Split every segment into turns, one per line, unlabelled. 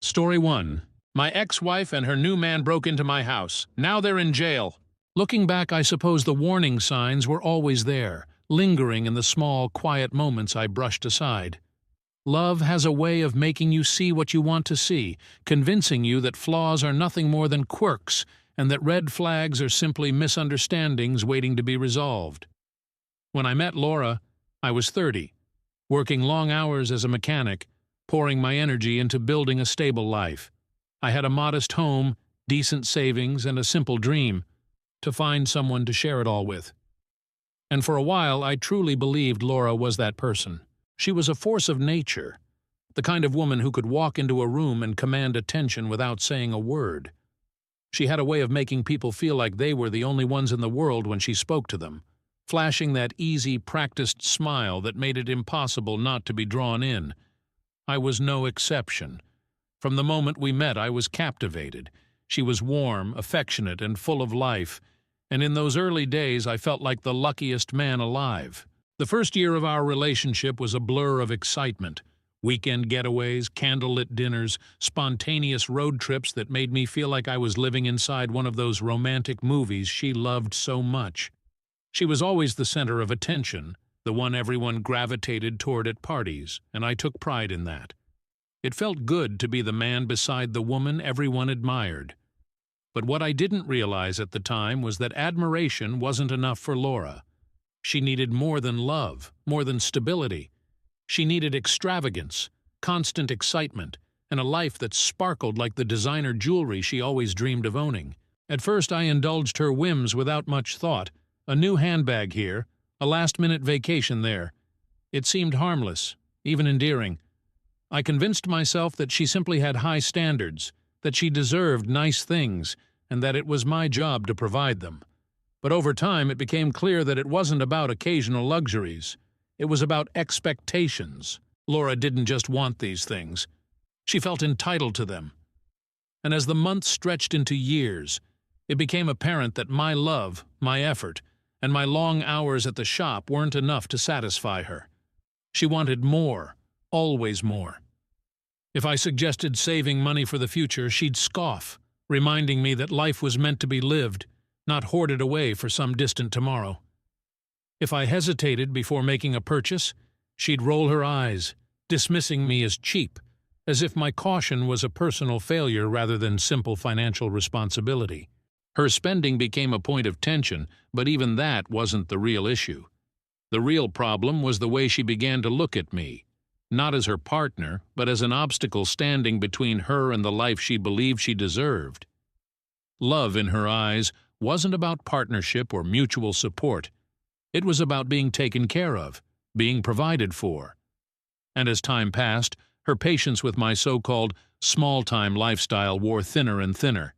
Story 1. My ex-wife and her new man broke into my house. Now they're in jail. Looking back, I suppose the warning signs were always there, lingering in the small, quiet moments I brushed aside. Love has a way of making you see what you want to see, convincing you that flaws are nothing more than quirks, and that red flags are simply misunderstandings waiting to be resolved. When I met Laura, I was 30, working long hours as a mechanic, pouring my energy into building a stable life. I had a modest home, decent savings, and a simple dream: to find someone to share it all with. And for a while, I truly believed Laura was that person. She was a force of nature, the kind of woman who could walk into a room and command attention without saying a word. She had a way of making people feel like they were the only ones in the world when she spoke to them, flashing that easy, practiced smile that made it impossible not to be drawn in. I was no exception. From the moment we met, I was captivated. She was warm, affectionate, and full of life, and in those early days I felt like the luckiest man alive. The first year of our relationship was a blur of excitement. Weekend getaways, candlelit dinners, spontaneous road trips that made me feel like I was living inside one of those romantic movies she loved so much. She was always the center of attention, the one everyone gravitated toward at parties, and I took pride in that. It felt good to be the man beside the woman everyone admired. But what I didn't realize at the time was that admiration wasn't enough for Laura. She needed more than love, more than stability. She needed extravagance, constant excitement, and a life that sparkled like the designer jewelry she always dreamed of owning. At first I indulged her whims without much thought. A new handbag here, a last-minute vacation there. It seemed harmless, even endearing. I convinced myself that she simply had high standards, that she deserved nice things, and that it was my job to provide them. But over time it became clear that it wasn't about occasional luxuries. It was about expectations. Laura didn't just want these things. She felt entitled to them. And as the months stretched into years, it became apparent that my love, my effort, and my long hours at the shop weren't enough to satisfy her. She wanted more, always more. If I suggested saving money for the future, she'd scoff, reminding me that life was meant to be lived, not hoarded away for some distant tomorrow. If I hesitated before making a purchase, she'd roll her eyes, dismissing me as cheap, as if my caution was a personal failure rather than simple financial responsibility. Her spending became a point of tension, but even that wasn't the real issue. The real problem was the way she began to look at me, not as her partner, but as an obstacle standing between her and the life she believed she deserved. Love, in her eyes, wasn't about partnership or mutual support. It was about being taken care of, being provided for. And as time passed, her patience with my so-called small-time lifestyle wore thinner and thinner.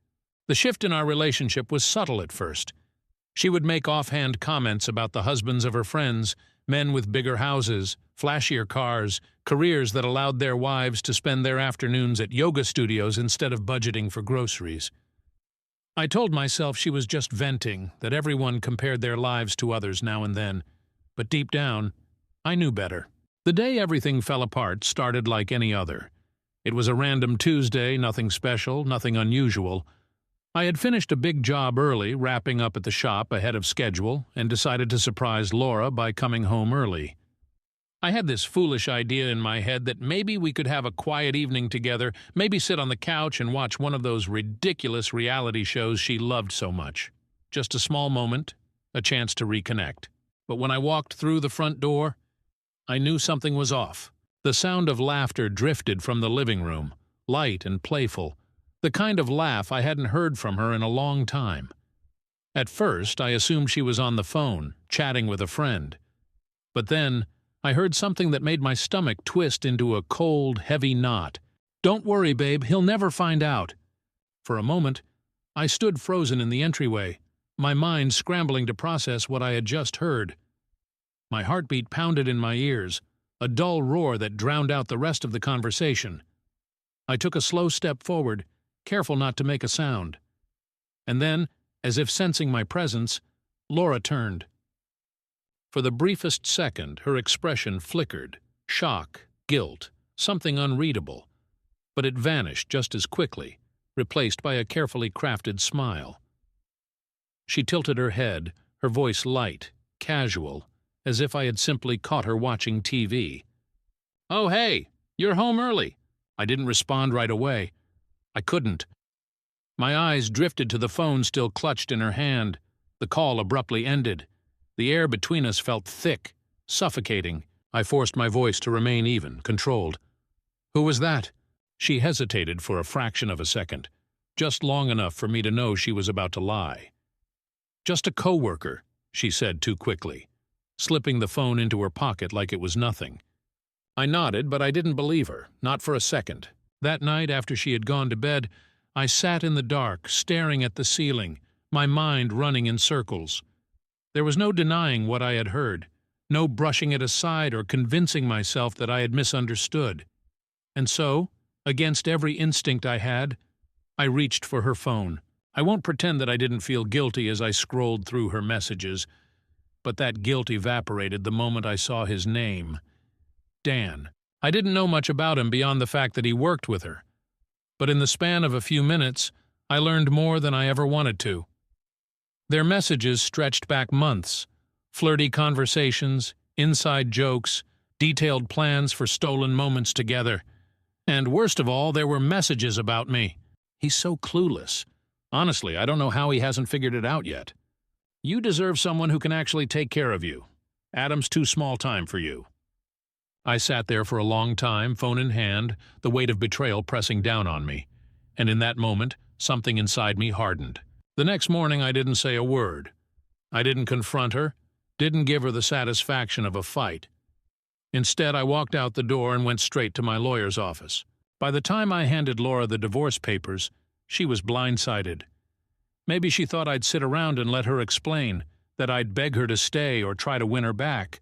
The shift in our relationship was subtle at first. She would make offhand comments about the husbands of her friends, men with bigger houses, flashier cars, careers that allowed their wives to spend their afternoons at yoga studios instead of budgeting for groceries. I told myself she was just venting, that everyone compared their lives to others now and then. But deep down, I knew better. The day everything fell apart started like any other. It was a random Tuesday, nothing special, nothing unusual. I had finished a big job early, wrapping up at the shop ahead of schedule, and decided to surprise Laura by coming home early. I had this foolish idea in my head that maybe we could have a quiet evening together, maybe sit on the couch and watch one of those ridiculous reality shows she loved so much. Just a small moment, a chance to reconnect. But when I walked through the front door, I knew something was off. The sound of laughter drifted from the living room, light and playful, the kind of laugh I hadn't heard from her in a long time. At first, I assumed she was on the phone, chatting with a friend. But then, I heard something that made my stomach twist into a cold, heavy knot. "Don't worry, babe, he'll never find out." For a moment, I stood frozen in the entryway, my mind scrambling to process what I had just heard. My heartbeat pounded in my ears, a dull roar that drowned out the rest of the conversation. I took a slow step forward, careful not to make a sound. And then, as if sensing my presence, Laura turned. For the briefest second, her expression flickered. Shock, guilt, something unreadable. but it vanished just as quickly, replaced by a carefully crafted smile. She tilted her head, her voice light, casual, as if I had simply caught her watching TV. "Oh, hey, you're home early." I didn't respond right away. I couldn't. My eyes drifted to the phone still clutched in her hand. The call abruptly ended. The air between us felt thick, suffocating. I forced my voice to remain even, controlled. "Who was that?" She hesitated for a fraction of a second, just long enough for me to know she was about to lie. "Just a coworker," she said too quickly, slipping the phone into her pocket like it was nothing. I nodded, but I didn't believe her, not for a second. That night, after she had gone to bed, I sat in the dark, staring at the ceiling, my mind running in circles. There was no denying what I had heard, no brushing it aside or convincing myself that I had misunderstood. And so, against every instinct I had, I reached for her phone. I won't pretend that I didn't feel guilty as I scrolled through her messages, but that guilt evaporated the moment I saw his name. Dan. I didn't know much about him beyond the fact that he worked with her. But in the span of a few minutes, I learned more than I ever wanted to. Their messages stretched back months. Flirty conversations, inside jokes, detailed plans for stolen moments together. And worst of all, there were messages about me. He's so clueless. Honestly, I don't know how he hasn't figured it out yet. "You deserve someone who can actually take care of you. Adam's too small time for you." I sat there for a long time, phone in hand, the weight of betrayal pressing down on me. And in that moment, something inside me hardened. The next morning, I didn't say a word. I didn't confront her, didn't give her the satisfaction of a fight. Instead, I walked out the door and went straight to my lawyer's office. By the time I handed Laura the divorce papers, she was blindsided. Maybe she thought I'd sit around and let her explain, that I'd beg her to stay or try to win her back.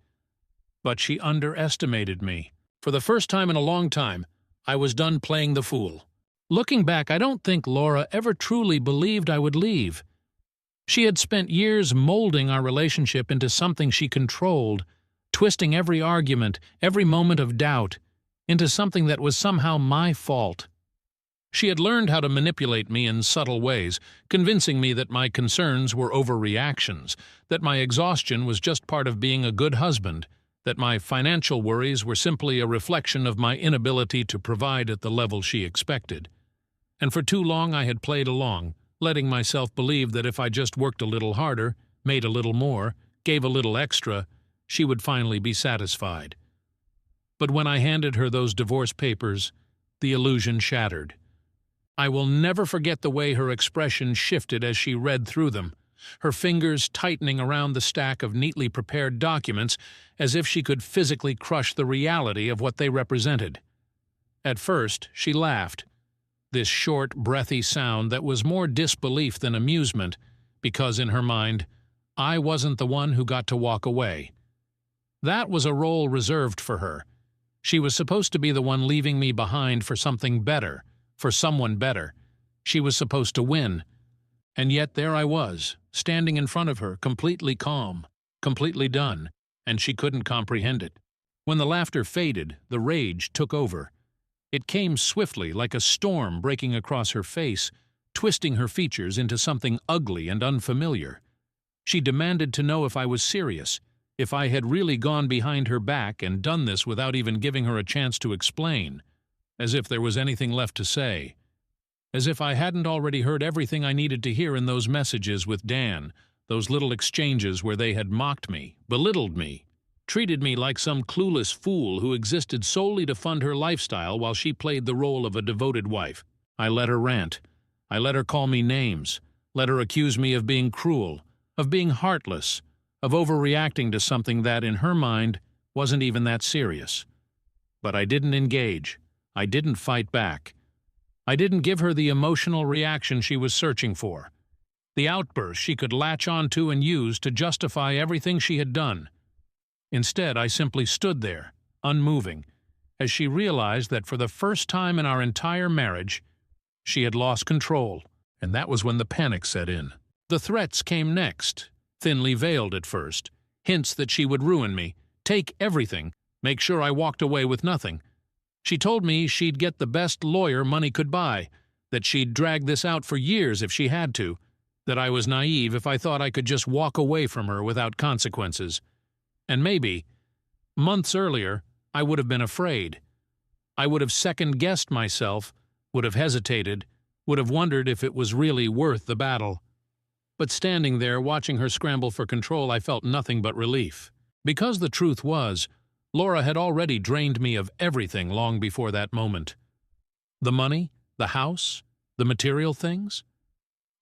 But she underestimated me. For the first time in a long time, I was done playing the fool. Looking back, I don't think Laura ever truly believed I would leave. She had spent years molding our relationship into something she controlled, twisting every argument, every moment of doubt, into something that was somehow my fault. She had learned how to manipulate me in subtle ways, convincing me that my concerns were overreactions, that my exhaustion was just part of being a good husband, that my financial worries were simply a reflection of my inability to provide at the level she expected. And for too long I had played along, letting myself believe that if I just worked a little harder, made a little more, gave a little extra, she would finally be satisfied. But when I handed her those divorce papers, the illusion shattered. I will never forget the way her expression shifted as she read through them, her fingers tightening around the stack of neatly prepared documents as if she could physically crush the reality of what they represented. At first, she laughed, this short, breathy sound that was more disbelief than amusement, because in her mind, I wasn't the one who got to walk away. That was a role reserved for her. She was supposed to be the one leaving me behind for something better, for someone better. She was supposed to win. And yet there I was, standing in front of her, completely calm, completely done, and she couldn't comprehend it. When the laughter faded, the rage took over. It came swiftly, like a storm breaking across her face, twisting her features into something ugly and unfamiliar. She demanded to know if I was serious, if I had really gone behind her back and done this without even giving her a chance to explain, as if there was anything left to say. As if I hadn't already heard everything I needed to hear in those messages with Dan, those little exchanges where they had mocked me, belittled me, treated me like some clueless fool who existed solely to fund her lifestyle while she played the role of a devoted wife. I let her rant. I let her call me names, let her accuse me of being cruel, of being heartless, of overreacting to something that, in her mind, wasn't even that serious. But I didn't engage. I didn't fight back. I didn't give her the emotional reaction she was searching for, the outburst she could latch onto and use to justify everything she had done. Instead, I simply stood there, unmoving, as she realized that for the first time in our entire marriage, she had lost control, and that was when the panic set in. The threats came next, thinly veiled at first, hints that she would ruin me, take everything, make sure I walked away with nothing. She told me she'd get the best lawyer money could buy, that she'd drag this out for years if she had to, that I was naive if I thought I could just walk away from her without consequences. And maybe, months earlier, I would have been afraid. I would have second-guessed myself, would have hesitated, would have wondered if it was really worth the battle. But standing there watching her scramble for control, I felt nothing but relief. Because the truth was, Laura had already drained me of everything long before that moment. The money, the house, the material things?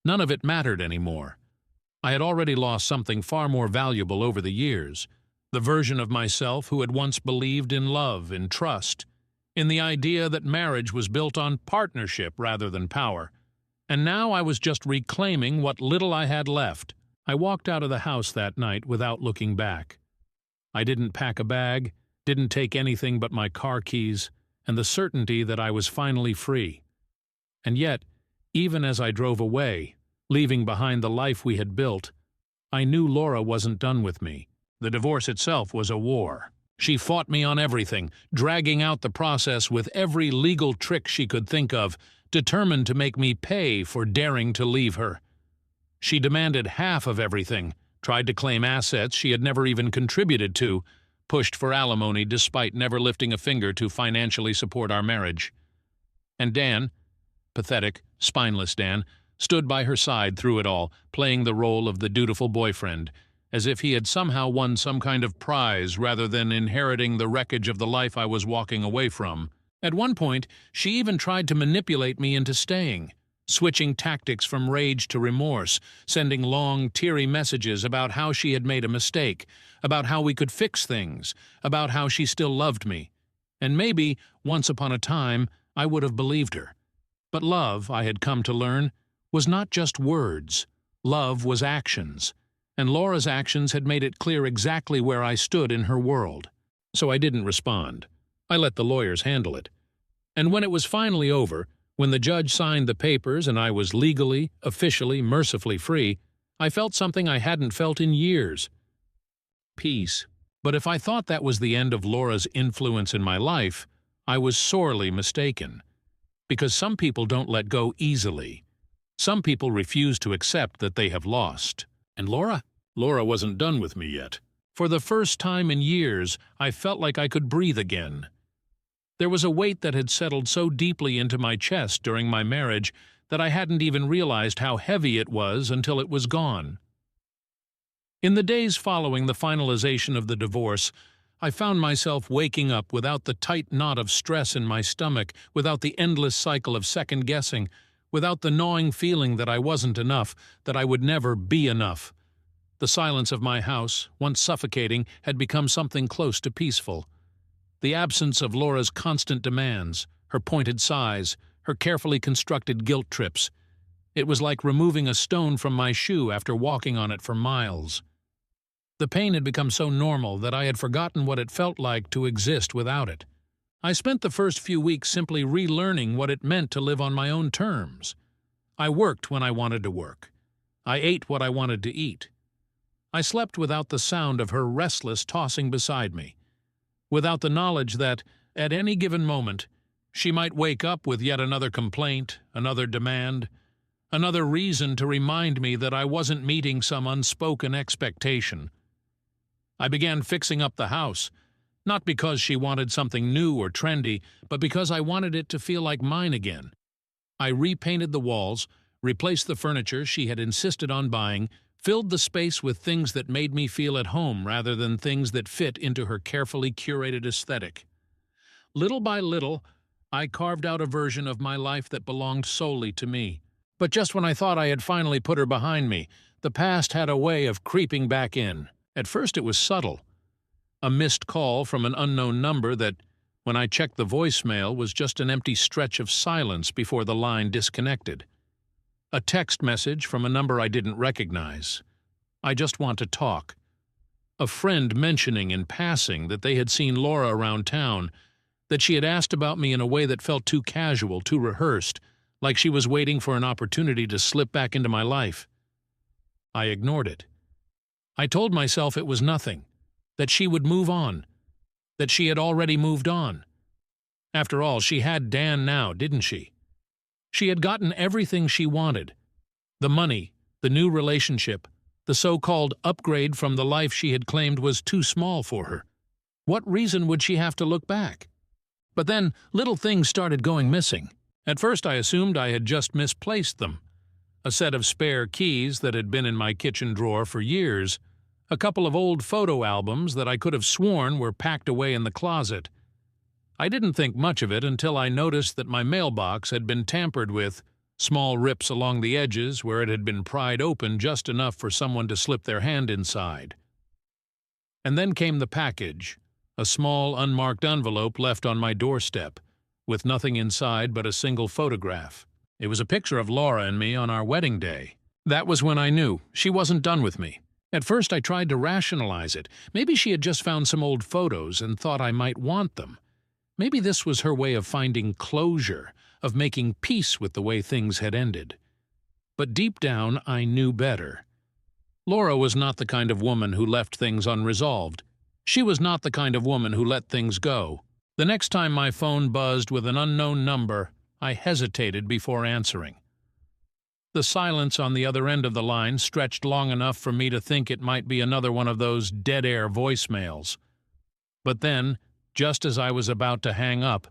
None of it mattered anymore. I had already lost something far more valuable over the years, the version of myself who had once believed in love, in trust, in the idea that marriage was built on partnership rather than power. And now I was just reclaiming what little I had left. I walked out of the house that night without looking back. I didn't pack a bag, didn't take anything but my car keys, and the certainty that I was finally free. And yet, even as I drove away, leaving behind the life we had built, I knew Laura wasn't done with me. The divorce itself was a war. She fought me on everything, dragging out the process with every legal trick she could think of, determined to make me pay for daring to leave her. She demanded half of everything, tried to claim assets she had never even contributed to, pushed for alimony despite never lifting a finger to financially support our marriage. And Dan, pathetic, spineless Dan, stood by her side through it all, playing the role of the dutiful boyfriend, as if he had somehow won some kind of prize rather than inheriting the wreckage of the life I was walking away from. At one point, she even tried to manipulate me into staying, switching tactics from rage to remorse, sending long, teary messages about how she had made a mistake, about how we could fix things, about how she still loved me. And maybe, once upon a time, I would have believed her. But love, I had come to learn, was not just words. Love was actions. And Laura's actions had made it clear exactly where I stood in her world. So I didn't respond. I let the lawyers handle it. And when it was finally over, when the judge signed the papers and I was legally, officially, mercifully free, I felt something I hadn't felt in years. Peace. But if I thought that was the end of Laura's influence in my life, I was sorely mistaken. Because some people don't let go easily. Some people refuse to accept that they have lost. And Laura wasn't done with me yet. For the first time in years, I felt like I could breathe again. There was a weight that had settled so deeply into my chest during my marriage that I hadn't even realized how heavy it was until it was gone. In the days following the finalization of the divorce, I found myself waking up without the tight knot of stress in my stomach, without the endless cycle of second-guessing, without the gnawing feeling that I wasn't enough, that I would never be enough. The silence of my house, once suffocating, had become something close to peaceful. The absence of Laura's constant demands, her pointed sighs, her carefully constructed guilt trips. It was like removing a stone from my shoe after walking on it for miles. The pain had become so normal that I had forgotten what it felt like to exist without it. I spent the first few weeks simply relearning what it meant to live on my own terms. I worked when I wanted to work. I ate what I wanted to eat. I slept without the sound of her restless tossing beside me, without the knowledge that, at any given moment, she might wake up with yet another complaint, another demand, another reason to remind me that I wasn't meeting some unspoken expectation. I began fixing up the house, not because she wanted something new or trendy, but because I wanted it to feel like mine again. I repainted the walls, replaced the furniture she had insisted on buying, filled the space with things that made me feel at home rather than things that fit into her carefully curated aesthetic. Little by little, I carved out a version of my life that belonged solely to me. But just when I thought I had finally put her behind me, the past had a way of creeping back in. At first it was subtle. A missed call from an unknown number that, when I checked the voicemail, was just an empty stretch of silence before the line disconnected. A text message from a number I didn't recognize. I just want to talk. A friend mentioning in passing that they had seen Laura around town, that she had asked about me in a way that felt too casual, too rehearsed, like she was waiting for an opportunity to slip back into my life. I ignored it. I told myself it was nothing, that she would move on, that she had already moved on. After all, she had Dan now, didn't she? She had gotten everything she wanted. The money, the new relationship, the so-called upgrade from the life she had claimed was too small for her. What reason would she have to look back? But then little things started going missing. At first I assumed I had just misplaced them. A set of spare keys that had been in my kitchen drawer for years, a couple of old photo albums that I could have sworn were packed away in the closet. I didn't think much of it until I noticed that my mailbox had been tampered with, small rips along the edges where it had been pried open just enough for someone to slip their hand inside. And then came the package, a small unmarked envelope left on my doorstep, with nothing inside but a single photograph. It was a picture of Laura and me on our wedding day. That was when I knew she wasn't done with me. At first I tried to rationalize it. Maybe she had just found some old photos and thought I might want them. Maybe this was her way of finding closure, of making peace with the way things had ended. But deep down I knew better. Laura was not the kind of woman who left things unresolved. She was not the kind of woman who let things go. The next time my phone buzzed with an unknown number, I hesitated before answering. The silence on the other end of the line stretched long enough for me to think it might be another one of those dead-air voicemails. But then, just as I was about to hang up,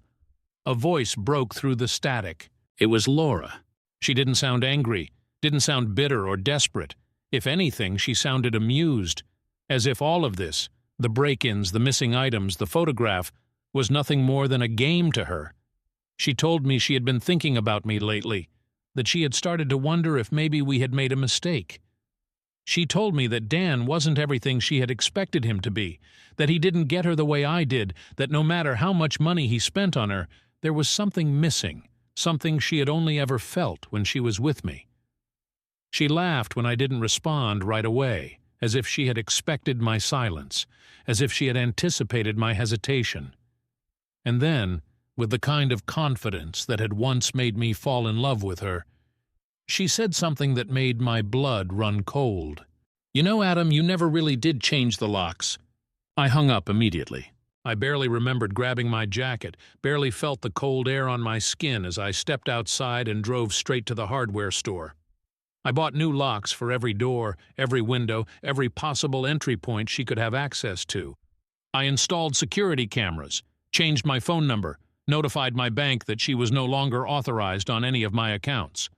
a voice broke through the static. It was Laura. She didn't sound angry, didn't sound bitter or desperate. If anything, she sounded amused, as if all of this, the break-ins, the missing items, the photograph, was nothing more than a game to her. She told me she had been thinking about me lately, that she had started to wonder if maybe we had made a mistake. She told me that Dan wasn't everything she had expected him to be, that he didn't get her the way I did, that no matter how much money he spent on her, there was something missing, something she had only ever felt when she was with me. She laughed when I didn't respond right away, as if she had expected my silence, as if she had anticipated my hesitation. And then, with the kind of confidence that had once made me fall in love with her, she said something that made my blood run cold. "You know, Adam, you never really did change the locks." I hung up immediately. I barely remembered grabbing my jacket, barely felt the cold air on my skin as I stepped outside and drove straight to the hardware store. I bought new locks for every door, every window, every possible entry point she could have access to. I installed security cameras, changed my phone number, notified my bank that she was no longer authorized on any of my accounts.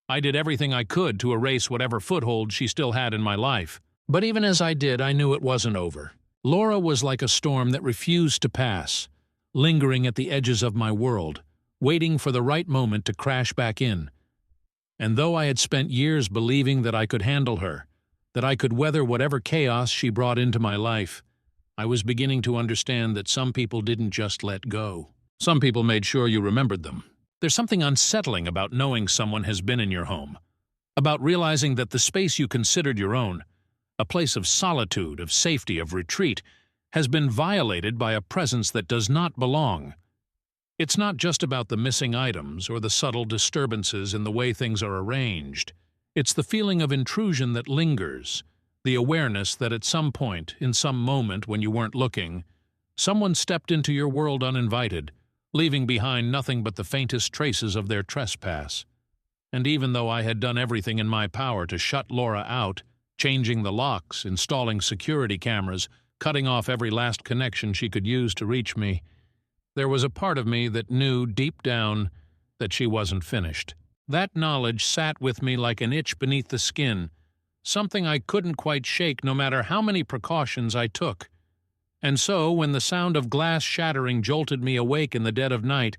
I did everything I could to erase whatever foothold she still had in my life. But even as I did, I knew it wasn't over. Laura was like a storm that refused to pass, lingering at the edges of my world, waiting for the right moment to crash back in. And though I had spent years believing that I could handle her, that I could weather whatever chaos she brought into my life, I was beginning to understand that some people didn't just let go. Some people made sure you remembered them. There's something unsettling about knowing someone has been in your home, about realizing that the space you considered your own, a place of solitude, of safety, of retreat, has been violated by a presence that does not belong. It's not just about the missing items or the subtle disturbances in the way things are arranged. It's the feeling of intrusion that lingers, the awareness that at some point, in some moment when you weren't looking, someone stepped into your world uninvited, leaving behind nothing but the faintest traces of their trespass. And even though I had done everything in my power to shut Laura out, changing the locks, installing security cameras, cutting off every last connection she could use to reach me, there was a part of me that knew deep down that she wasn't finished. That knowledge sat with me like an itch beneath the skin, something I couldn't quite shake no matter how many precautions I took. And so, when the sound of glass shattering jolted me awake in the dead of night,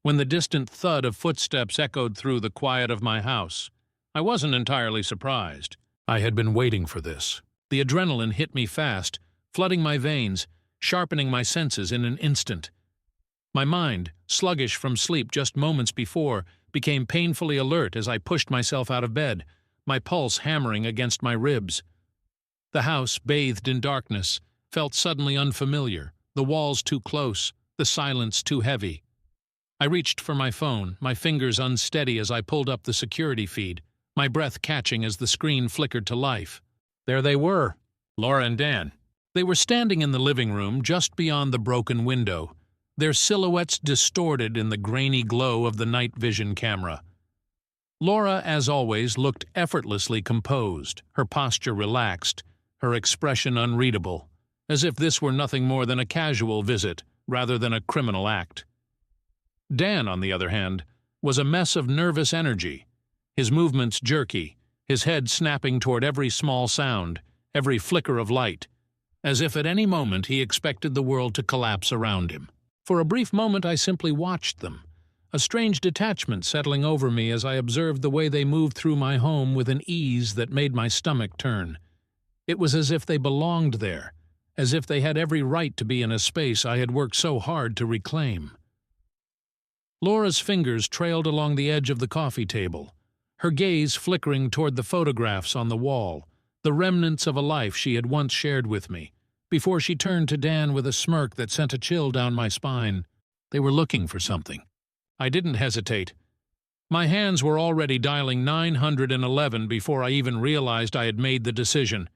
when the distant thud of footsteps echoed through the quiet of my house, I wasn't entirely surprised. I had been waiting for this. The adrenaline hit me fast, flooding my veins, sharpening my senses in an instant. My mind, sluggish from sleep just moments before, became painfully alert as I pushed myself out of bed, my pulse hammering against my ribs. The house, bathed in darkness, felt suddenly unfamiliar, the walls too close, the silence too heavy. I reached for my phone, my fingers unsteady as I pulled up the security feed, my breath catching as the screen flickered to life. There they were, Laura and Dan. They were standing in the living room just beyond the broken window, their silhouettes distorted in the grainy glow of the night vision camera. Laura, as always, looked effortlessly composed, her posture relaxed, her expression unreadable, as if this were nothing more than a casual visit rather than a criminal act. Dan, on the other hand, was a mess of nervous energy, his movements jerky, his head snapping toward every small sound, every flicker of light, as if at any moment he expected the world to collapse around him. For a brief moment I simply watched them, a strange detachment settling over me as I observed the way they moved through my home with an ease that made my stomach turn. It was as if they belonged there, as if they had every right to be in a space I had worked so hard to reclaim. Laura's fingers trailed along the edge of the coffee table, her gaze flickering toward the photographs on the wall, the remnants of a life she had once shared with me, before she turned to Dan with a smirk that sent a chill down my spine. They were looking for something. I didn't hesitate. My hands were already dialing 911 before I even realized I had made the decision,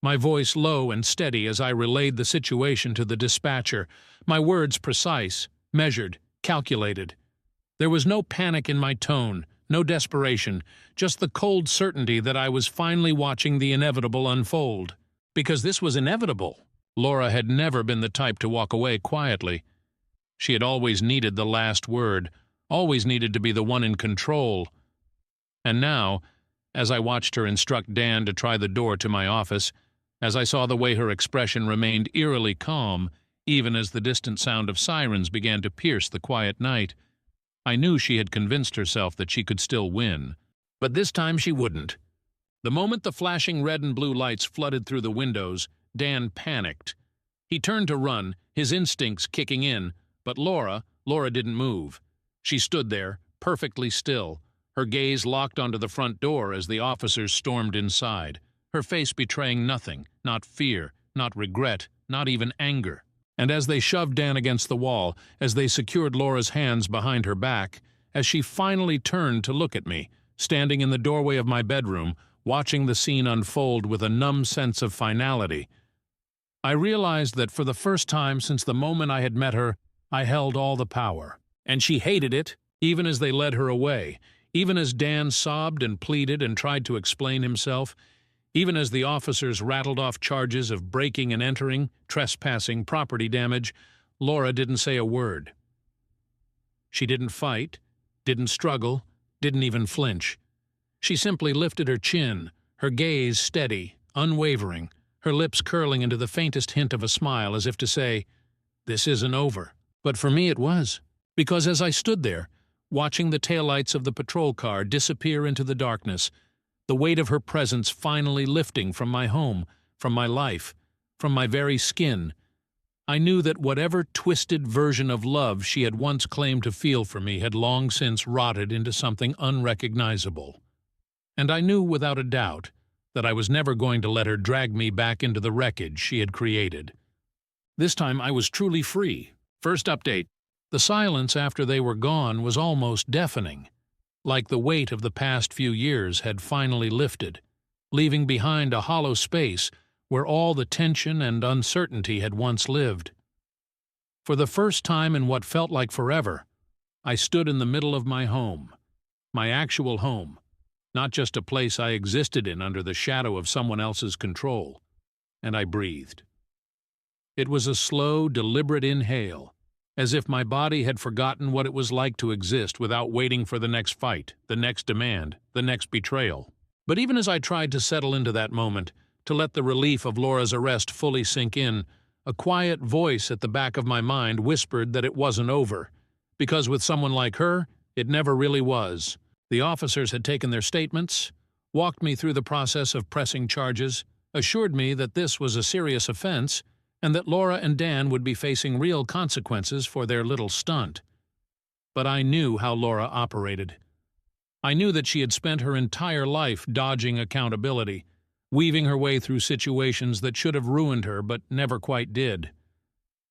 my voice low and steady as I relayed the situation to the dispatcher, my words precise, measured, calculated. There was no panic in my tone, no desperation, just the cold certainty that I was finally watching the inevitable unfold. Because this was inevitable. Laura had never been the type to walk away quietly. She had always needed the last word, always needed to be the one in control. And now, as I watched her instruct Dan to try the door to my office, as I saw the way her expression remained eerily calm, even as the distant sound of sirens began to pierce the quiet night, I knew she had convinced herself that she could still win. But this time she wouldn't. The moment the flashing red and blue lights flooded through the windows, Dan panicked. He turned to run, his instincts kicking in, but Laura didn't move. She stood there, perfectly still, her gaze locked onto the front door as the officers stormed inside, her face betraying nothing, not fear, not regret, not even anger. And as they shoved Dan against the wall, as they secured Laura's hands behind her back, as she finally turned to look at me, standing in the doorway of my bedroom, watching the scene unfold with a numb sense of finality, I realized that for the first time since the moment I had met her, I held all the power. And she hated it, even as they led her away, even as Dan sobbed and pleaded and tried to explain himself, even as the officers rattled off charges of breaking and entering, trespassing, property damage. Laura didn't say a word. She didn't fight, didn't struggle, didn't even flinch. She simply lifted her chin, her gaze steady, unwavering, her lips curling into the faintest hint of a smile as if to say, "This isn't over." But for me it was, because as I stood there, watching the taillights of the patrol car disappear into the darkness, the weight of her presence finally lifting from my home, from my life, from my very skin, I knew that whatever twisted version of love she had once claimed to feel for me had long since rotted into something unrecognizable. And I knew without a doubt that I was never going to let her drag me back into the wreckage she had created. This time I was truly free. First update. The silence after they were gone was almost deafening, like the weight of the past few years had finally lifted, leaving behind a hollow space where all the tension and uncertainty had once lived. For the first time in what felt like forever, I stood in the middle of my home, my actual home, not just a place I existed in under the shadow of someone else's control, and I breathed. It was a slow, deliberate inhale, as if my body had forgotten what it was like to exist without waiting for the next fight, the next demand, the next betrayal. But even as I tried to settle into that moment, to let the relief of Laura's arrest fully sink in, a quiet voice at the back of my mind whispered that it wasn't over, because with someone like her, it never really was. The officers had taken their statements, walked me through the process of pressing charges, assured me that this was a serious offense, and that Laura and Dan would be facing real consequences for their little stunt. But I knew how Laura operated. I knew that she had spent her entire life dodging accountability, weaving her way through situations that should have ruined her but never quite did.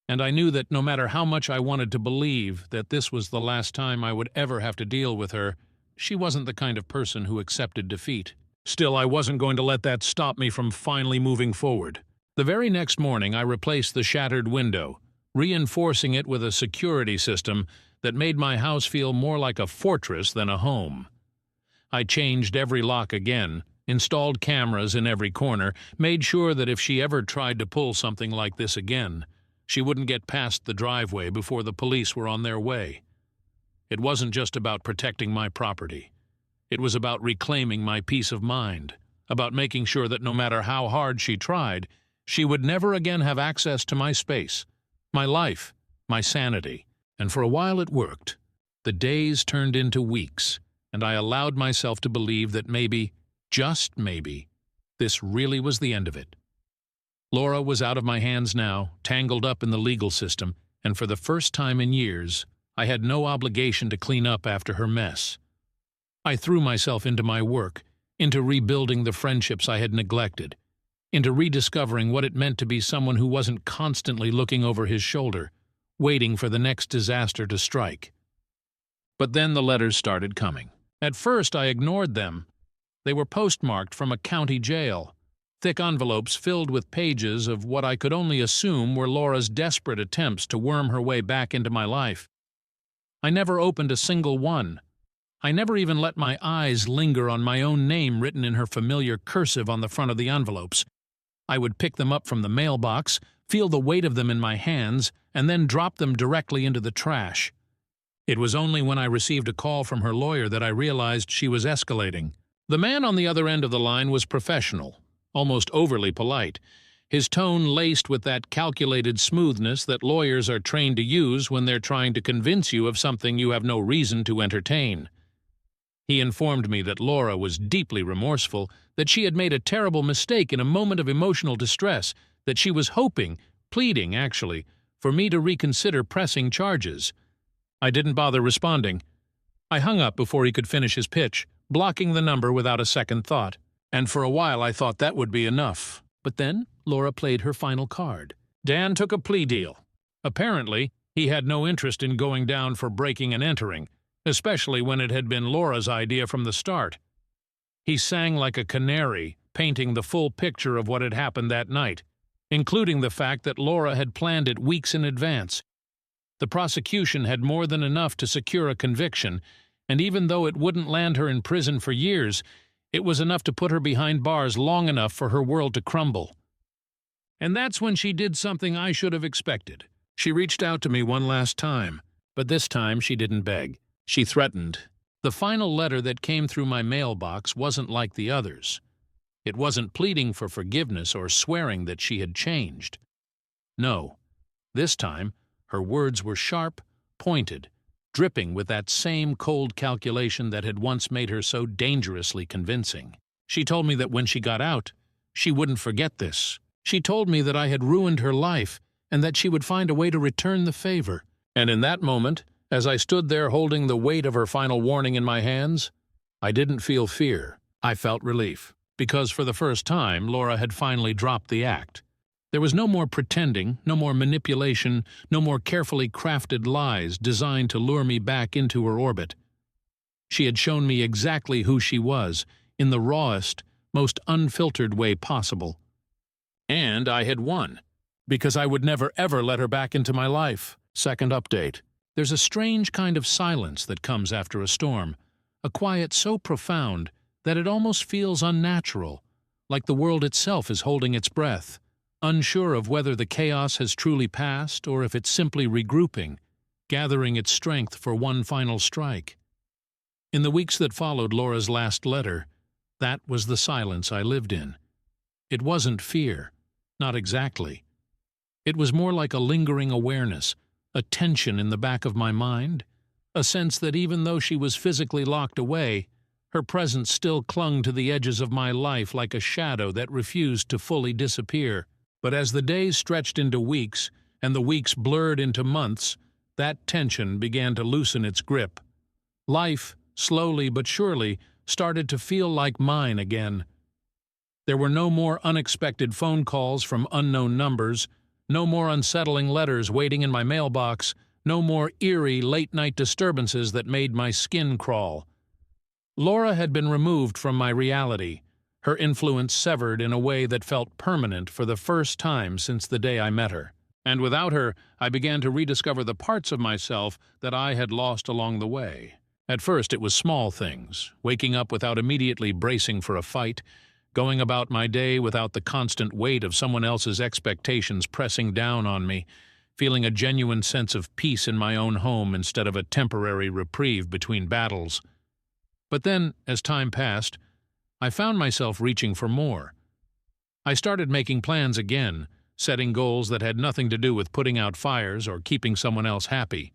And I knew that no matter how much I wanted to believe that this was the last time I would ever have to deal with her, she wasn't the kind of person who accepted defeat. Still, I wasn't going to let that stop me from finally moving forward. The very next morning I replaced the shattered window, reinforcing it with a security system that made my house feel more like a fortress than a home. I changed every lock again, installed cameras in every corner, made sure that if she ever tried to pull something like this again, she wouldn't get past the driveway before the police were on their way. It wasn't just about protecting my property. It was about reclaiming my peace of mind, about making sure that no matter how hard she tried, she would never again have access to my space, my life, my sanity. And for a while it worked. The days turned into weeks, and I allowed myself to believe that maybe, just maybe, this really was the end of it. Laura was out of my hands now, tangled up in the legal system, and for the first time in years, I had no obligation to clean up after her mess. I threw myself into my work, into rebuilding the friendships I had neglected, into rediscovering what it meant to be someone who wasn't constantly looking over his shoulder, waiting for the next disaster to strike. But then the letters started coming. At first I ignored them. They were postmarked from a county jail, thick envelopes filled with pages of what I could only assume were Laura's desperate attempts to worm her way back into my life. I never opened a single one. I never even let my eyes linger on my own name written in her familiar cursive on the front of the envelopes. I would pick them up from the mailbox, feel the weight of them in my hands, and then drop them directly into the trash. It was only when I received a call from her lawyer that I realized she was escalating. The man on the other end of the line was professional, almost overly polite, his tone laced with that calculated smoothness that lawyers are trained to use when they're trying to convince you of something you have no reason to entertain. He informed me that Laura was deeply remorseful, that she had made a terrible mistake in a moment of emotional distress, that she was hoping, pleading actually, for me to reconsider pressing charges. I didn't bother responding. I hung up before he could finish his pitch, blocking the number without a second thought. And for a while I thought that would be enough. But then Laura played her final card. Dan took a plea deal. Apparently, he had no interest in going down for breaking and entering, especially when it had been Laura's idea from the start. He sang like a canary, painting the full picture of what had happened that night, including the fact that Laura had planned it weeks in advance. The prosecution had more than enough to secure a conviction, and even though it wouldn't land her in prison for years, it was enough to put her behind bars long enough for her world to crumble. And that's when she did something I should have expected. She reached out to me one last time, but this time she didn't beg. She threatened. The final letter that came through my mailbox wasn't like the others. It wasn't pleading for forgiveness or swearing that she had changed. No, this time her words were sharp, pointed, dripping with that same cold calculation that had once made her so dangerously convincing. She told me that when she got out, she wouldn't forget this. She told me that I had ruined her life and that she would find a way to return the favor. And in that moment, as I stood there holding the weight of her final warning in my hands, I didn't feel fear. I felt relief, because for the first time, Laura had finally dropped the act. There was no more pretending, no more manipulation, no more carefully crafted lies designed to lure me back into her orbit. She had shown me exactly who she was, in the rawest, most unfiltered way possible. And I had won, because I would never ever let her back into my life. Second update. There's a strange kind of silence that comes after a storm, a quiet so profound that it almost feels unnatural, like the world itself is holding its breath, unsure of whether the chaos has truly passed or if it's simply regrouping, gathering its strength for one final strike. In the weeks that followed Laura's last letter, that was the silence I lived in. It wasn't fear, not exactly. It was more like a lingering awareness, a tension in the back of my mind, a sense that even though she was physically locked away, her presence still clung to the edges of my life like a shadow that refused to fully disappear. But as the days stretched into weeks, and the weeks blurred into months, that tension began to loosen its grip. Life, slowly but surely, started to feel like mine again. There were no more unexpected phone calls from unknown numbers, no more unsettling letters waiting in my mailbox, no more eerie late-night disturbances that made my skin crawl. Laura had been removed from my reality, her influence severed in a way that felt permanent for the first time since the day I met her. And without her, I began to rediscover the parts of myself that I had lost along the way. At first it was small things, waking up without immediately bracing for a fight, going about my day without the constant weight of someone else's expectations pressing down on me, feeling a genuine sense of peace in my own home instead of a temporary reprieve between battles. But then, as time passed, I found myself reaching for more. I started making plans again, setting goals that had nothing to do with putting out fires or keeping someone else happy.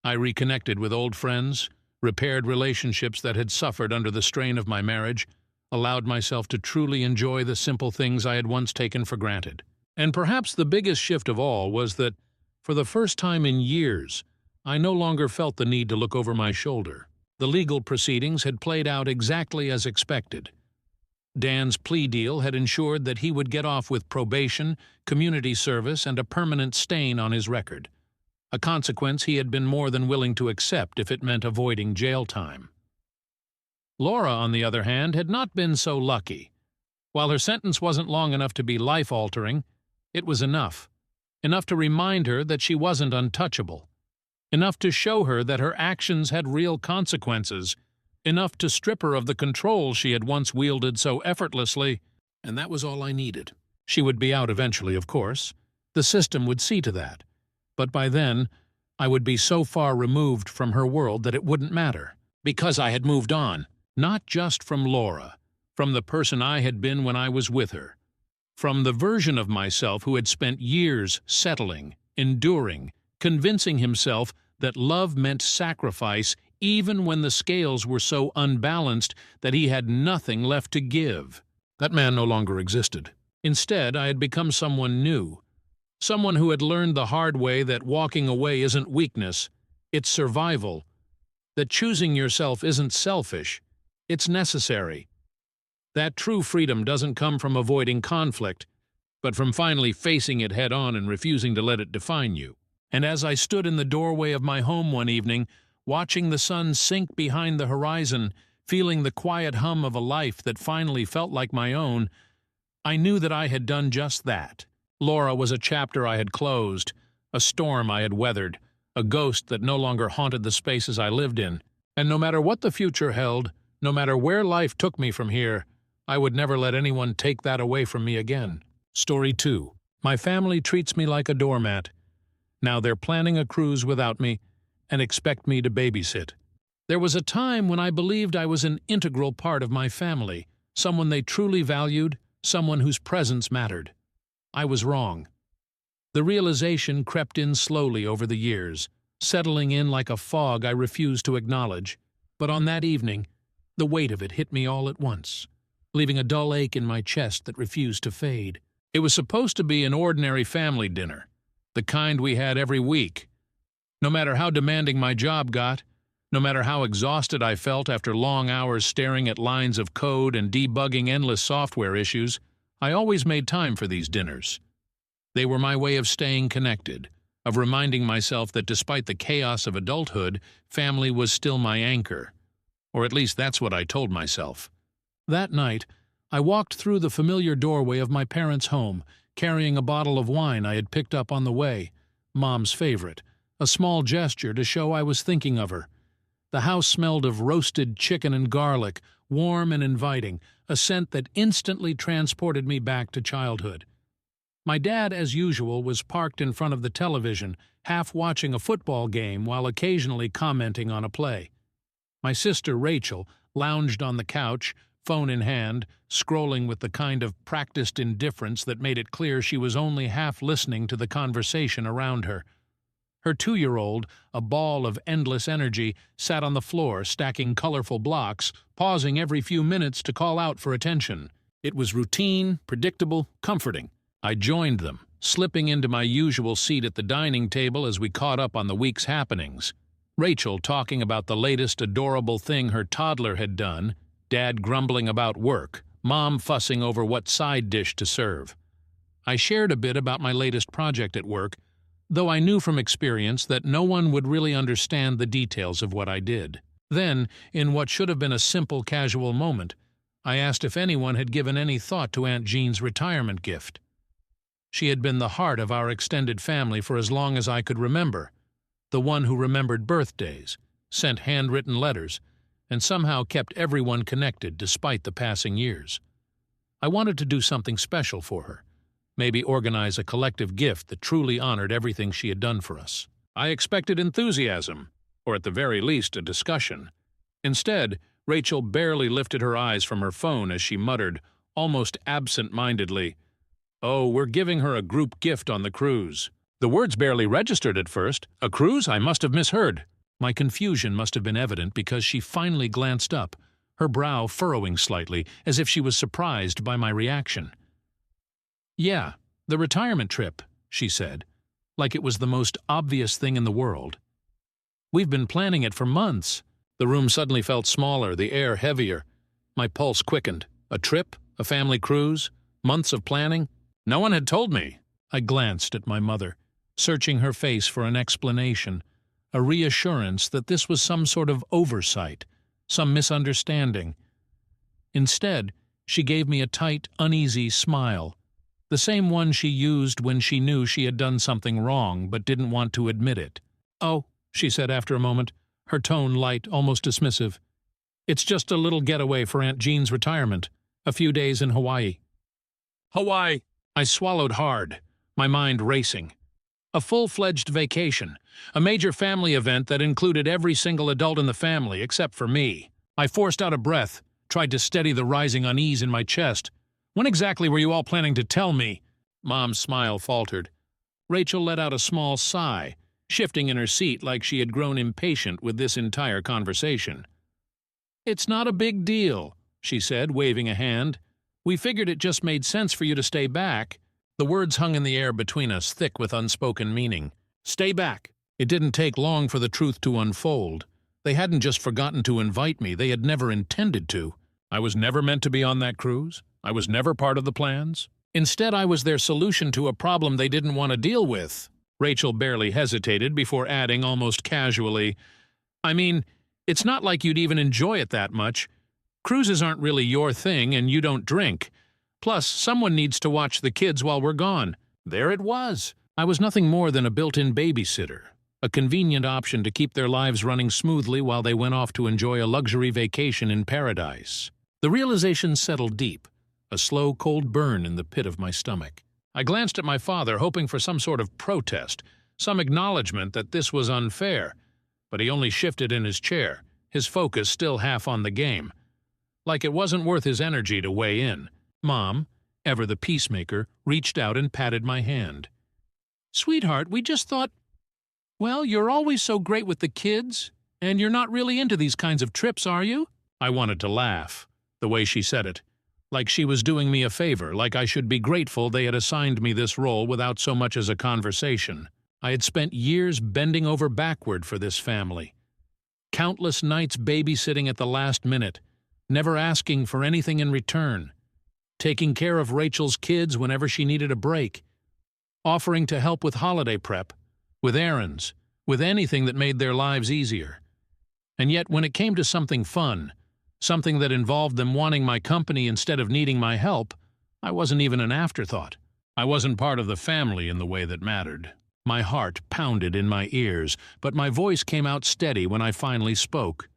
I reconnected with old friends, repaired relationships that had suffered under the strain of my marriage, allowed myself to truly enjoy the simple things I had once taken for granted. And perhaps the biggest shift of all was that, for the first time in years, I no longer felt the need to look over my shoulder. The legal proceedings had played out exactly as expected. Dan's plea deal had ensured that he would get off with probation, community service, and a permanent stain on his record, a consequence he had been more than willing to accept if it meant avoiding jail time. Laura, on the other hand, had not been so lucky. While her sentence wasn't long enough to be life-altering, it was enough to remind her that she wasn't untouchable, enough to show her that her actions had real consequences, enough to strip her of the control she had once wielded so effortlessly, and that was all I needed. She would be out eventually, of course. The system would see to that. But by then, I would be so far removed from her world that it wouldn't matter, because I had moved on, not just from Laura, from the person I had been when I was with her, from the version of myself who had spent years settling, enduring, convincing himself that love meant sacrifice even when the scales were so unbalanced that he had nothing left to give. That man no longer existed. Instead, I had become someone new, someone who had learned the hard way that walking away isn't weakness, it's survival, that choosing yourself isn't selfish, it's necessary. That true freedom doesn't come from avoiding conflict, but from finally facing it head-on and refusing to let it define you. And as I stood in the doorway of my home one evening, watching the sun sink behind the horizon, feeling the quiet hum of a life that finally felt like my own, I knew that I had done just that. Laura was a chapter I had closed, a storm I had weathered, a ghost that no longer haunted the spaces I lived in. And no matter what the future held, no matter where life took me from here, I would never let anyone take that away from me again. Story 2. My family treats me like a doormat. Now they're planning a cruise without me and expect me to babysit. There was a time when I believed I was an integral part of my family, someone they truly valued, someone whose presence mattered. I was wrong. The realization crept in slowly over the years, settling in like a fog I refused to acknowledge. But on that evening, the weight of it hit me all at once, leaving a dull ache in my chest that refused to fade. It was supposed to be an ordinary family dinner, the kind we had every week. No matter how demanding my job got, no matter how exhausted I felt after long hours staring at lines of code and debugging endless software issues, I always made time for these dinners. They were my way of staying connected, of reminding myself that despite the chaos of adulthood, family was still my anchor. Or at least that's what I told myself. That night, I walked through the familiar doorway of my parents' home, carrying a bottle of wine I had picked up on the way, Mom's favorite, a small gesture to show I was thinking of her. The house smelled of roasted chicken and garlic, warm and inviting, a scent that instantly transported me back to childhood. My dad, as usual, was parked in front of the television, half watching a football game while occasionally commenting on a play. My sister, Rachel, lounged on the couch, phone in hand, scrolling with the kind of practiced indifference that made it clear she was only half listening to the conversation around her. Her 2-year-old, a ball of endless energy, sat on the floor stacking colorful blocks, pausing every few minutes to call out for attention. It was routine, predictable, comforting. I joined them, slipping into my usual seat at the dining table as we caught up on the week's happenings. Rachel talking about the latest adorable thing her toddler had done, Dad grumbling about work, Mom fussing over what side dish to serve. I shared a bit about my latest project at work, though I knew from experience that no one would really understand the details of what I did. Then, in what should have been a simple, casual moment, I asked if anyone had given any thought to Aunt Jean's retirement gift. She had been the heart of our extended family for as long as I could remember, the one who remembered birthdays, sent handwritten letters, and somehow kept everyone connected despite the passing years. I wanted to do something special for her, maybe organize a collective gift that truly honored everything she had done for us. I expected enthusiasm, or at the very least a discussion. Instead, Rachel barely lifted her eyes from her phone as she muttered, almost absent-mindedly, "Oh, we're giving her a group gift on the cruise." The words barely registered at first. A cruise? I must have misheard. My confusion must have been evident because she finally glanced up, her brow furrowing slightly, as if she was surprised by my reaction. "Yeah, the retirement trip," she said, like it was the most obvious thing in the world. "We've been planning it for months." The room suddenly felt smaller, the air heavier. My pulse quickened. A trip? A family cruise? Months of planning? No one had told me. I glanced at my mother, searching her face for an explanation, a reassurance that this was some sort of oversight, some misunderstanding. Instead, she gave me a tight, uneasy smile, the same one she used when she knew she had done something wrong but didn't want to admit it. "Oh," she said after a moment, her tone light, almost dismissive. "It's just a little getaway for Aunt Jean's retirement. A few days in Hawaii." Hawaii! I swallowed hard, my mind racing. A full-fledged vacation, a major family event that included every single adult in the family except for me. I forced out a breath, tried to steady the rising unease in my chest. "When exactly were you all planning to tell me?" Mom's smile faltered. Rachel let out a small sigh, shifting in her seat like she had grown impatient with this entire conversation. "It's not a big deal," she said, waving a hand. "We figured it just made sense for you to stay back." The words hung in the air between us, thick with unspoken meaning. Stay back. It didn't take long for the truth to unfold. They hadn't just forgotten to invite me, they had never intended to. I was never meant to be on that cruise. I was never part of the plans. Instead, I was their solution to a problem they didn't want to deal with. Rachel barely hesitated before adding almost casually, "I mean, it's not like you'd even enjoy it that much. Cruises aren't really your thing and you don't drink. Plus, someone needs to watch the kids while we're gone." There it was. I was nothing more than a built-in babysitter, a convenient option to keep their lives running smoothly while they went off to enjoy a luxury vacation in paradise. The realization settled deep, a slow, cold burn in the pit of my stomach. I glanced at my father, hoping for some sort of protest, some acknowledgement that this was unfair, but he only shifted in his chair, his focus still half on the game. Like it wasn't worth his energy to weigh in. Mom, ever the peacemaker, reached out and patted my hand. "Sweetheart, we just thought, well, you're always so great with the kids, and you're not really into these kinds of trips, are you?" I wanted to laugh, the way she said it, like she was doing me a favor, like I should be grateful they had assigned me this role without so much as a conversation. I had spent years bending over backward for this family. Countless nights babysitting at the last minute, never asking for anything in return, taking care of Rachel's kids whenever she needed a break, offering to help with holiday prep, with errands, with anything that made their lives easier. And yet when it came to something fun, something that involved them wanting my company instead of needing my help, I wasn't even an afterthought. I wasn't part of the family in the way that mattered. My heart pounded in my ears, but my voice came out steady when I finally spoke.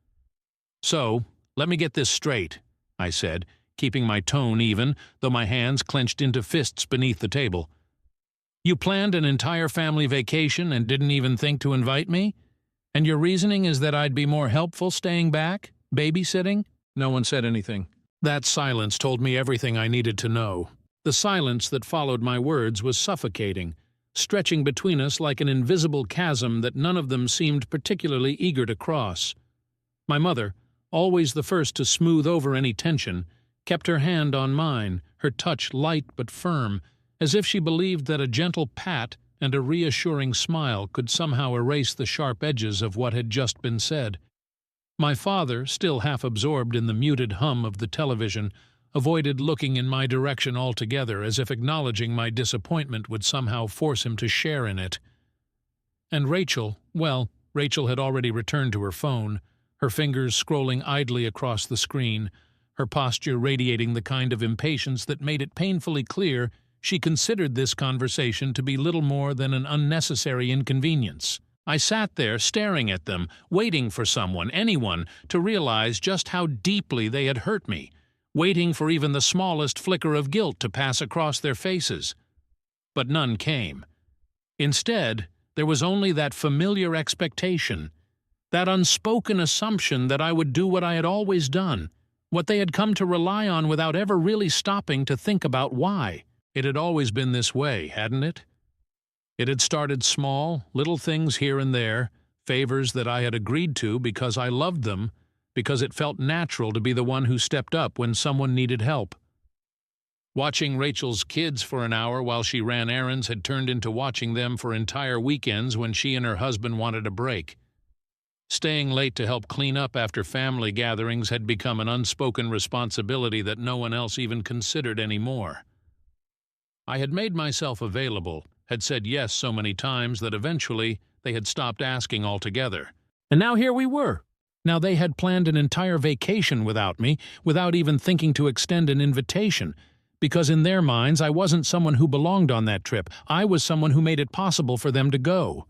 "So, let me get this straight," I said, keeping my tone even, though my hands clenched into fists beneath the table. "You planned an entire family vacation and didn't even think to invite me? And your reasoning is that I'd be more helpful staying back, babysitting?" No one said anything. That silence told me everything I needed to know. The silence that followed my words was suffocating, stretching between us like an invisible chasm that none of them seemed particularly eager to cross. My mother, always the first to smooth over any tension, kept her hand on mine, her touch light but firm, as if she believed that a gentle pat and a reassuring smile could somehow erase the sharp edges of what had just been said. My father, still half absorbed in the muted hum of the television, avoided looking in my direction altogether, as if acknowledging my disappointment would somehow force him to share in it. And Rachel, well, Rachel had already returned to her phone, her fingers scrolling idly across the screen, her posture radiating the kind of impatience that made it painfully clear She considered this conversation to be little more than an unnecessary inconvenience. I sat there staring at them, waiting for someone, anyone, to realize just how deeply they had hurt me, waiting for even the smallest flicker of guilt to pass across their faces. But none came. Instead, there was only that familiar expectation, that unspoken assumption that I would do what I had always done, what they had come to rely on without ever really stopping to think about why. It had always been this way, hadn't it? It had started small, little things here and there, favors that I had agreed to because I loved them, because it felt natural to be the one who stepped up when someone needed help. Watching Rachel's kids for an hour while she ran errands had turned into watching them for entire weekends when she and her husband wanted a break. Staying late to help clean up after family gatherings had become an unspoken responsibility that no one else even considered anymore. I had made myself available, had said yes so many times that eventually they had stopped asking altogether. And now here we were. Now they had planned an entire vacation without me, without even thinking to extend an invitation, because in their minds I wasn't someone who belonged on that trip. I was someone who made it possible for them to go.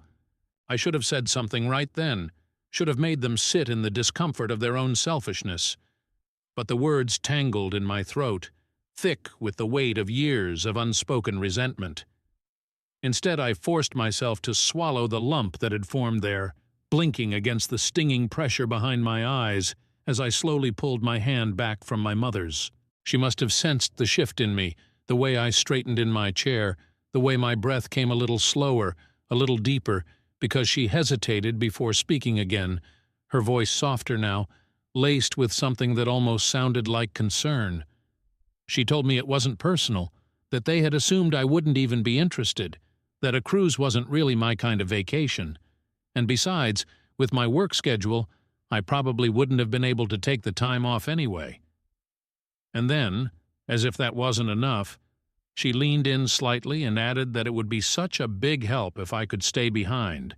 I should have said something right then, should have made them sit in the discomfort of their own selfishness. But the words tangled in my throat, thick with the weight of years of unspoken resentment. Instead, I forced myself to swallow the lump that had formed there, blinking against the stinging pressure behind my eyes as I slowly pulled my hand back from my mother's. She must have sensed the shift in me, the way I straightened in my chair, the way my breath came a little slower, a little deeper, because she hesitated before speaking again, her voice softer now, laced with something that almost sounded like concern. She told me it wasn't personal, that they had assumed I wouldn't even be interested, that a cruise wasn't really my kind of vacation. And besides, with my work schedule, I probably wouldn't have been able to take the time off anyway. And then, as if that wasn't enough, she leaned in slightly and added that it would be such a big help if I could stay behind,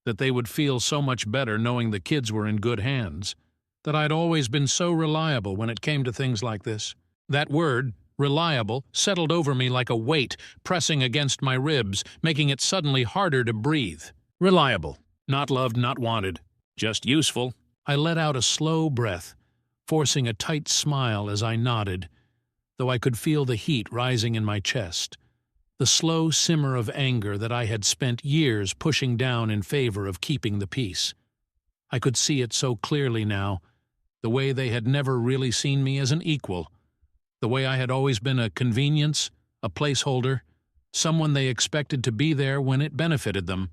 that they would feel so much better knowing the kids were in good hands, that I'd always been so reliable when it came to things like this. That word, reliable, settled over me like a weight, pressing against my ribs, making it suddenly harder to breathe. Reliable. Not loved, not wanted. Just useful. I let out a slow breath, forcing a tight smile as I nodded, though I could feel the heat rising in my chest, the slow simmer of anger that I had spent years pushing down in favor of keeping the peace. I could see it so clearly now, the way they had never really seen me as an equal, the way I had always been a convenience, a placeholder, someone they expected to be there when it benefited them,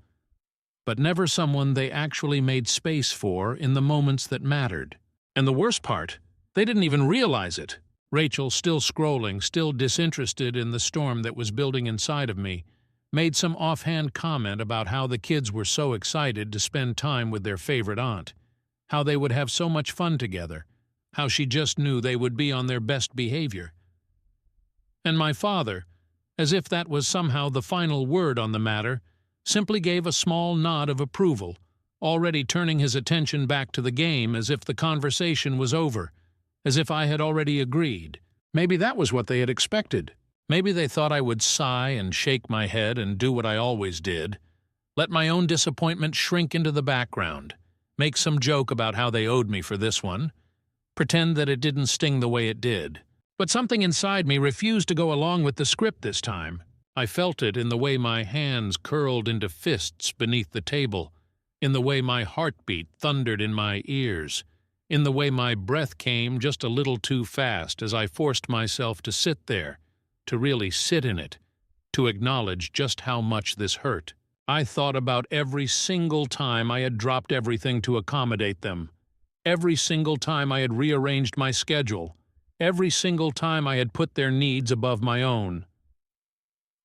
but never someone they actually made space for in the moments that mattered. And the worst part, they didn't even realize it. Rachel, still scrolling, still disinterested in the storm that was building inside of me, made some offhand comment about how the kids were so excited to spend time with their favorite aunt, how they would have so much fun together, how she just knew they would be on their best behavior. And my father, as if that was somehow the final word on the matter, simply gave a small nod of approval, already turning his attention back to the game as if the conversation was over, as if I had already agreed. Maybe that was what they had expected. Maybe they thought I would sigh and shake my head and do what I always did, let my own disappointment shrink into the background, make some joke about how they owed me for this one, pretend that it didn't sting the way it did. But something inside me refused to go along with the script this time. I felt it in the way my hands curled into fists beneath the table, in the way my heartbeat thundered in my ears, in the way my breath came just a little too fast as I forced myself to sit there, to really sit in it, to acknowledge just how much this hurt. I thought about every single time I had dropped everything to accommodate them, every single time I had rearranged my schedule, every single time I had put their needs above my own.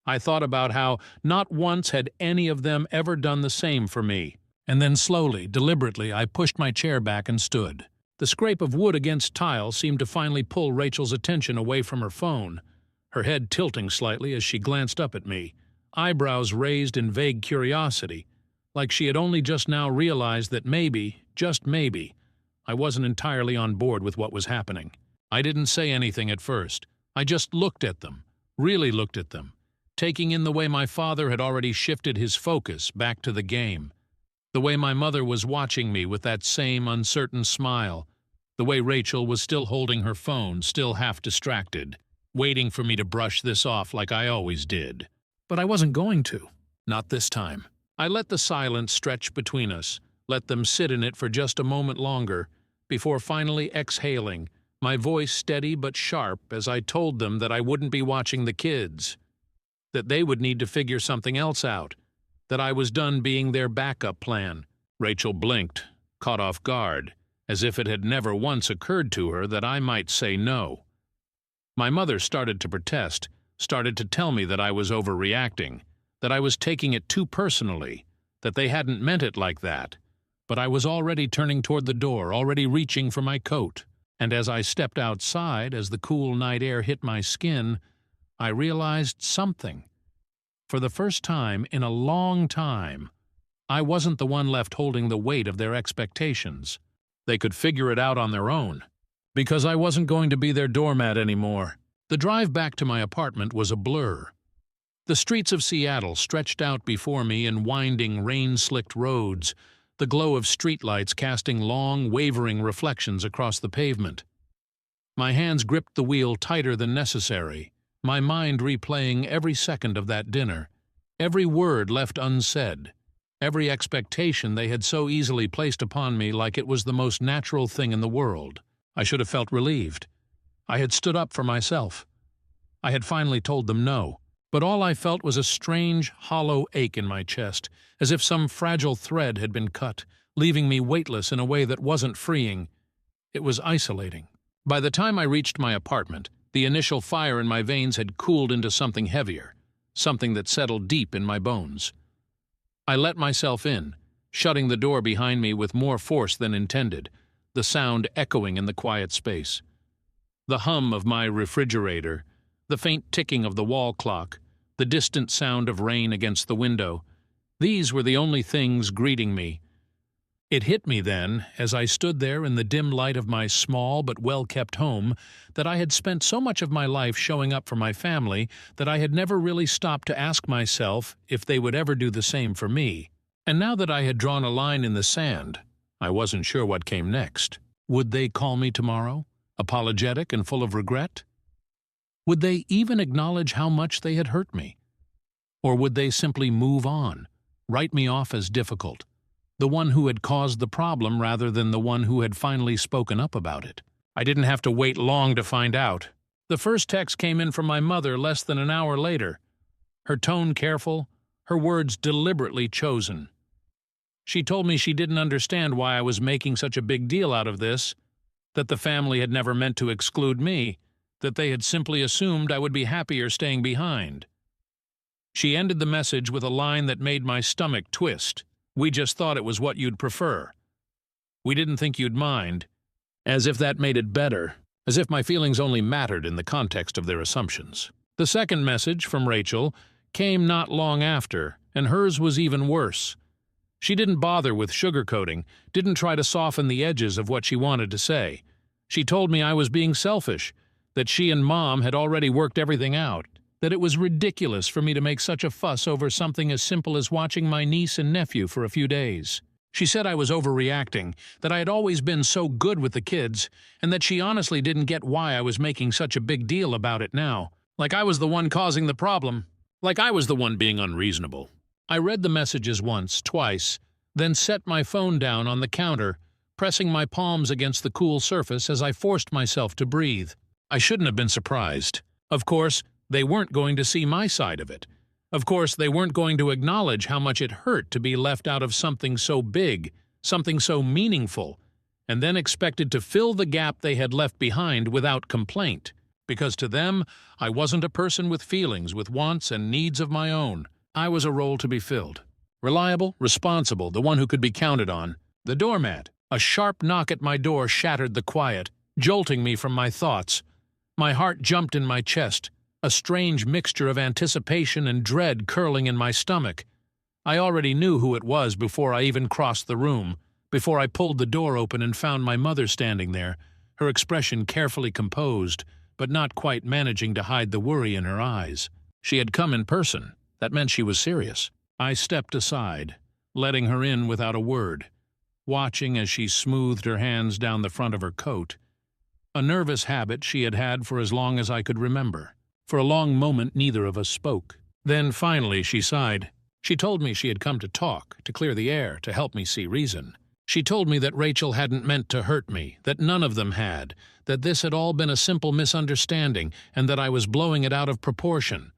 I thought about how not once had any of them ever done the same for me. And then slowly, deliberately, I pushed my chair back and stood. The scrape of wood against tile seemed to finally pull Rachel's attention away from her phone, her head tilting slightly as she glanced up at me, eyebrows raised in vague curiosity, like she had only just now realized that maybe, just maybe, I wasn't entirely on board with what was happening. I didn't say anything at first. I just looked at them, really looked at them, taking in the way my father had already shifted his focus back to the game, the way my mother was watching me with that same uncertain smile, the way Rachel was still holding her phone, still half distracted, waiting for me to brush this off like I always did. But I wasn't going to. Not this time. I let the silence stretch between us, let them sit in it for just a moment longer, before finally exhaling, my voice steady but sharp as I told them that I wouldn't be watching the kids, that they would need to figure something else out, that I was done being their backup plan. Rachel blinked, caught off guard, as if it had never once occurred to her that I might say no. My mother started to protest, started to tell me that I was overreacting, that I was taking it too personally, that they hadn't meant it like that. But I was already turning toward the door, already reaching for my coat. And as I stepped outside, as the cool night air hit my skin, I realized something. For the first time in a long time, I wasn't the one left holding the weight of their expectations. They could figure it out on their own, because I wasn't going to be their doormat anymore. The drive back to my apartment was a blur. The streets of Seattle stretched out before me in winding, rain-slicked roads, the glow of streetlights casting long, wavering reflections across the pavement. My hands gripped the wheel tighter than necessary, my mind replaying every second of that dinner, every word left unsaid, every expectation they had so easily placed upon me like it was the most natural thing in the world. I should have felt relieved. I had stood up for myself. I had finally told them no. But all I felt was a strange, hollow ache in my chest, as if some fragile thread had been cut, leaving me weightless in a way that wasn't freeing. It was isolating. By the time I reached my apartment, the initial fire in my veins had cooled into something heavier, something that settled deep in my bones. I let myself in, shutting the door behind me with more force than intended, the sound echoing in the quiet space. The hum of my refrigerator, the faint ticking of the wall clock, the distant sound of rain against the window, these were the only things greeting me. It hit me then, as I stood there in the dim light of my small but well-kept home, that I had spent so much of my life showing up for my family that I had never really stopped to ask myself if they would ever do the same for me. And now that I had drawn a line in the sand, I wasn't sure what came next. Would they call me tomorrow, apologetic and full of regret? Would they even acknowledge how much they had hurt me? Or would they simply move on, write me off as difficult, the one who had caused the problem rather than the one who had finally spoken up about it? I didn't have to wait long to find out. The first text came in from my mother less than an hour later, her tone careful, her words deliberately chosen. She told me she didn't understand why I was making such a big deal out of this, that the family had never meant to exclude me, that they had simply assumed I would be happier staying behind. She ended the message with a line that made my stomach twist. "We just thought it was what you'd prefer. We didn't think you'd mind." As if that made it better, as if my feelings only mattered in the context of their assumptions. The second message from Rachel came not long after, and hers was even worse. She didn't bother with sugarcoating, didn't try to soften the edges of what she wanted to say. She told me I was being selfish, that she and Mom had already worked everything out, that it was ridiculous for me to make such a fuss over something as simple as watching my niece and nephew for a few days. She said I was overreacting, that I had always been so good with the kids, and that she honestly didn't get why I was making such a big deal about it now, like I was the one causing the problem, like I was the one being unreasonable. I read the messages once, twice, then set my phone down on the counter, pressing my palms against the cool surface as I forced myself to breathe. I shouldn't have been surprised. Of course, they weren't going to see my side of it. Of course, they weren't going to acknowledge how much it hurt to be left out of something so big, something so meaningful, and then expected to fill the gap they had left behind without complaint. Because to them, I wasn't a person with feelings, with wants and needs of my own. I was a role to be filled. Reliable, responsible, the one who could be counted on. The doormat. A sharp knock at my door shattered the quiet, jolting me from my thoughts. My heart jumped in my chest, a strange mixture of anticipation and dread curling in my stomach. I already knew who it was before I even crossed the room, before I pulled the door open and found my mother standing there, her expression carefully composed, but not quite managing to hide the worry in her eyes. She had come in person. That meant she was serious. I stepped aside, letting her in without a word, watching as she smoothed her hands down the front of her coat, a nervous habit she had had for as long as I could remember. For a long moment neither of us spoke. Then finally she sighed. She told me she had come to talk, to clear the air, to help me see reason. She told me that Rachel hadn't meant to hurt me, that none of them had, that this had all been a simple misunderstanding, and that I was blowing it out of proportion.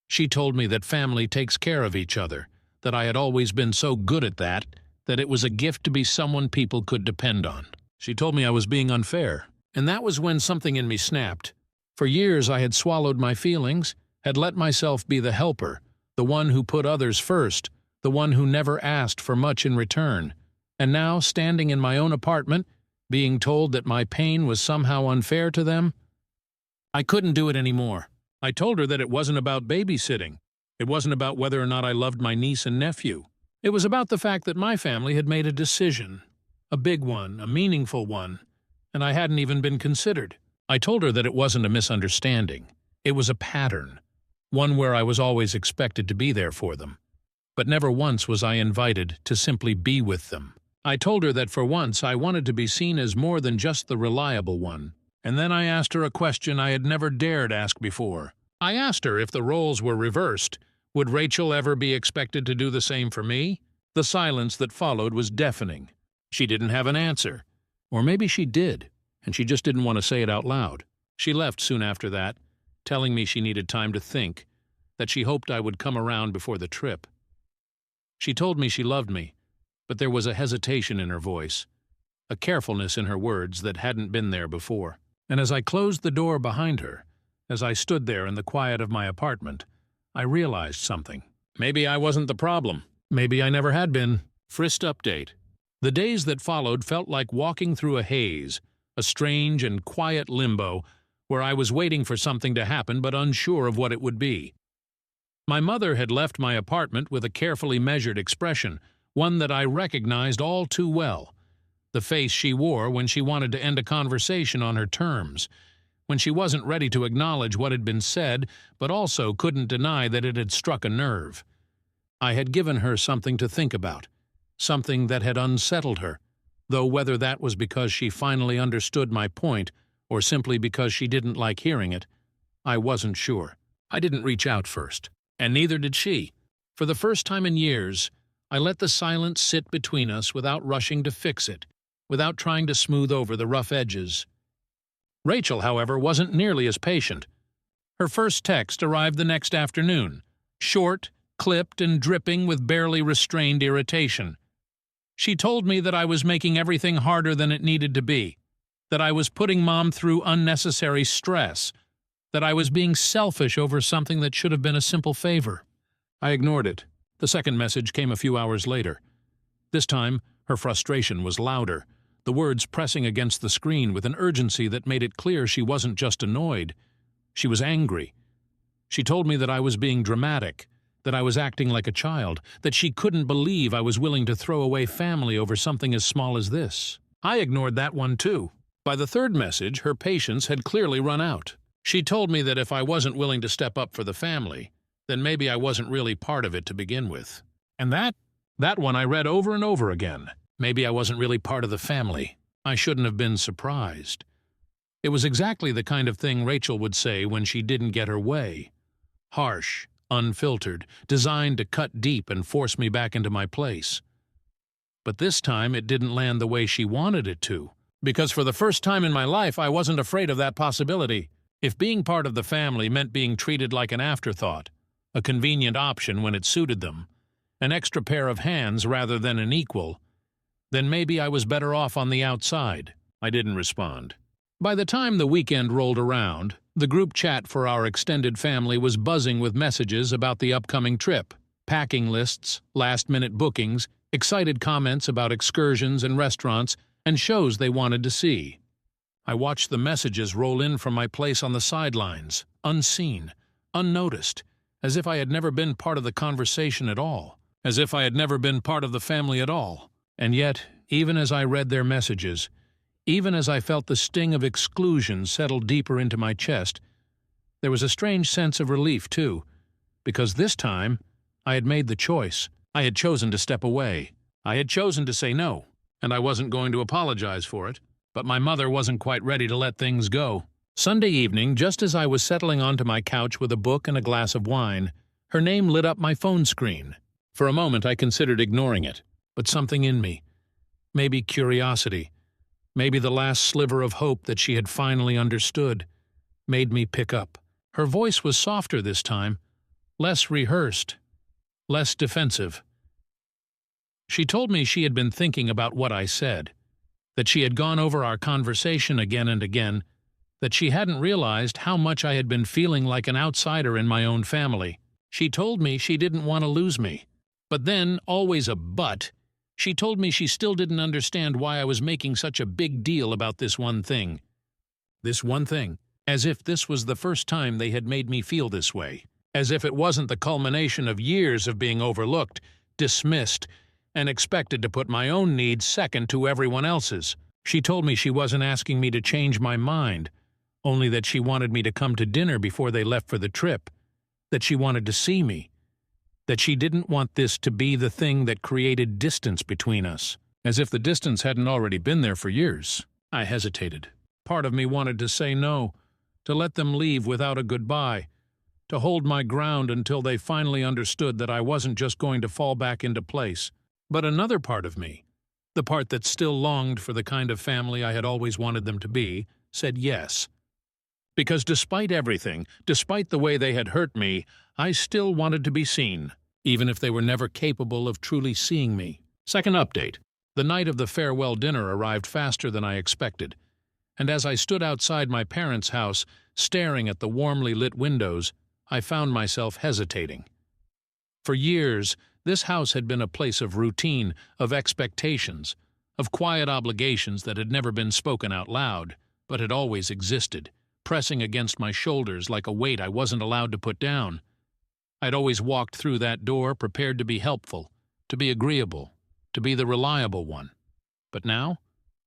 She told me that family takes care of each other, that I had always been so good at that it was a gift to be someone people could depend on. She told me I was being unfair, and that was when something in me snapped. For years I had swallowed my feelings, had let myself be the helper, the one who put others first, the one who never asked for much in return. And now, standing in my own apartment, being told that my pain was somehow unfair to them, I couldn't do it anymore. I told her that it wasn't about babysitting. It wasn't about whether or not I loved my niece and nephew. It was about the fact that my family had made a decision, a big one, a meaningful one, and I hadn't even been considered. I told her that it wasn't a misunderstanding. It was a pattern, one where I was always expected to be there for them. But never once was I invited to simply be with them. I told her that for once I wanted to be seen as more than just the reliable one. And then I asked her a question I had never dared ask before. I asked her if the roles were reversed, would Rachel ever be expected to do the same for me? The silence that followed was deafening. She didn't have an answer. Or maybe she did, and she just didn't want to say it out loud. She left soon after that, telling me she needed time to think, that she hoped I would come around before the trip. She told me she loved me, but there was a hesitation in her voice, a carefulness in her words that hadn't been there before. And as I closed the door behind her, as I stood there in the quiet of my apartment, I realized something. Maybe I wasn't the problem. Maybe I never had been. Frist update. The days that followed felt like walking through a haze, a strange and quiet limbo where I was waiting for something to happen but unsure of what it would be. My mother had left my apartment with a carefully measured expression, one that I recognized all too well. The face she wore when she wanted to end a conversation on her terms, when she wasn't ready to acknowledge what had been said, but also couldn't deny that it had struck a nerve. I had given her something to think about, something that had unsettled her, though whether that was because she finally understood my point or simply because she didn't like hearing it, I wasn't sure. I didn't reach out first, and neither did she. For the first time in years, I let the silence sit between us without rushing to fix it, without trying to smooth over the rough edges. Rachel, however, wasn't nearly as patient. Her first text arrived the next afternoon, short, clipped, and dripping with barely restrained irritation. She told me that I was making everything harder than it needed to be, that I was putting Mom through unnecessary stress, that I was being selfish over something that should have been a simple favor. I ignored it. The second message came a few hours later. This time, her frustration was louder, the words pressing against the screen with an urgency that made it clear she wasn't just annoyed. She was angry. She told me that I was being dramatic, that I was acting like a child, that she couldn't believe I was willing to throw away family over something as small as this. I ignored that one too. By the third message, her patience had clearly run out. She told me that if I wasn't willing to step up for the family, then maybe I wasn't really part of it to begin with. And that one I read over and over again. Maybe I wasn't really part of the family. I shouldn't have been surprised. It was exactly the kind of thing Rachel would say when she didn't get her way. Harsh, unfiltered, designed to cut deep and force me back into my place. But this time it didn't land the way she wanted it to, because for the first time in my life I wasn't afraid of that possibility. If being part of the family meant being treated like an afterthought, a convenient option when it suited them, an extra pair of hands rather than an equal, then maybe I was better off on the outside. I didn't respond. By the time the weekend rolled around, the group chat for our extended family was buzzing with messages about the upcoming trip, packing lists, last-minute bookings, excited comments about excursions and restaurants, and shows they wanted to see. I watched the messages roll in from my place on the sidelines, unseen, unnoticed, as if I had never been part of the conversation at all, as if I had never been part of the family at all. And yet, even as I read their messages, Even as I felt the sting of exclusion settle deeper into my chest, there was a strange sense of relief, too, because this time I had made the choice. I had chosen to step away. I had chosen to say no, and I wasn't going to apologize for it. But my mother wasn't quite ready to let things go. Sunday evening, just as I was settling onto my couch with a book and a glass of wine, her name lit up my phone screen. For a moment I considered ignoring it, but something in me, maybe curiosity, maybe the last sliver of hope that she had finally understood, made me pick up. Her voice was softer this time, less rehearsed, less defensive. She told me she had been thinking about what I said, that she had gone over our conversation again and again, that she hadn't realized how much I had been feeling like an outsider in my own family. She told me she didn't want to lose me. But then, always a but, she told me she still didn't understand why I was making such a big deal about this one thing. This one thing. As if this was the first time they had made me feel this way. As if it wasn't the culmination of years of being overlooked, dismissed, and expected to put my own needs second to everyone else's. She told me she wasn't asking me to change my mind, only that she wanted me to come to dinner before they left for the trip, that she wanted to see me, that she didn't want this to be the thing that created distance between us. As if the distance hadn't already been there for years. I hesitated. Part of me wanted to say no, to let them leave without a goodbye, to hold my ground until they finally understood that I wasn't just going to fall back into place. But another part of me, the part that still longed for the kind of family I had always wanted them to be, said yes. Because despite everything, despite the way they had hurt me, I still wanted to be seen, even if they were never capable of truly seeing me. Second update. The night of the farewell dinner arrived faster than I expected, and as I stood outside my parents' house, staring at the warmly lit windows, I found myself hesitating. For years, this house had been a place of routine, of expectations, of quiet obligations that had never been spoken out loud, but had always existed, pressing against my shoulders like a weight I wasn't allowed to put down. I'd always walked through that door prepared to be helpful, to be agreeable, to be the reliable one. But now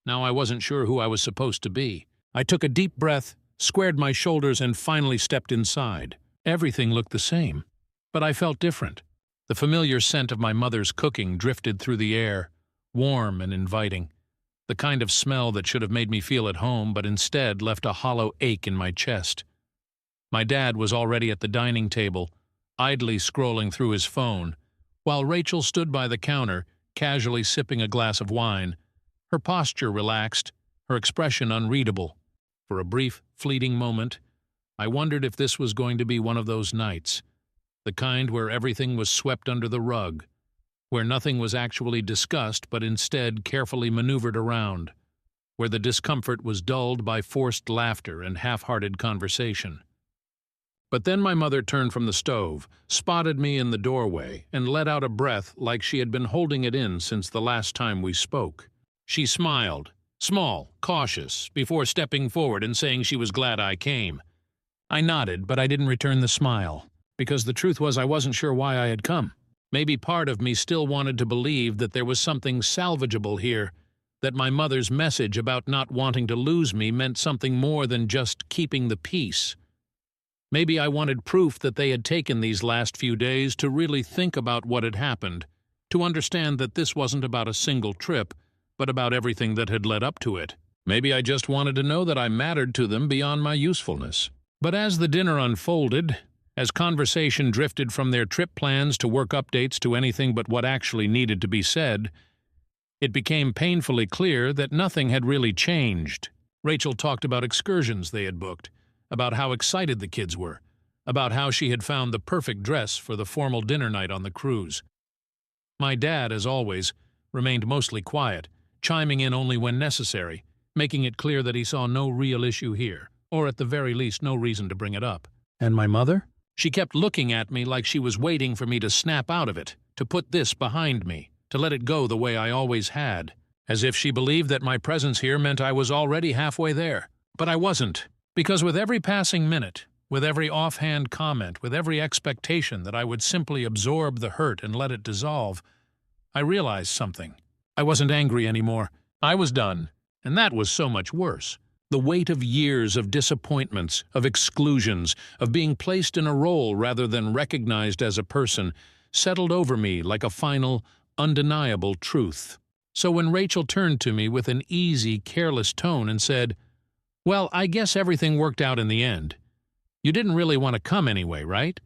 I wasn't sure who I was supposed to be. I took a deep breath, squared my shoulders, and finally stepped inside. Everything looked the same, but I felt different. The familiar scent of my mother's cooking drifted through the air, warm and inviting. The kind of smell that should have made me feel at home, but instead left a hollow ache in my chest. My dad was already at the dining table, idly scrolling through his phone, while Rachel stood by the counter, casually sipping a glass of wine, her posture relaxed, her expression unreadable. For a brief, fleeting moment, I wondered if this was going to be one of those nights, the kind where everything was swept under the rug, where nothing was actually discussed but instead carefully maneuvered around, where the discomfort was dulled by forced laughter and half-hearted conversation. But then my mother turned from the stove, spotted me in the doorway, and let out a breath like she had been holding it in since the last time we spoke. She smiled, small, cautious, before stepping forward and saying she was glad I came. I nodded, but I didn't return the smile, because the truth was I wasn't sure why I had come. Maybe part of me still wanted to believe that there was something salvageable here, that my mother's message about not wanting to lose me meant something more than just keeping the peace. Maybe I wanted proof that they had taken these last few days to really think about what had happened, to understand that this wasn't about a single trip, but about everything that had led up to it. Maybe I just wanted to know that I mattered to them beyond my usefulness. But as the dinner unfolded, as conversation drifted from their trip plans to work updates to anything but what actually needed to be said, it became painfully clear that nothing had really changed. Rachel talked about excursions they had booked, about how excited the kids were, about how she had found the perfect dress for the formal dinner night on the cruise. My dad, as always, remained mostly quiet, chiming in only when necessary, making it clear that he saw no real issue here, or at the very least no reason to bring it up. And my mother? She kept looking at me like she was waiting for me to snap out of it, to put this behind me, to let it go the way I always had, as if she believed that my presence here meant I was already halfway there. But I wasn't, because with every passing minute, with every offhand comment, with every expectation that I would simply absorb the hurt and let it dissolve, I realized something. I wasn't angry anymore. I was done. And that was so much worse. The weight of years of disappointments, of exclusions, of being placed in a role rather than recognized as a person, settled over me like a final, undeniable truth. So when Rachel turned to me with an easy, careless tone and said, "Well, I guess everything worked out in the end. You didn't really want to come anyway, right?"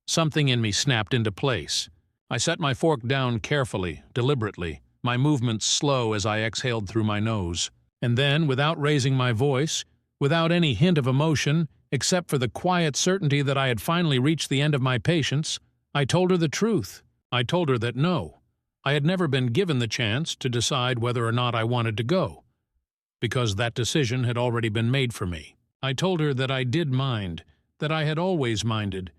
Something in me snapped into place. I set my fork down carefully, deliberately, my movements slow as I exhaled through my nose. And then, without raising my voice, without any hint of emotion, except for the quiet certainty that I had finally reached the end of my patience, I told her the truth. I told her that no, I had never been given the chance to decide whether or not I wanted to go, because that decision had already been made for me. I told her that I did mind, that I had always minded,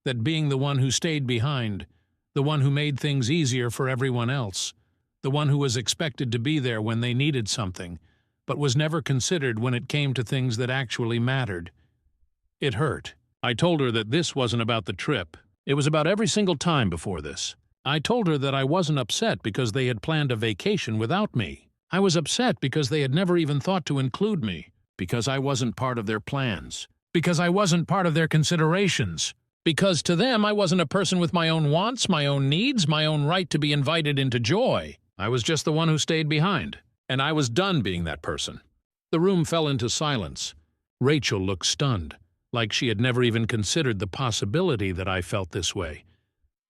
that being the one who stayed behind, the one who made things easier for everyone else, the one who was expected to be there when they needed something, but was never considered when it came to things that actually mattered. It hurt. I told her that this wasn't about the trip. It was about every single time before this. I told her that I wasn't upset because they had planned a vacation without me. I was upset because they had never even thought to include me, because I wasn't part of their plans, because I wasn't part of their considerations, because to them I wasn't a person with my own wants, my own needs, my own right to be invited into joy. I was just the one who stayed behind, and I was done being that person. The room fell into silence. Rachel looked stunned, like she had never even considered the possibility that I felt this way,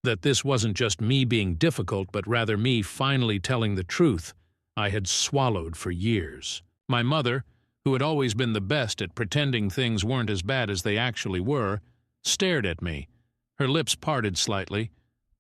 that this wasn't just me being difficult, but rather me finally telling the truth I had swallowed for years. My mother, who had always been the best at pretending things weren't as bad as they actually were, stared at me, her lips parted slightly,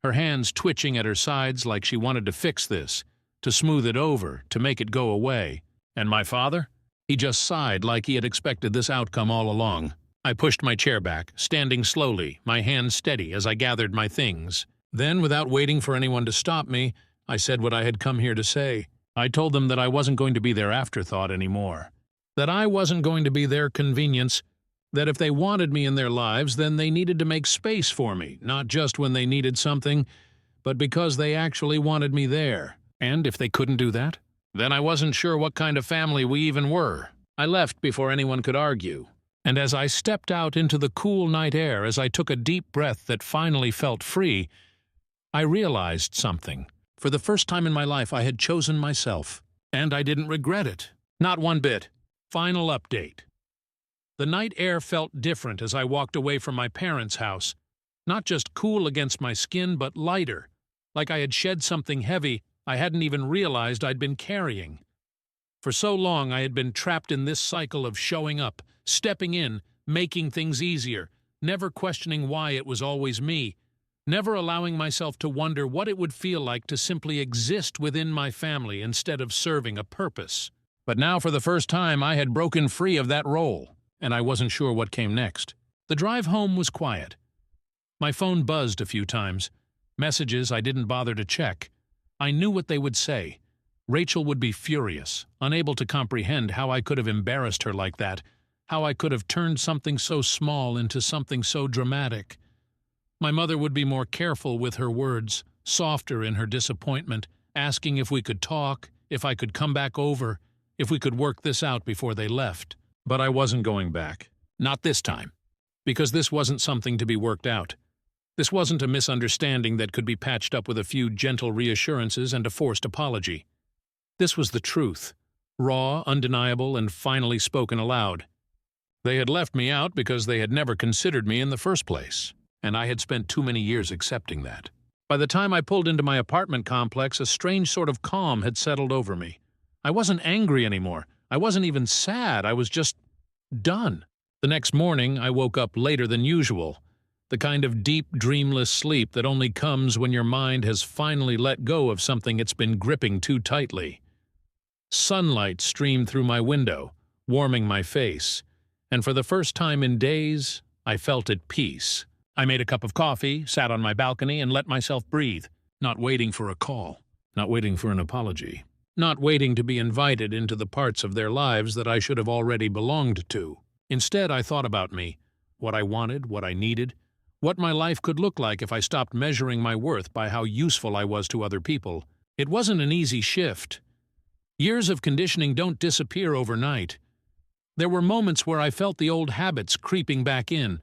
her hands twitching at her sides like she wanted to fix this, to smooth it over, to make it go away. And my father? He just sighed like he had expected this outcome all along. I pushed my chair back, standing slowly, my hands steady as I gathered my things. Then, without waiting for anyone to stop me, I said what I had come here to say. I told them that I wasn't going to be their afterthought anymore, that I wasn't going to be their convenience, that if they wanted me in their lives, then they needed to make space for me, not just when they needed something, but because they actually wanted me there. And if they couldn't do that, then I wasn't sure what kind of family we even were. I left before anyone could argue. And as I stepped out into the cool night air, as I took a deep breath that finally felt free, I realized something. For the first time in my life, I had chosen myself. And I didn't regret it. Not one bit. Final update. The night air felt different as I walked away from my parents' house. Not just cool against my skin, but lighter. Like I had shed something heavy I hadn't even realized I'd been carrying. For so long, I had been trapped in this cycle of showing up, stepping in, making things easier, never questioning why it was always me, never allowing myself to wonder what it would feel like to simply exist within my family instead of serving a purpose. But now, for the first time, I had broken free of that role, and I wasn't sure what came next. The drive home was quiet. My phone buzzed a few times. Messages I didn't bother to check. I knew what they would say. Rachel would be furious, unable to comprehend how I could have embarrassed her like that, how I could have turned something so small into something so dramatic. My mother would be more careful with her words, softer in her disappointment, asking if we could talk, if I could come back over, if we could work this out before they left. But I wasn't going back. Not this time. Because this wasn't something to be worked out. This wasn't a misunderstanding that could be patched up with a few gentle reassurances and a forced apology. This was the truth, raw, undeniable, and finally spoken aloud. They had left me out because they had never considered me in the first place, and I had spent too many years accepting that. By the time I pulled into my apartment complex, a strange sort of calm had settled over me. I wasn't angry anymore. I wasn't even sad. I was just done. The next morning, I woke up later than usual. The kind of deep, dreamless sleep that only comes when your mind has finally let go of something it's been gripping too tightly. Sunlight streamed through my window, warming my face, and for the first time in days, I felt at peace. I made a cup of coffee, sat on my balcony, and let myself breathe, not waiting for a call, not waiting for an apology, not waiting to be invited into the parts of their lives that I should have already belonged to. Instead, I thought about me, what I wanted, what I needed, what my life could look like if I stopped measuring my worth by how useful I was to other people. It wasn't an easy shift. Years of conditioning don't disappear overnight. There were moments where I felt the old habits creeping back in,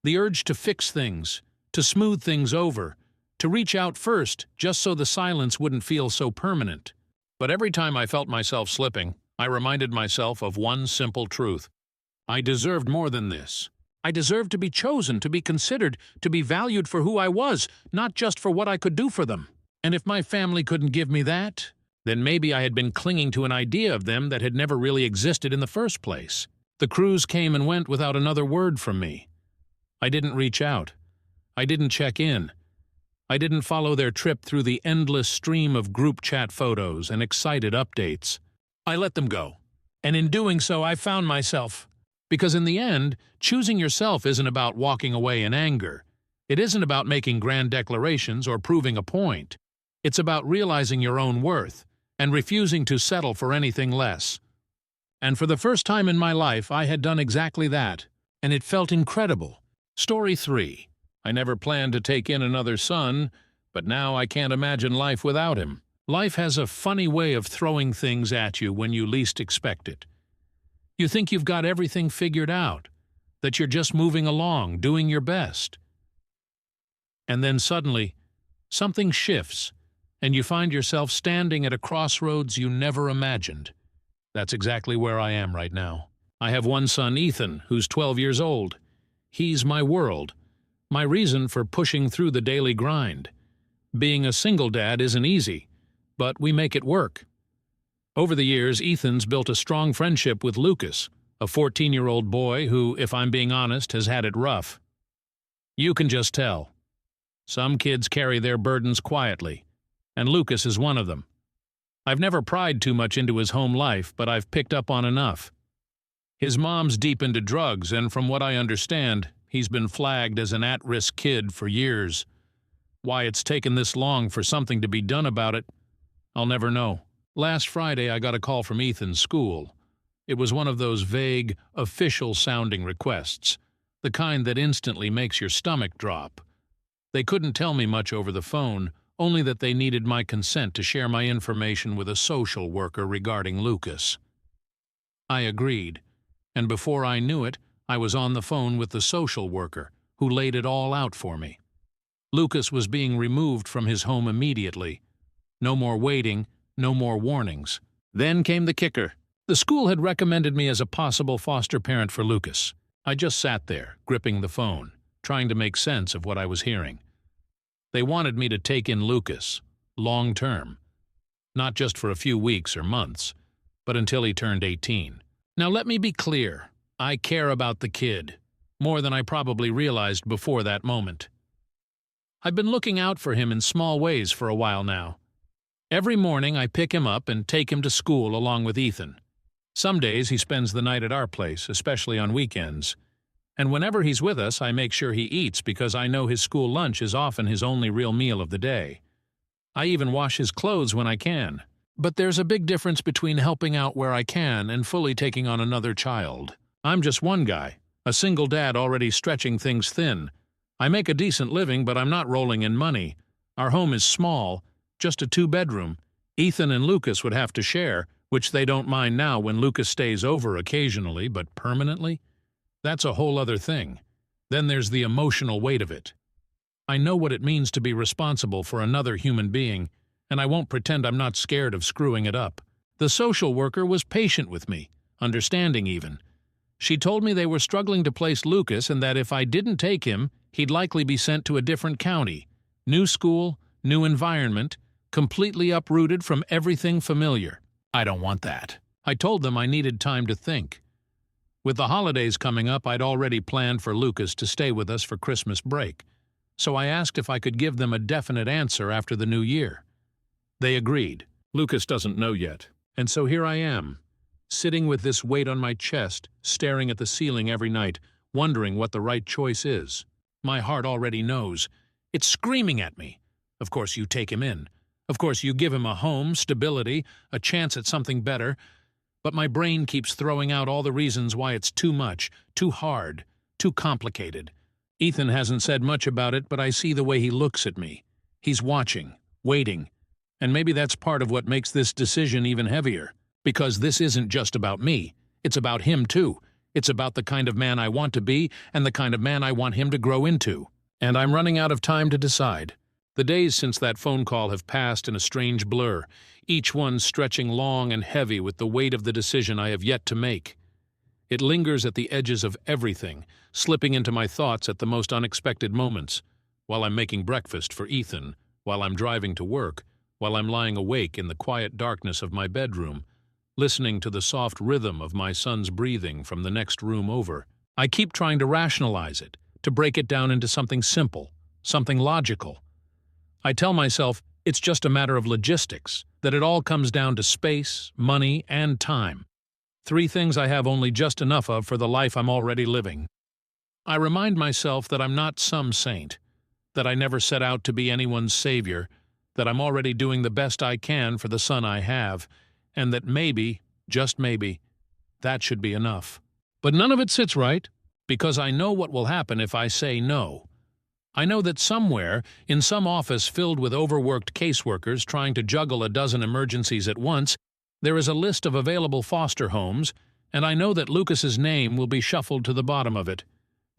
the urge to fix things, to smooth things over, to reach out first just so the silence wouldn't feel so permanent. But every time I felt myself slipping, I reminded myself of one simple truth. I deserved more than this. I deserved to be chosen, to be considered, to be valued for who I was, not just for what I could do for them. And if my family couldn't give me that, then maybe I had been clinging to an idea of them that had never really existed in the first place. The cruise came and went without another word from me. I didn't reach out. I didn't check in. I didn't follow their trip through the endless stream of group chat photos and excited updates. I let them go. And in doing so, I found myself. Because in the end, choosing yourself isn't about walking away in anger. It isn't about making grand declarations or proving a point. It's about realizing your own worth and refusing to settle for anything less. And for the first time in my life, I had done exactly that, and it felt incredible. Story 3. I never planned to take in another son, but now I can't imagine life without him. Life has a funny way of throwing things at you when you least expect it. You think you've got everything figured out, that you're just moving along, doing your best. And then suddenly, something shifts, and you find yourself standing at a crossroads you never imagined. That's exactly where I am right now. I have one son, Ethan, who's 12 years old. He's my world, my reason for pushing through the daily grind. Being a single dad isn't easy, but we make it work. Over the years, Ethan's built a strong friendship with Lucas, a 14-year-old boy who, if I'm being honest, has had it rough. You can just tell. Some kids carry their burdens quietly, and Lucas is one of them. I've never pried too much into his home life, but I've picked up on enough. His mom's deep into drugs, and from what I understand, he's been flagged as an at-risk kid for years. Why it's taken this long for something to be done about it, I'll never know. Last Friday, I got a call from Ethan's school. It was one of those vague, official-sounding requests, the kind that instantly makes your stomach drop. They couldn't tell me much over the phone, only that they needed my consent to share my information with a social worker regarding Lucas. I agreed, and before I knew it, I was on the phone with the social worker, who laid it all out for me. Lucas was being removed from his home immediately. No more waiting, no more warnings. Then came the kicker. The school had recommended me as a possible foster parent for Lucas. I just sat there, gripping the phone, trying to make sense of what I was hearing. They wanted me to take in Lucas, long-term. Not just for a few weeks or months, but until he turned 18. Now let me be clear. I care about the kid, more than I probably realized before that moment. I've been looking out for him in small ways for a while now. Every morning I pick him up and take him to school along with Ethan. Some days he spends the night at our place, especially on weekends. And whenever he's with us, I make sure he eats because I know his school lunch is often his only real meal of the day. I even wash his clothes when I can. But there's a big difference between helping out where I can and fully taking on another child. I'm just one guy, a single dad already stretching things thin. I make a decent living, but I'm not rolling in money. Our home is small, just a 2-bedroom. Ethan and Lucas would have to share, which they don't mind now when Lucas stays over occasionally, but permanently? That's a whole other thing. Then there's the emotional weight of it. I know what it means to be responsible for another human being, and I won't pretend I'm not scared of screwing it up. The social worker was patient with me, understanding even. She told me they were struggling to place Lucas and that if I didn't take him, he'd likely be sent to a different county. New school, new environment, completely uprooted from everything familiar. I don't want that. I told them I needed time to think. With the holidays coming up, I'd already planned for Lucas to stay with us for Christmas break, so I asked if I could give them a definite answer after the new year. They agreed. Lucas doesn't know yet, and so here I am, sitting with this weight on my chest, staring at the ceiling every night, wondering what the right choice is. My heart already knows. It's screaming at me. Of course you take him in. Of course you give him a home, stability, a chance at something better. But my brain keeps throwing out all the reasons why it's too much, too hard, too complicated. Ethan hasn't said much about it, but I see the way he looks at me. He's watching, waiting, And maybe that's part of what makes this decision even heavier. Because this isn't just about me. It's about him too. It's about the kind of man I want to be and the kind of man I want him to grow into. And I'm running out of time to decide. The days since that phone call have passed in a strange blur, each one stretching long and heavy with the weight of the decision I have yet to make. It lingers at the edges of everything, slipping into my thoughts at the most unexpected moments, while I'm making breakfast for Ethan, while I'm driving to work, while I'm lying awake in the quiet darkness of my bedroom, listening to the soft rhythm of my son's breathing from the next room over. I keep trying to rationalize it, to break it down into something simple, something logical. I tell myself it's just a matter of logistics, that it all comes down to space, money, and time. 3 things I have only just enough of for the life I'm already living. I remind myself that I'm not some saint, that I never set out to be anyone's savior, that I'm already doing the best I can for the son I have, and that maybe, just maybe, that should be enough. But none of it sits right, because I know what will happen if I say no. I know that somewhere, in some office filled with overworked caseworkers trying to juggle a dozen emergencies at once, there is a list of available foster homes, and I know that Lucas's name will be shuffled to the bottom of it.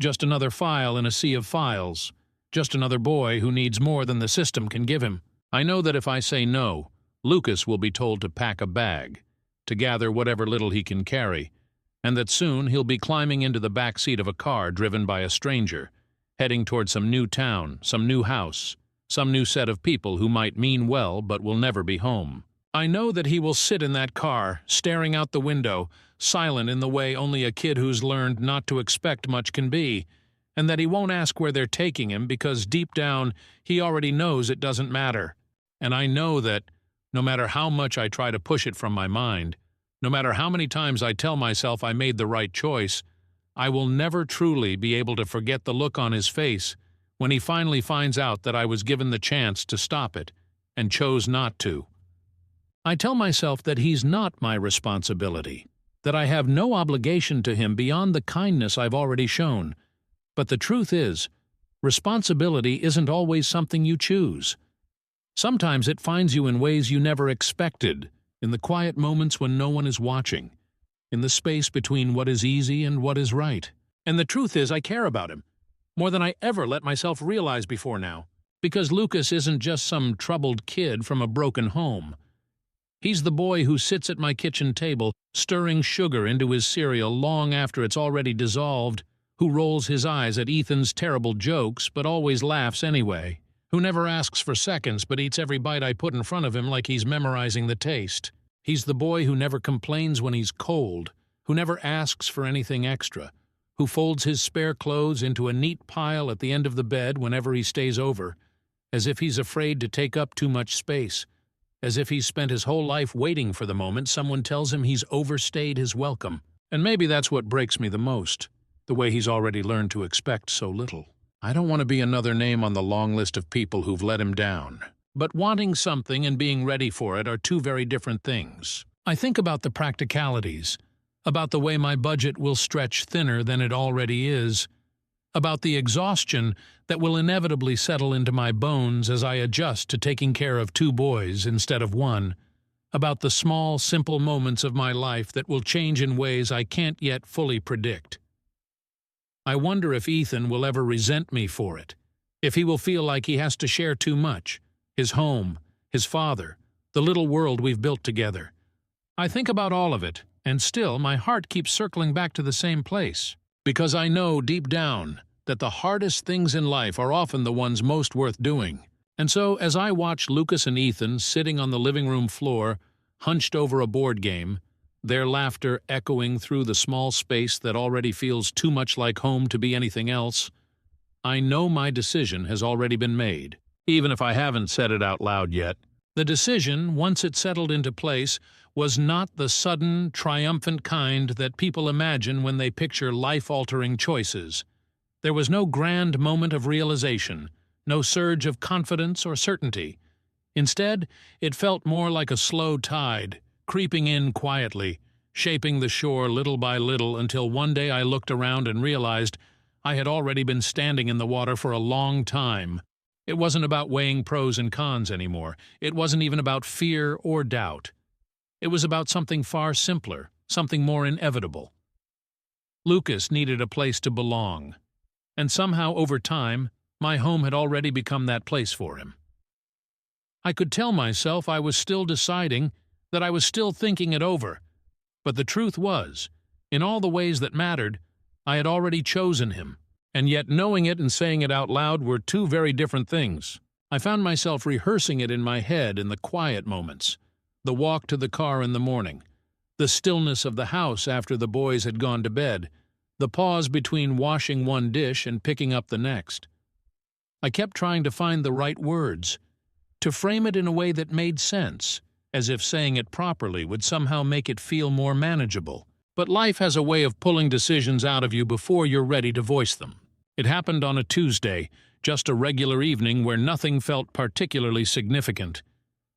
Just another file in a sea of files. Just another boy who needs more than the system can give him. I know that if I say no, Lucas will be told to pack a bag, to gather whatever little he can carry, and that soon he'll be climbing into the back seat of a car driven by a stranger, heading toward some new town, some new house, some new set of people who might mean well but will never be home. I know that he will sit in that car, staring out the window, silent in the way only a kid who's learned not to expect much can be, and that he won't ask where they're taking him because deep down he already knows it doesn't matter. And I know that, no matter how much I try to push it from my mind, no matter how many times I tell myself I made the right choice, I will never truly be able to forget the look on his face when he finally finds out that I was given the chance to stop it and chose not to. I tell myself that he's not my responsibility, that I have no obligation to him beyond the kindness I've already shown. But the truth is, responsibility isn't always something you choose. Sometimes it finds you in ways you never expected, in the quiet moments when no one is watching, in the space between what is easy and what is right. And the truth is, I care about him, more than I ever let myself realize before now, because Lucas isn't just some troubled kid from a broken home. He's the boy who sits at my kitchen table, stirring sugar into his cereal long after it's already dissolved, who rolls his eyes at Ethan's terrible jokes but always laughs anyway, who never asks for seconds but eats every bite I put in front of him like he's memorizing the taste. He's the boy who never complains when he's cold, who never asks for anything extra, who folds his spare clothes into a neat pile at the end of the bed whenever he stays over, as if he's afraid to take up too much space, as if he's spent his whole life waiting for the moment someone tells him he's overstayed his welcome. And maybe that's what breaks me the most, the way he's already learned to expect so little. I don't want to be another name on the long list of people who've let him down. But wanting something and being ready for it are 2 very different things. I think about the practicalities, about the way my budget will stretch thinner than it already is, about the exhaustion that will inevitably settle into my bones as I adjust to taking care of 2 boys instead of 1, about the small, simple moments of my life that will change in ways I can't yet fully predict. I wonder if Ethan will ever resent me for it, if he will feel like he has to share too much, his home, his father, the little world we've built together. I think about all of it, and still my heart keeps circling back to the same place, because I know deep down that the hardest things in life are often the ones most worth doing. And so, as I watch Lucas and Ethan sitting on the living room floor, hunched over a board game, their laughter echoing through the small space that already feels too much like home to be anything else, I know my decision has already been made, even if I haven't said it out loud yet. The decision, once it settled into place, was not the sudden, triumphant kind that people imagine when they picture life-altering choices. There was no grand moment of realization, no surge of confidence or certainty. Instead, it felt more like a slow tide, creeping in quietly, shaping the shore little by little until one day I looked around and realized I had already been standing in the water for a long time, It wasn't about weighing pros and cons anymore. It wasn't even about fear or doubt. It was about something far simpler, something more inevitable. Lucas needed a place to belong, and somehow over time, my home had already become that place for him. I could tell myself I was still deciding, that I was still thinking it over, but the truth was, in all the ways that mattered, I had already chosen him, and yet knowing it and saying it out loud were two very different things. I found myself rehearsing it in my head in the quiet moments, the walk to the car in the morning, the stillness of the house after the boys had gone to bed, the pause between washing one dish and picking up the next. I kept trying to find the right words, to frame it in a way that made sense, as if saying it properly would somehow make it feel more manageable. But life has a way of pulling decisions out of you before you're ready to voice them. It happened on a Tuesday, just a regular evening where nothing felt particularly significant.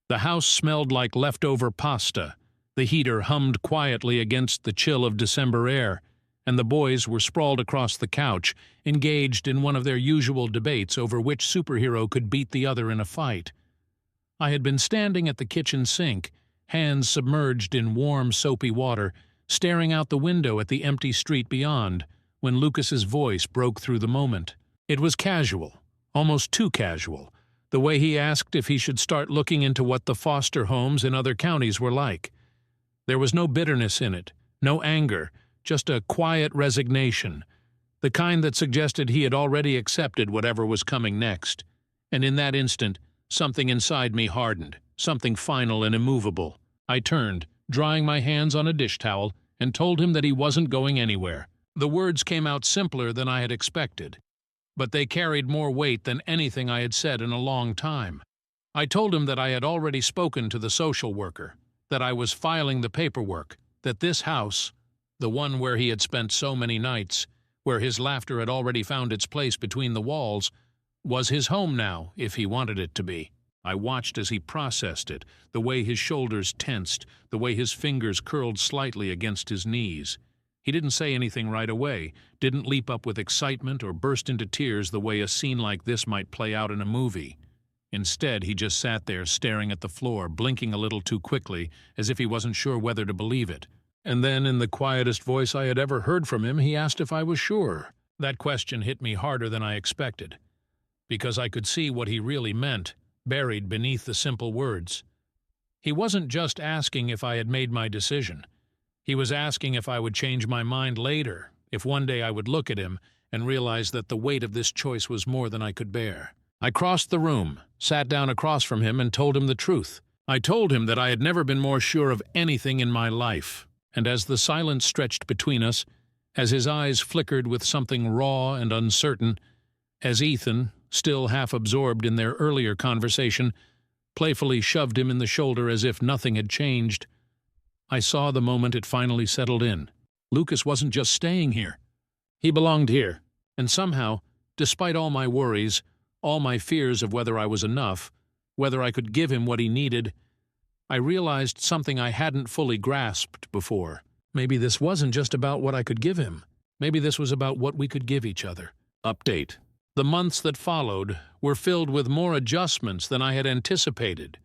The house smelled like leftover pasta, the heater hummed quietly against the chill of December air, and the boys were sprawled across the couch, engaged in one of their usual debates over which superhero could beat the other in a fight. I had been standing at the kitchen sink, hands submerged in warm, soapy water, staring out the window at the empty street beyond, when Lucas's voice broke through the moment. It was casual, almost too casual, the way he asked if he should start looking into what the foster homes in other counties were like. There was no bitterness in it, no anger, just a quiet resignation, the kind that suggested he had already accepted whatever was coming next. And in that instant, something inside me hardened, something final and immovable. I turned, drying my hands on a dish towel, and told him that he wasn't going anywhere. The words came out simpler than I had expected, but they carried more weight than anything I had said in a long time. I told him that I had already spoken to the social worker, that I was filing the paperwork, that this house, the one where he had spent so many nights, where his laughter had already found its place between the walls, was his home now, if he wanted it to be. I watched as he processed it, the way his shoulders tensed, the way his fingers curled slightly against his knees. He didn't say anything right away, didn't leap up with excitement or burst into tears the way a scene like this might play out in a movie. Instead, he just sat there staring at the floor, blinking a little too quickly, as if he wasn't sure whether to believe it. And then, in the quietest voice I had ever heard from him, he asked if I was sure. That question hit me harder than I expected, because I could see what he really meant, buried beneath the simple words. He wasn't just asking if I had made my decision. He was asking if I would change my mind later, if one day I would look at him and realize that the weight of this choice was more than I could bear. I crossed the room, sat down across from him, and told him the truth. I told him that I had never been more sure of anything in my life, and as the silence stretched between us, as his eyes flickered with something raw and uncertain, as Ethan, still half absorbed in their earlier conversation, playfully shoved him in the shoulder as if nothing had changed, I saw the moment it finally settled in. Lucas wasn't just staying here. He belonged here, and somehow, despite all my worries, all my fears of whether I was enough, whether I could give him what he needed, I realized something I hadn't fully grasped before. Maybe this wasn't just about what I could give him. Maybe this was about what we could give each other. Update. The months that followed were filled with more adjustments than I had anticipated,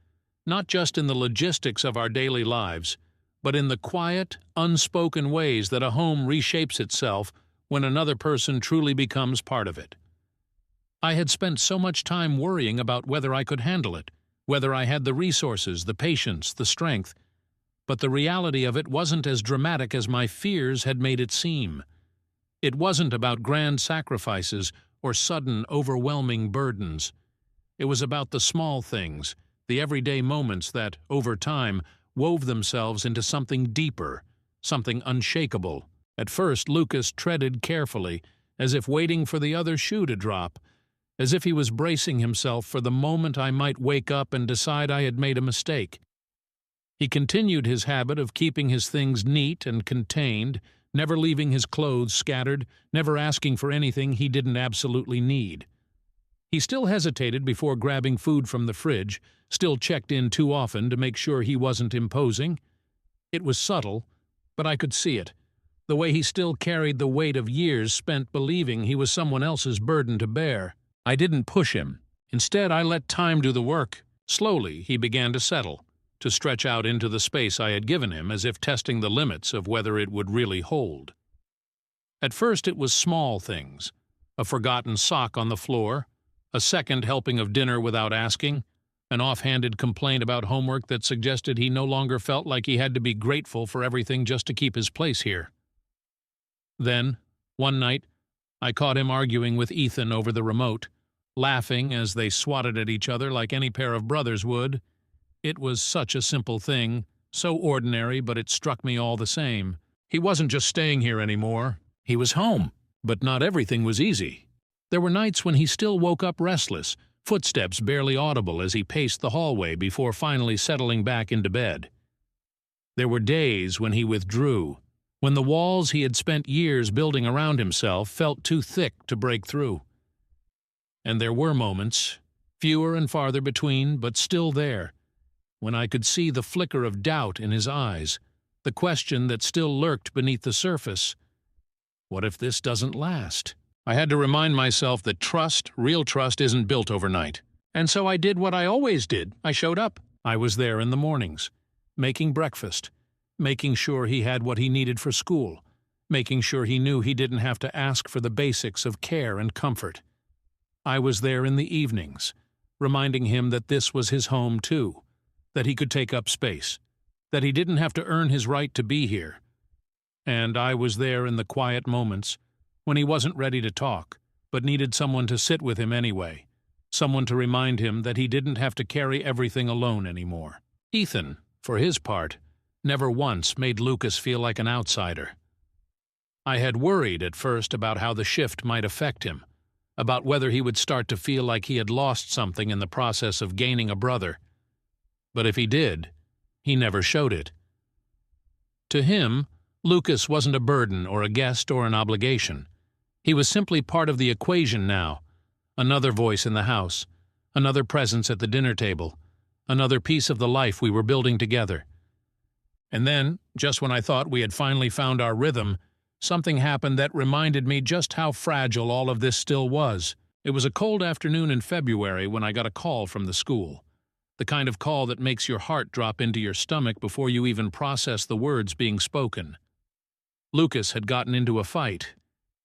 not just in the logistics of our daily lives, but in the quiet, unspoken ways that a home reshapes itself when another person truly becomes part of it. I had spent so much time worrying about whether I could handle it, whether I had the resources, the patience, the strength, but the reality of it wasn't as dramatic as my fears had made it seem. It wasn't about grand sacrifices or sudden, overwhelming burdens. It was about the small things, the everyday moments that, over time, wove themselves into something deeper, something unshakable. At first, Lucas treaded carefully, as if waiting for the other shoe to drop, as if he was bracing himself for the moment I might wake up and decide I had made a mistake. He continued his habit of keeping his things neat and contained, never leaving his clothes scattered, never asking for anything he didn't absolutely need. He still hesitated before grabbing food from the fridge, still checked in too often to make sure he wasn't imposing. It was subtle, but I could see it, the way he still carried the weight of years spent believing he was someone else's burden to bear. I didn't push him. Instead, I let time do the work. Slowly, he began to settle, to stretch out into the space I had given him as if testing the limits of whether it would really hold. At first it was small things, a forgotten sock on the floor, a second helping of dinner without asking, an offhanded complaint about homework that suggested he no longer felt like he had to be grateful for everything just to keep his place here. Then, one night, I caught him arguing with Ethan over the remote, laughing as they swatted at each other like any pair of brothers would. It was such a simple thing, so ordinary, but it struck me all the same. He wasn't just staying here anymore. He was home, but not everything was easy. There were nights when he still woke up restless, footsteps barely audible as he paced the hallway before finally settling back into bed. There were days when he withdrew, when the walls he had spent years building around himself felt too thick to break through. And there were moments, fewer and farther between, but still there, when I could see the flicker of doubt in his eyes, the question that still lurked beneath the surface. What if this doesn't last? I had to remind myself that trust, real trust, isn't built overnight. And so I did what I always did. I showed up. I was there in the mornings, making breakfast, making sure he had what he needed for school, making sure he knew he didn't have to ask for the basics of care and comfort. I was there in the evenings, reminding him that this was his home too, that he could take up space, that he didn't have to earn his right to be here. And I was there in the quiet moments, when he wasn't ready to talk, but needed someone to sit with him anyway, someone to remind him that he didn't have to carry everything alone anymore. Ethan, for his part, never once made Lucas feel like an outsider. I had worried at first about how the shift might affect him, about whether he would start to feel like he had lost something in the process of gaining a brother. But if he did, he never showed it. To him, Lucas wasn't a burden or a guest or an obligation. He was simply part of the equation now, another voice in the house, another presence at the dinner table, another piece of the life we were building together. And then, just when I thought we had finally found our rhythm, something happened that reminded me just how fragile all of this still was. It was a cold afternoon in February when I got a call from the school, the kind of call that makes your heart drop into your stomach before you even process the words being spoken. Lucas had gotten into a fight,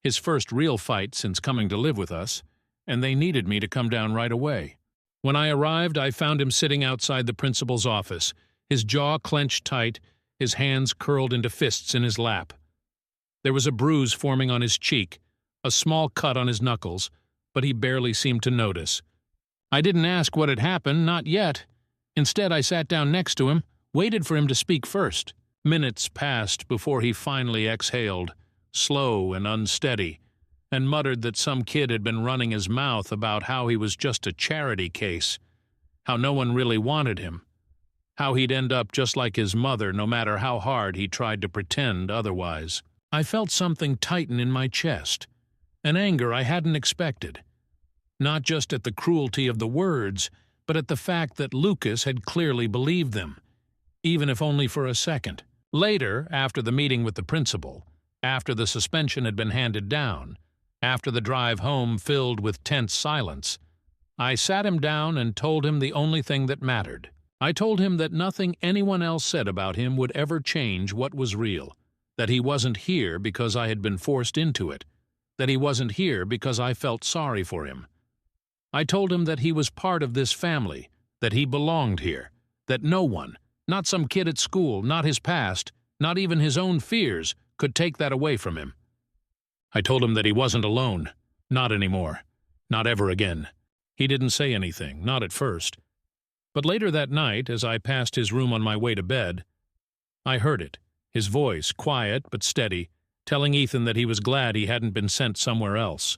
his first real fight since coming to live with us, and they needed me to come down right away. When I arrived, I found him sitting outside the principal's office, his jaw clenched tight, his hands curled into fists in his lap. There was a bruise forming on his cheek, a small cut on his knuckles, but he barely seemed to notice. I didn't ask what had happened, not yet. Instead, I sat down next to him, waited for him to speak first. Minutes passed before he finally exhaled, slow and unsteady, and muttered that some kid had been running his mouth about how he was just a charity case, how no one really wanted him, how he'd end up just like his mother no matter how hard he tried to pretend otherwise. I felt something tighten in my chest, an anger I hadn't expected, not just at the cruelty of the words, but at the fact that Lucas had clearly believed them, even if only for a second. Later, after the meeting with the principal, after the suspension had been handed down, after the drive home filled with tense silence, I sat him down and told him the only thing that mattered. I told him that nothing anyone else said about him would ever change what was real, that he wasn't here because I had been forced into it, that he wasn't here because I felt sorry for him. I told him that he was part of this family, that he belonged here, that no one, not some kid at school, not his past, not even his own fears, could take that away from him. I told him that he wasn't alone, not anymore, not ever again. He didn't say anything, not at first. But later that night, as I passed his room on my way to bed, I heard it, his voice, quiet but steady, telling Ethan that he was glad he hadn't been sent somewhere else.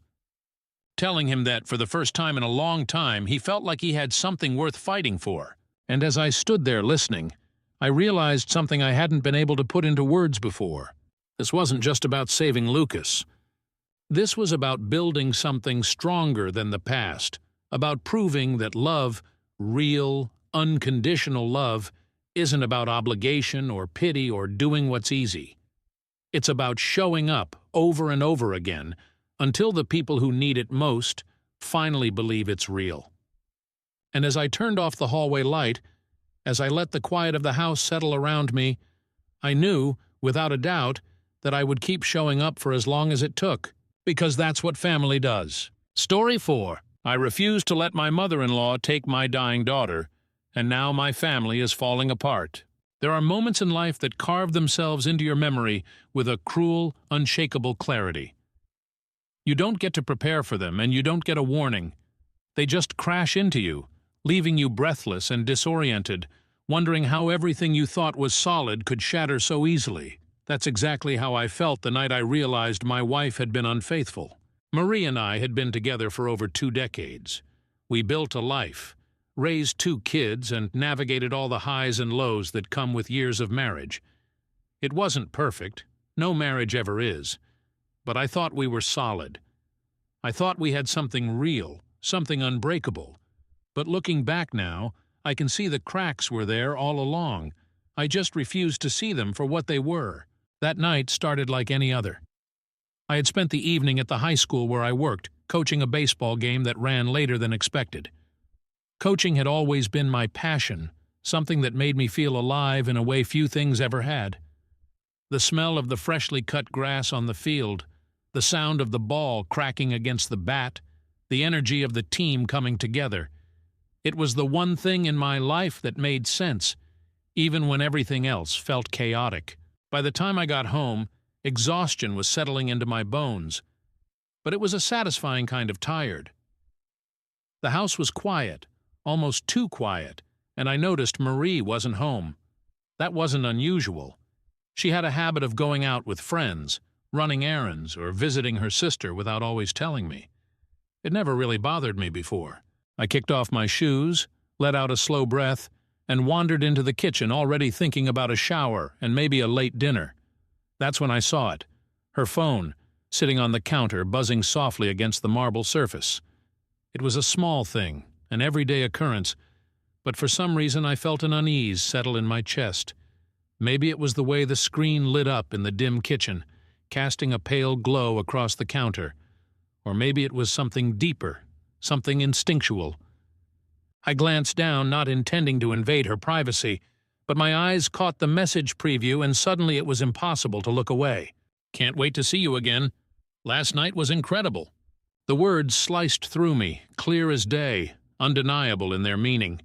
Telling him that, for the first time in a long time, he felt like he had something worth fighting for. And as I stood there listening, I realized something I hadn't been able to put into words before. This wasn't just about saving Lucas. This was about building something stronger than the past, about proving that love, real, unconditional love, isn't about obligation or pity or doing what's easy. It's about showing up over and over again until the people who need it most finally believe it's real. And as I turned off the hallway light, as I let the quiet of the house settle around me, I knew, without a doubt, that I would keep showing up for as long as it took, because that's what family does. Story 4. I refused to let my mother-in-law take my dying daughter, and now my family is falling apart. There are moments in life that carve themselves into your memory with a cruel, unshakable clarity. You don't get to prepare for them, and you don't get a warning. They just crash into you, leaving you breathless and disoriented, wondering how everything you thought was solid could shatter so easily. That's exactly how I felt the night I realized my wife had been unfaithful. Marie and I had been together for over 2 decades. We built a life, raised 2 kids, and navigated all the highs and lows that come with years of marriage. It wasn't perfect. No marriage ever is. But I thought we were solid. I thought we had something real, something unbreakable. But looking back now, I can see the cracks were there all along. I just refused to see them for what they were. That night started like any other. I had spent the evening at the high school where I worked, coaching a baseball game that ran later than expected. Coaching had always been my passion, something that made me feel alive in a way few things ever had. The smell of the freshly cut grass on the field, the sound of the ball cracking against the bat, the energy of the team coming together. It was the one thing in my life that made sense, even when everything else felt chaotic. By the time I got home, exhaustion was settling into my bones, but it was a satisfying kind of tired. The house was quiet, almost too quiet, and I noticed Marie wasn't home. That wasn't unusual. She had a habit of going out with friends, running errands, or visiting her sister without always telling me. It never really bothered me before. I kicked off my shoes, let out a slow breath, and wandered into the kitchen already thinking about a shower and maybe a late dinner. That's when I saw it. Her phone, sitting on the counter, buzzing softly against the marble surface. It was a small thing, an everyday occurrence, but for some reason I felt an unease settle in my chest. Maybe it was the way the screen lit up in the dim kitchen, casting a pale glow across the counter. Or maybe it was something deeper, something instinctual. I glanced down, not intending to invade her privacy, but my eyes caught the message preview and suddenly it was impossible to look away. "Can't wait to see you again. Last night was incredible." The words sliced through me, clear as day, undeniable in their meaning.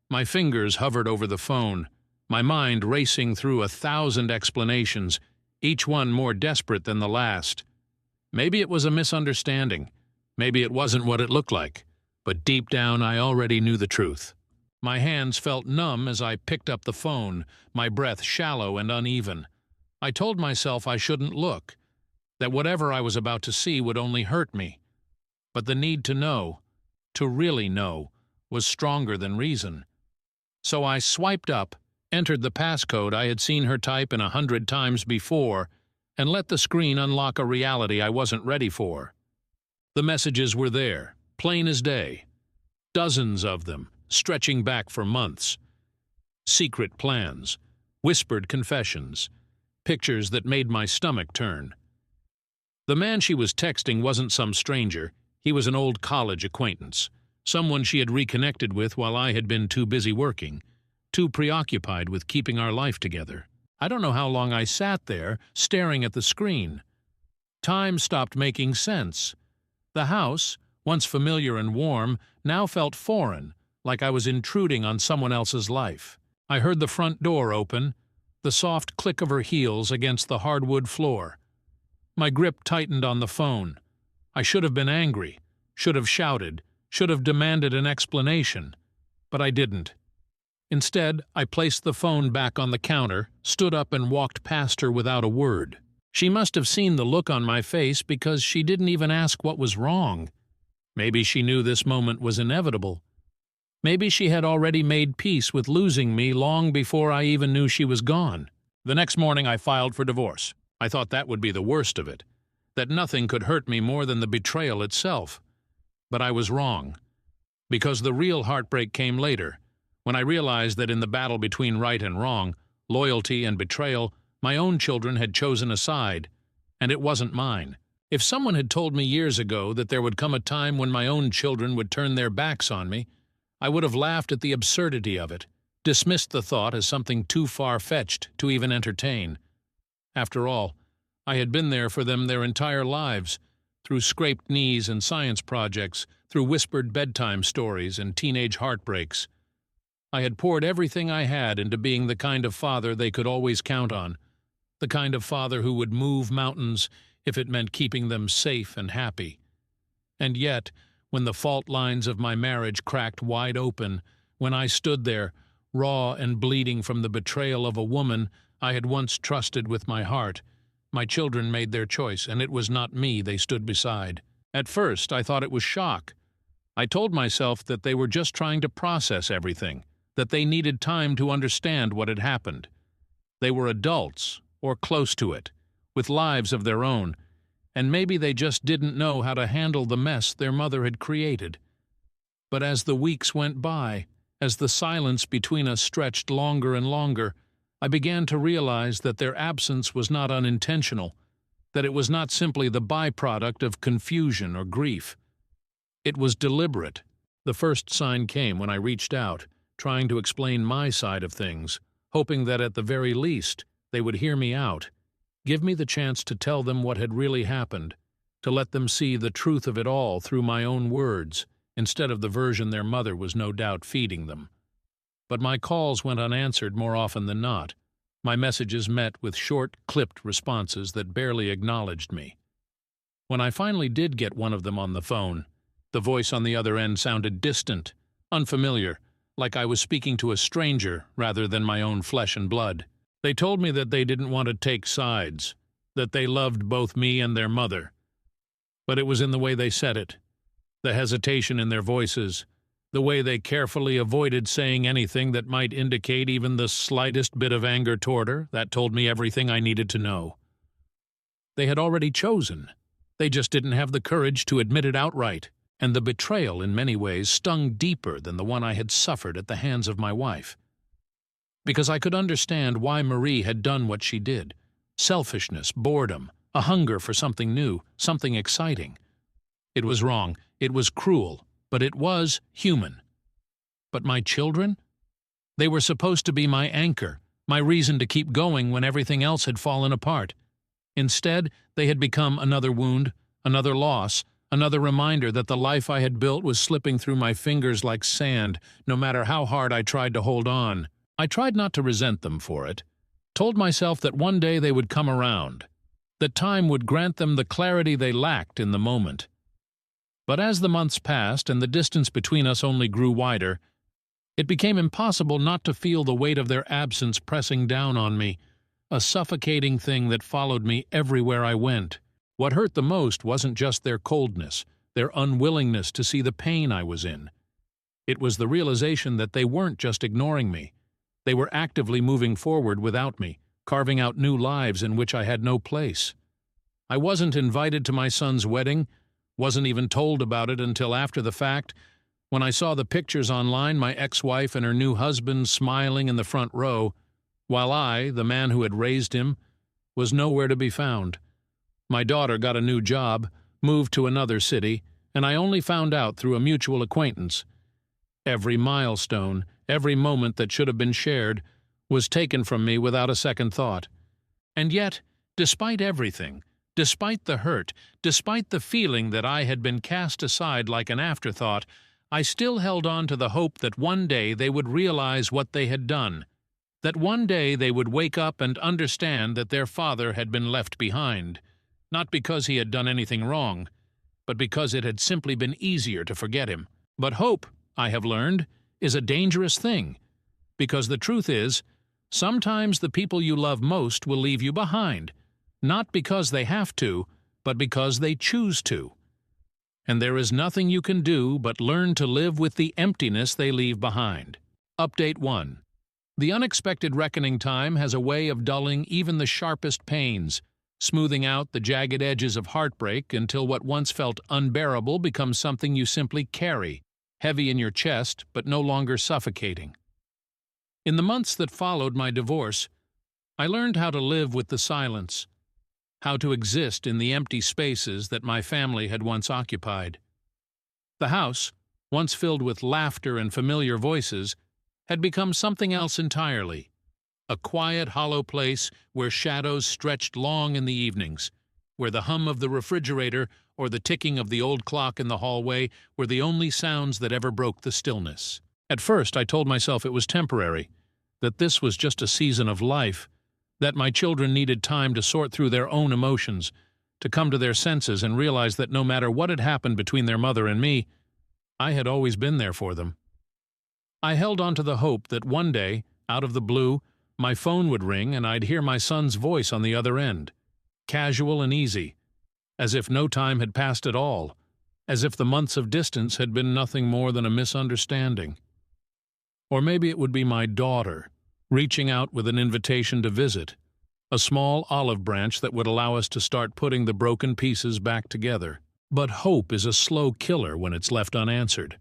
My fingers hovered over the phone, my mind racing through 1,000 explanations, each one more desperate than the last. Maybe it was a misunderstanding. Maybe it wasn't what it looked like. But deep down I already knew the truth. My hands felt numb as I picked up the phone, my breath shallow and uneven. I told myself I shouldn't look, that whatever I was about to see would only hurt me. But the need to know, to really know, was stronger than reason. So I swiped up, entered the passcode I had seen her type 100 times before, and let the screen unlock a reality I wasn't ready for. The messages were there, plain as day. Dozens of them, stretching back for months. Secret plans, whispered confessions, pictures that made my stomach turn. The man she was texting wasn't some stranger. He was an old college acquaintance, someone she had reconnected with while I had been too busy working, too preoccupied with keeping our life together. I don't know how long I sat there, staring at the screen. Time stopped making sense. The house, once familiar and warm, now felt foreign, like I was intruding on someone else's life. I heard the front door open, the soft click of her heels against the hardwood floor. My grip tightened on the phone. I should have been angry, should have shouted, should have demanded an explanation, but I didn't. Instead, I placed the phone back on the counter, stood up and walked past her without a word. She must have seen the look on my face because she didn't even ask what was wrong. Maybe she knew this moment was inevitable. Maybe she had already made peace with losing me long before I even knew she was gone. The next morning I filed for divorce. I thought that would be the worst of it, that nothing could hurt me more than the betrayal itself. But I was wrong, because the real heartbreak came later, when I realized that in the battle between right and wrong, loyalty and betrayal, my own children had chosen a side, and it wasn't mine. If someone had told me years ago that there would come a time when my own children would turn their backs on me, I would have laughed at the absurdity of it, dismissed the thought as something too far-fetched to even entertain. After all, I had been there for them their entire lives, through scraped knees and science projects, through whispered bedtime stories and teenage heartbreaks. I had poured everything I had into being the kind of father they could always count on, the kind of father who would move mountains if it meant keeping them safe and happy. And yet, when the fault lines of my marriage cracked wide open, when I stood there, raw and bleeding from the betrayal of a woman I had once trusted with my heart, my children made their choice, and it was not me they stood beside. At first, I thought it was shock. I told myself that they were just trying to process everything, that they needed time to understand what had happened. They were adults, or close to it, with lives of their own, and maybe they just didn't know how to handle the mess their mother had created. But as the weeks went by, as the silence between us stretched longer and longer, I began to realize that their absence was not unintentional, that it was not simply the byproduct of confusion or grief. It was deliberate. The first sign came when I reached out, trying to explain my side of things, hoping that at the very least they would hear me out, give me the chance to tell them what had really happened, to let them see the truth of it all through my own words, instead of the version their mother was no doubt feeding them. But my calls went unanswered more often than not. My messages met with short, clipped responses that barely acknowledged me. When I finally did get one of them on the phone, the voice on the other end sounded distant, unfamiliar, like I was speaking to a stranger rather than my own flesh and blood. They told me that they didn't want to take sides, that they loved both me and their mother. But it was in the way they said it, the hesitation in their voices, the way they carefully avoided saying anything that might indicate even the slightest bit of anger toward her, that told me everything I needed to know. They had already chosen. They just didn't have the courage to admit it outright, and the betrayal in many ways stung deeper than the one I had suffered at the hands of my wife. Because I could understand why Marie had done what she did. Selfishness, boredom, a hunger for something new, something exciting. It was wrong, it was cruel, but it was human. But my children? They were supposed to be my anchor, my reason to keep going when everything else had fallen apart. Instead, they had become another wound, another loss, another reminder that the life I had built was slipping through my fingers like sand, no matter how hard I tried to hold on. I tried not to resent them for it, told myself that one day they would come around, that time would grant them the clarity they lacked in the moment. But as the months passed and the distance between us only grew wider, it became impossible not to feel the weight of their absence pressing down on me, a suffocating thing that followed me everywhere I went. What hurt the most wasn't just their coldness, their unwillingness to see the pain I was in. It was the realization that they weren't just ignoring me. They were actively moving forward without me, carving out new lives in which I had no place. I wasn't invited to my son's wedding, wasn't even told about it until after the fact, when I saw the pictures online, my ex-wife and her new husband smiling in the front row, while I, the man who had raised him, was nowhere to be found. My daughter got a new job, moved to another city, and I only found out through a mutual acquaintance. Every milestone, every moment that should have been shared, was taken from me without a second thought. And yet, despite everything, despite the hurt, despite the feeling that I had been cast aside like an afterthought, I still held on to the hope that one day they would realize what they had done, that one day they would wake up and understand that their father had been left behind, not because he had done anything wrong, but because it had simply been easier to forget him. But hope, I have learned, is a dangerous thing, because the truth is, sometimes the people you love most will leave you behind, not because they have to, but because they choose to. And there is nothing you can do but learn to live with the emptiness they leave behind. Update 1. The unexpected reckoning time has a way of dulling even the sharpest pains, smoothing out the jagged edges of heartbreak until what once felt unbearable becomes something you simply carry, heavy in your chest but no longer suffocating. In the months that followed my divorce, I learned how to live with the silence, how to exist in the empty spaces that my family had once occupied. The house, once filled with laughter and familiar voices, had become something else entirely. A quiet, hollow place where shadows stretched long in the evenings, where the hum of the refrigerator or the ticking of the old clock in the hallway were the only sounds that ever broke the stillness. At first, I told myself it was temporary, that this was just a season of life, that my children needed time to sort through their own emotions, to come to their senses and realize that no matter what had happened between their mother and me, I had always been there for them. I held on to the hope that one day, out of the blue, my phone would ring and I'd hear my son's voice on the other end, casual and easy, as if no time had passed at all, as if the months of distance had been nothing more than a misunderstanding. Or maybe it would be my daughter, reaching out with an invitation to visit, a small olive branch that would allow us to start putting the broken pieces back together. But hope is a slow killer when it's left unanswered.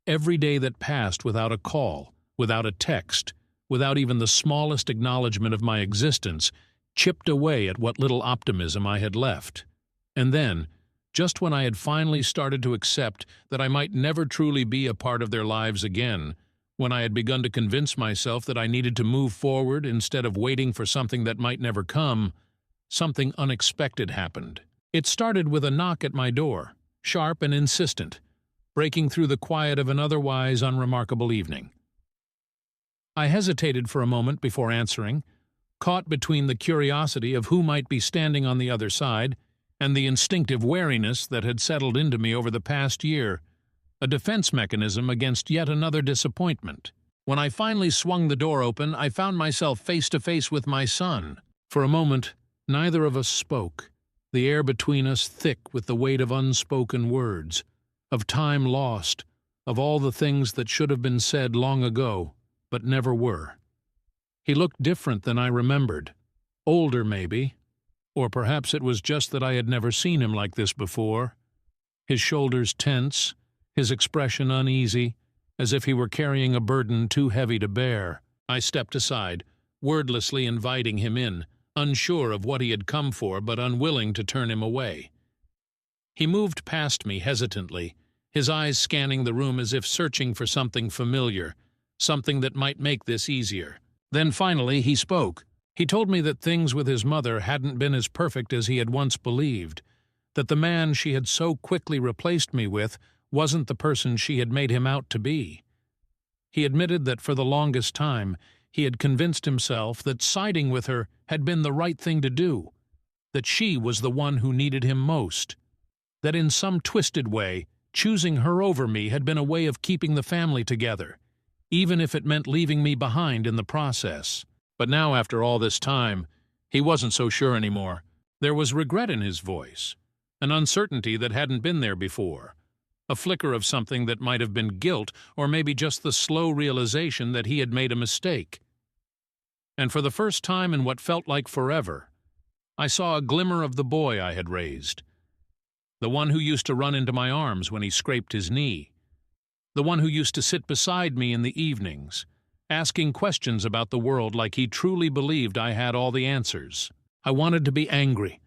Every day that passed without a call, without a text, without even the smallest acknowledgement of my existence, chipped away at what little optimism I had left. And then, just when I had finally started to accept that I might never truly be a part of their lives again, when I had begun to convince myself that I needed to move forward instead of waiting for something that might never come, something unexpected happened. It started with a knock at my door, sharp and insistent, breaking through the quiet of an otherwise unremarkable evening. I hesitated for a moment before answering, caught between the curiosity of who might be standing on the other side and the instinctive wariness that had settled into me over the past year, a defense mechanism against yet another disappointment. When I finally swung the door open, I found myself face to face with my son. For a moment, neither of us spoke, the air between us thick with the weight of unspoken words, of time lost, of all the things that should have been said long ago, but never were. He looked different than I remembered, older maybe, or perhaps it was just that I had never seen him like this before. His shoulders tense, his expression uneasy, as if he were carrying a burden too heavy to bear. I stepped aside, wordlessly inviting him in, unsure of what he had come for but unwilling to turn him away. He moved past me hesitantly, his eyes scanning the room as if searching for something familiar, something that might make this easier. Then finally he spoke. He told me that things with his mother hadn't been as perfect as he had once believed, that the man she had so quickly replaced me with wasn't the person she had made him out to be. He admitted that for the longest time he had convinced himself that siding with her had been the right thing to do, that she was the one who needed him most, that in some twisted way choosing her over me had been a way of keeping the family together, even if it meant leaving me behind in the process. But now, after all this time, he wasn't so sure anymore. There was regret in his voice, an uncertainty that hadn't been there before, a flicker of something that might have been guilt or maybe just the slow realization that he had made a mistake. And for the first time in what felt like forever, I saw a glimmer of the boy I had raised, the one who used to run into my arms when he scraped his knee, the one who used to sit beside me in the evenings, asking questions about the world like he truly believed I had all the answers. I wanted to be angry.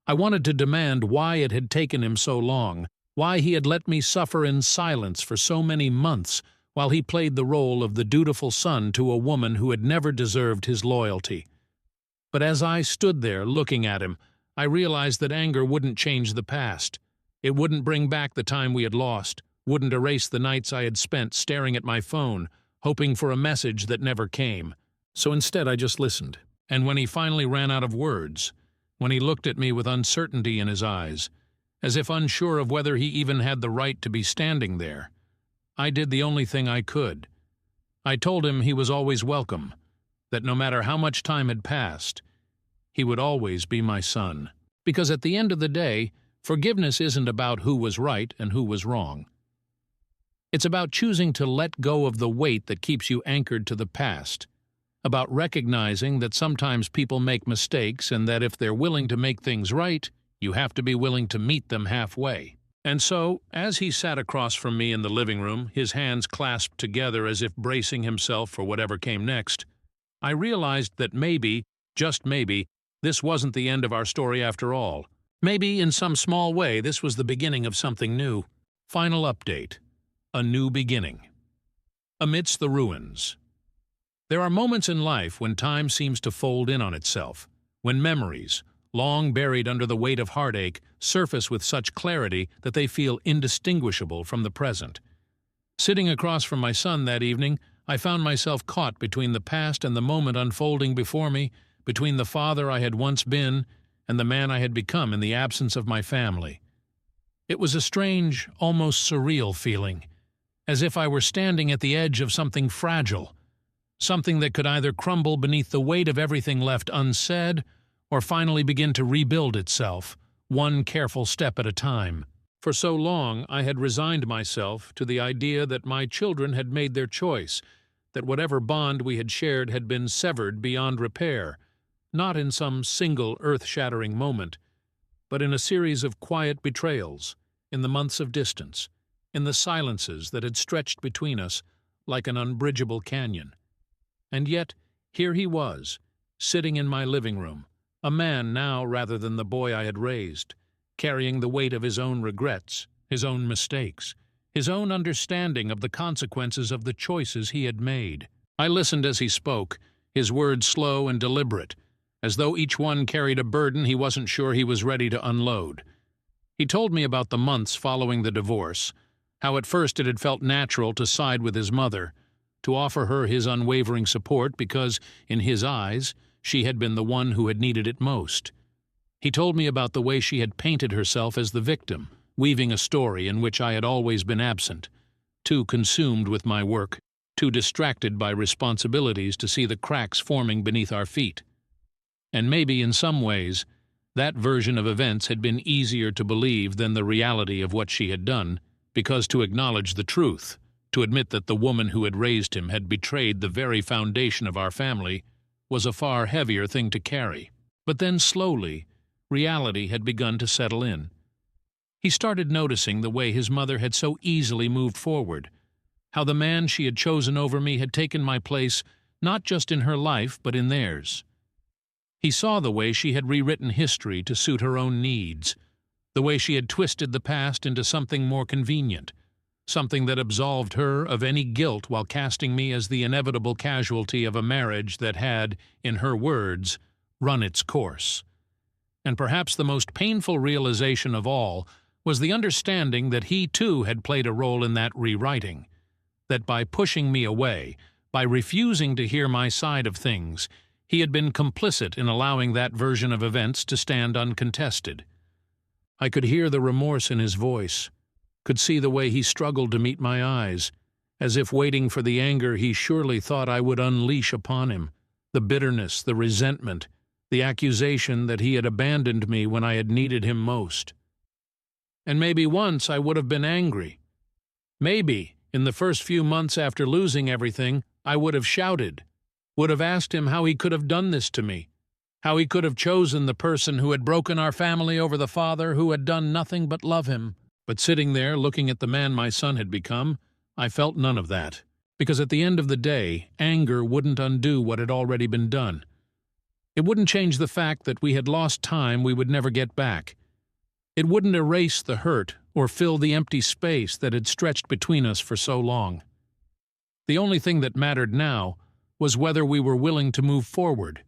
I wanted to demand why it had taken him so long, why he had let me suffer in silence for so many months while he played the role of the dutiful son to a woman who had never deserved his loyalty. But as I stood there looking at him, I realized that anger wouldn't change the past. It wouldn't bring back the time we had lost, wouldn't erase the nights I had spent staring at my phone, hoping for a message that never came. So instead I just listened. And when he finally ran out of words, when he looked at me with uncertainty in his eyes, as if unsure of whether he even had the right to be standing there, I did the only thing I could. I told him he was always welcome, that no matter how much time had passed, he would always be my son. Because at the end of the day, forgiveness isn't about who was right and who was wrong. It's about choosing to let go of the weight that keeps you anchored to the past, about recognizing that sometimes people make mistakes and that if they're willing to make things right, you have to be willing to meet them halfway. And so, as he sat across from me in the living room, his hands clasped together as if bracing himself for whatever came next, I realized that maybe, just maybe, this wasn't the end of our story after all. Maybe, in some small way, this was the beginning of something new. Final update. A new beginning. Amidst the ruins. There are moments in life when time seems to fold in on itself, when memories, long buried under the weight of heartache, surface with such clarity that they feel indistinguishable from the present. Sitting across from my son that evening, I found myself caught between the past and the moment unfolding before me, between the father I had once been and the man I had become in the absence of my family. It was a strange, almost surreal feeling, as if I were standing at the edge of something fragile, something that could either crumble beneath the weight of everything left unsaid or finally begin to rebuild itself, one careful step at a time. For so long I had resigned myself to the idea that my children had made their choice, that whatever bond we had shared had been severed beyond repair, not in some single earth-shattering moment, but in a series of quiet betrayals, in the months of distance, in the silences that had stretched between us like an unbridgeable canyon. And yet, here he was, sitting in my living room, a man now rather than the boy I had raised, carrying the weight of his own regrets, his own mistakes, his own understanding of the consequences of the choices he had made. I listened as he spoke, his words slow and deliberate, as though each one carried a burden he wasn't sure he was ready to unload. He told me about the months following the divorce, how at first it had felt natural to side with his mother, to offer her his unwavering support because, in his eyes, she had been the one who had needed it most. He told me about the way she had painted herself as the victim, weaving a story in which I had always been absent, too consumed with my work, too distracted by responsibilities to see the cracks forming beneath our feet. And maybe, in some ways, that version of events had been easier to believe than the reality of what she had done, because to acknowledge the truth, to admit that the woman who had raised him had betrayed the very foundation of our family, was a far heavier thing to carry. But then slowly, reality had begun to settle in. He started noticing the way his mother had so easily moved forward, how the man she had chosen over me had taken my place not just in her life but in theirs. He saw the way she had rewritten history to suit her own needs, the way she had twisted the past into something more convenient, something that absolved her of any guilt while casting me as the inevitable casualty of a marriage that had, in her words, run its course. And perhaps the most painful realization of all was the understanding that he too had played a role in that rewriting, that by pushing me away, by refusing to hear my side of things, he had been complicit in allowing that version of events to stand uncontested. I could hear the remorse in his voice, could see the way he struggled to meet my eyes, as if waiting for the anger he surely thought I would unleash upon him, the bitterness, the resentment, the accusation that he had abandoned me when I had needed him most. And maybe once I would have been angry. Maybe, in the first few months after losing everything, I would have shouted, would have asked him how he could have done this to me, how he could have chosen the person who had broken our family over the father who had done nothing but love him. But sitting there looking at the man my son had become, I felt none of that, because at the end of the day, anger wouldn't undo what had already been done. It wouldn't change the fact that we had lost time we would never get back. It wouldn't erase the hurt or fill the empty space that had stretched between us for so long. The only thing that mattered now was whether we were willing to move forward,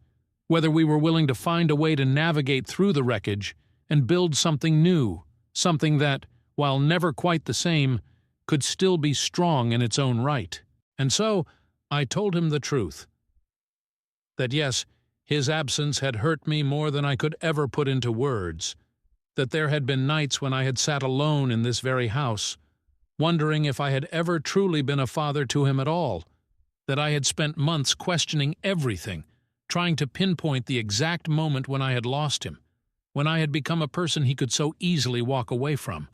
whether we were willing to find a way to navigate through the wreckage and build something new, something that, while never quite the same, could still be strong in its own right. And so I told him the truth. That yes, his absence had hurt me more than I could ever put into words, that there had been nights when I had sat alone in this very house, wondering if I had ever truly been a father to him at all, that I had spent months questioning everything, trying to pinpoint the exact moment when I had lost him, when I had become a person he could so easily walk away from.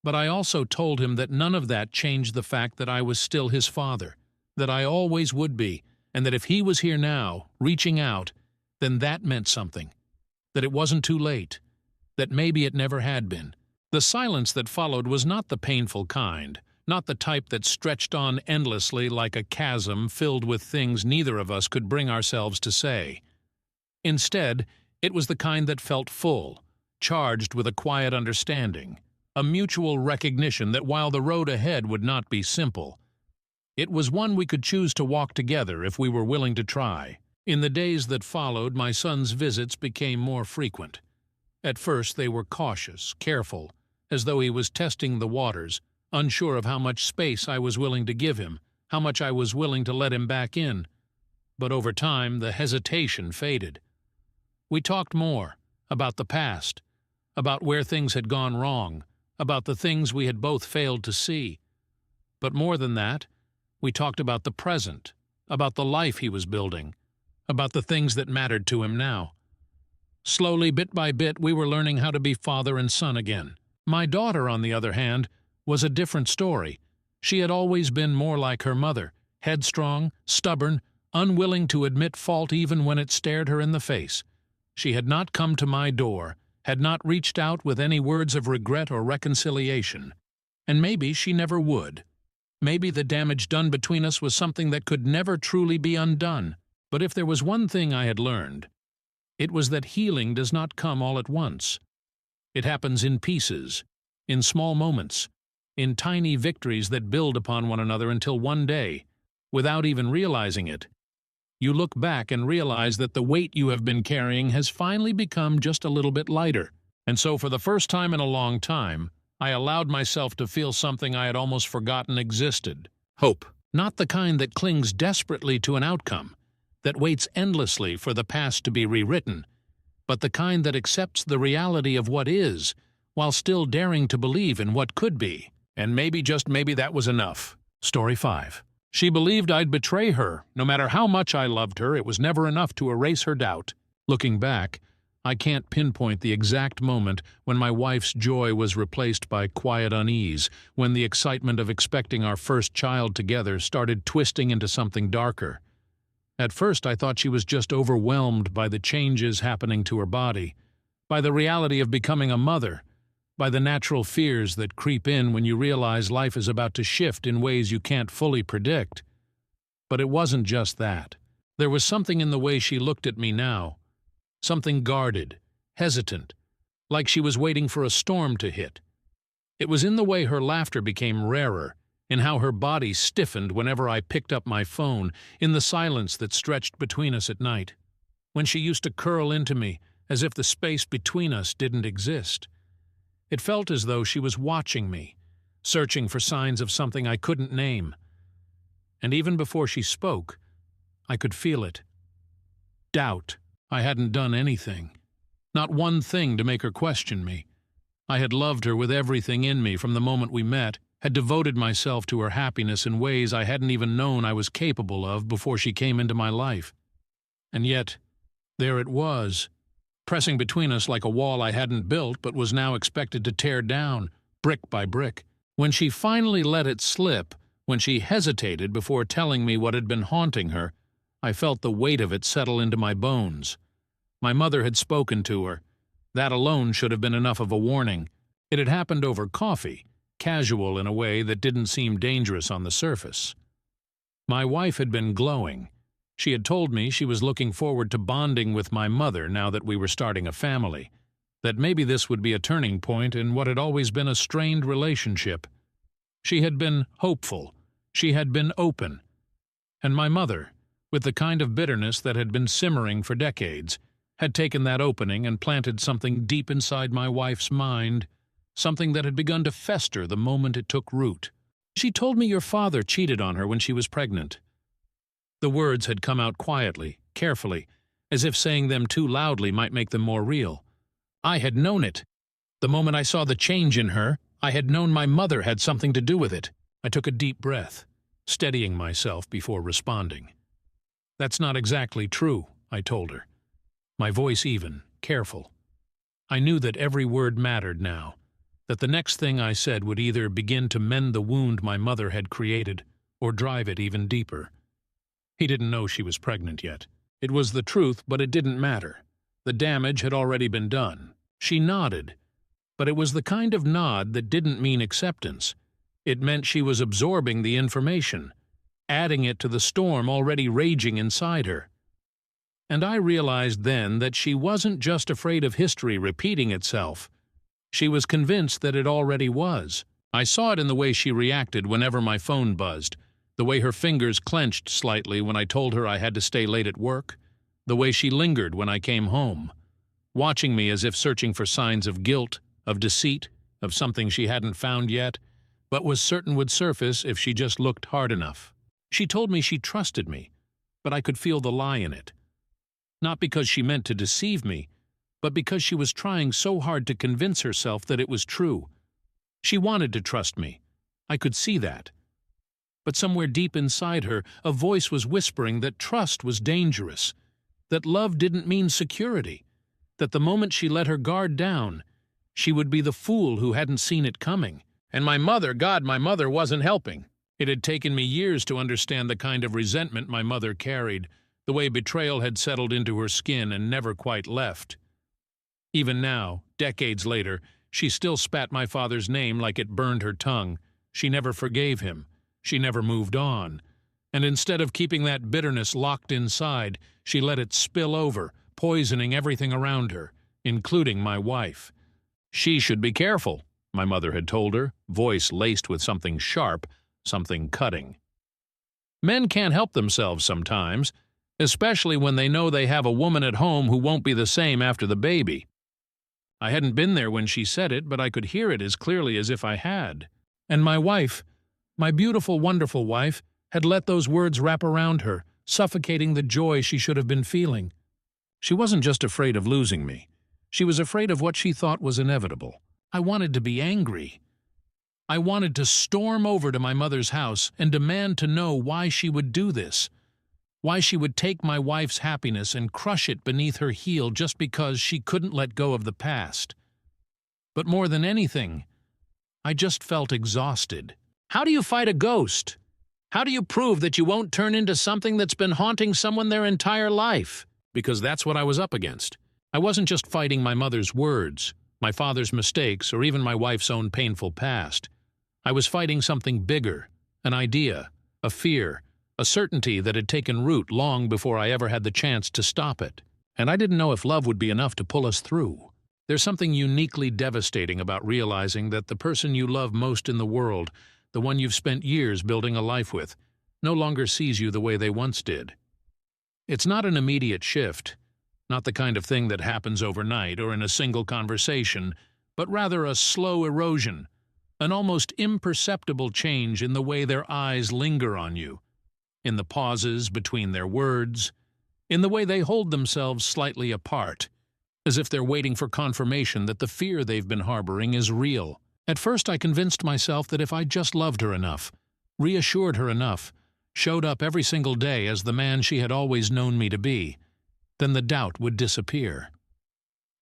But I also told him that none of that changed the fact that I was still his father, that I always would be, and that if he was here now, reaching out, then that meant something, that it wasn't too late, that maybe it never had been. The silence that followed was not the painful kind, not the type that stretched on endlessly like a chasm filled with things neither of us could bring ourselves to say. Instead, it was the kind that felt full, charged with a quiet understanding, a mutual recognition that while the road ahead would not be simple, it was one we could choose to walk together if we were willing to try. In the days that followed, my son's visits became more frequent. At first they were cautious, careful, as though he was testing the waters, unsure of how much space I was willing to give him, how much I was willing to let him back in. But over time, the hesitation faded. We talked more about the past, about where things had gone wrong, about the things we had both failed to see. But more than that, we talked about the present, about the life he was building, about the things that mattered to him now. Slowly, bit by bit, we were learning how to be father and son again. My daughter, on the other hand, was a different story. She had always been more like her mother, headstrong, stubborn, unwilling to admit fault even when it stared her in the face. She had not come to my door, had not reached out with any words of regret or reconciliation. And maybe she never would. Maybe the damage done between us was something that could never truly be undone. But if there was one thing I had learned, it was that healing does not come all at once. It happens in pieces, in small moments, in tiny victories that build upon one another until one day, without even realizing it, you look back and realize that the weight you have been carrying has finally become just a little bit lighter. And so for the first time in a long time, I allowed myself to feel something I had almost forgotten existed. Hope. Not the kind that clings desperately to an outcome, that waits endlessly for the past to be rewritten, but the kind that accepts the reality of what is, while still daring to believe in what could be. And maybe, just maybe, that was enough. Story 5. She believed I'd betray her. No matter how much I loved her, it was never enough to erase her doubt. Looking back, I can't pinpoint the exact moment when my wife's joy was replaced by quiet unease, when the excitement of expecting our first child together started twisting into something darker. At first, I thought she was just overwhelmed by the changes happening to her body, by the reality of becoming a mother, by the natural fears that creep in when you realize life is about to shift in ways you can't fully predict. But it wasn't just that. There was something in the way she looked at me now, something guarded, hesitant, like she was waiting for a storm to hit. It was in the way her laughter became rarer, in how her body stiffened whenever I picked up my phone, in the silence that stretched between us at night, when she used to curl into me as if the space between us didn't exist. It felt as though she was watching me, searching for signs of something I couldn't name. And even before she spoke, I could feel it. Doubt. I hadn't done anything. Not one thing to make her question me. I had loved her with everything in me from the moment we met, had devoted myself to her happiness in ways I hadn't even known I was capable of before she came into my life. And yet, there it was, pressing between us like a wall I hadn't built but was now expected to tear down, brick by brick. When she finally let it slip, when she hesitated before telling me what had been haunting her, I felt the weight of it settle into my bones. My mother had spoken to her. That alone should have been enough of a warning. It had happened over coffee, casual in a way that didn't seem dangerous on the surface. My wife had been glowing. She had told me she was looking forward to bonding with my mother now that we were starting a family, that maybe this would be a turning point in what had always been a strained relationship. She had been hopeful. She had been open. And my mother, with the kind of bitterness that had been simmering for decades, had taken that opening and planted something deep inside my wife's mind, something that had begun to fester the moment it took root. She told me your father cheated on her when she was pregnant. The words had come out quietly, carefully, as if saying them too loudly might make them more real. I had known it. The moment I saw the change in her, I had known my mother had something to do with it. I took a deep breath, steadying myself before responding. That's not exactly true, I told her, my voice even, careful. I knew that every word mattered now, that the next thing I said would either begin to mend the wound my mother had created or drive it even deeper. He didn't know she was pregnant yet. It was the truth, but it didn't matter. The damage had already been done. She nodded, but it was the kind of nod that didn't mean acceptance. It meant she was absorbing the information, adding it to the storm already raging inside her. And I realized then that she wasn't just afraid of history repeating itself. She was convinced that it already was. I saw it in the way she reacted whenever my phone buzzed, the way her fingers clenched slightly when I told her I had to stay late at work, the way she lingered when I came home, watching me as if searching for signs of guilt, of deceit, of something she hadn't found yet, but was certain would surface if she just looked hard enough. She told me she trusted me, but I could feel the lie in it. Not because she meant to deceive me, but because she was trying so hard to convince herself that it was true. She wanted to trust me. I could see that. But somewhere deep inside her, a voice was whispering that trust was dangerous, that love didn't mean security, that the moment she let her guard down, she would be the fool who hadn't seen it coming. And my mother, God, my mother wasn't helping. It had taken me years to understand the kind of resentment my mother carried, the way betrayal had settled into her skin and never quite left. Even now, decades later, she still spat my father's name like it burned her tongue. She never forgave him. She never moved on. And instead of keeping that bitterness locked inside, she let it spill over, poisoning everything around her, including my wife. She should be careful, my mother had told her, voice laced with something sharp, something cutting. Men can't help themselves sometimes, especially when they know they have a woman at home who won't be the same after the baby. I hadn't been there when she said it, but I could hear it as clearly as if I had. And my wife, my beautiful, wonderful wife, had let those words wrap around her, suffocating the joy she should have been feeling. She wasn't just afraid of losing me. She was afraid of what she thought was inevitable. I wanted to be angry. I wanted to storm over to my mother's house and demand to know why she would do this, why she would take my wife's happiness and crush it beneath her heel just because she couldn't let go of the past. But more than anything, I just felt exhausted. How do you fight a ghost? How do you prove that you won't turn into something that's been haunting someone their entire life? Because that's what I was up against. I wasn't just fighting my mother's words, my father's mistakes, or even my wife's own painful past. I was fighting something bigger, an idea, a fear, a certainty that had taken root long before I ever had the chance to stop it. And I didn't know if love would be enough to pull us through. There's something uniquely devastating about realizing that the person you love most in the world, the one you've spent years building a life with, no longer sees you the way they once did. It's not an immediate shift, not the kind of thing that happens overnight or in a single conversation, but rather a slow erosion, an almost imperceptible change in the way their eyes linger on you, in the pauses between their words, in the way they hold themselves slightly apart, as if they're waiting for confirmation that the fear they've been harboring is real. At first I convinced myself that if I just loved her enough, reassured her enough, showed up every single day as the man she had always known me to be, then the doubt would disappear.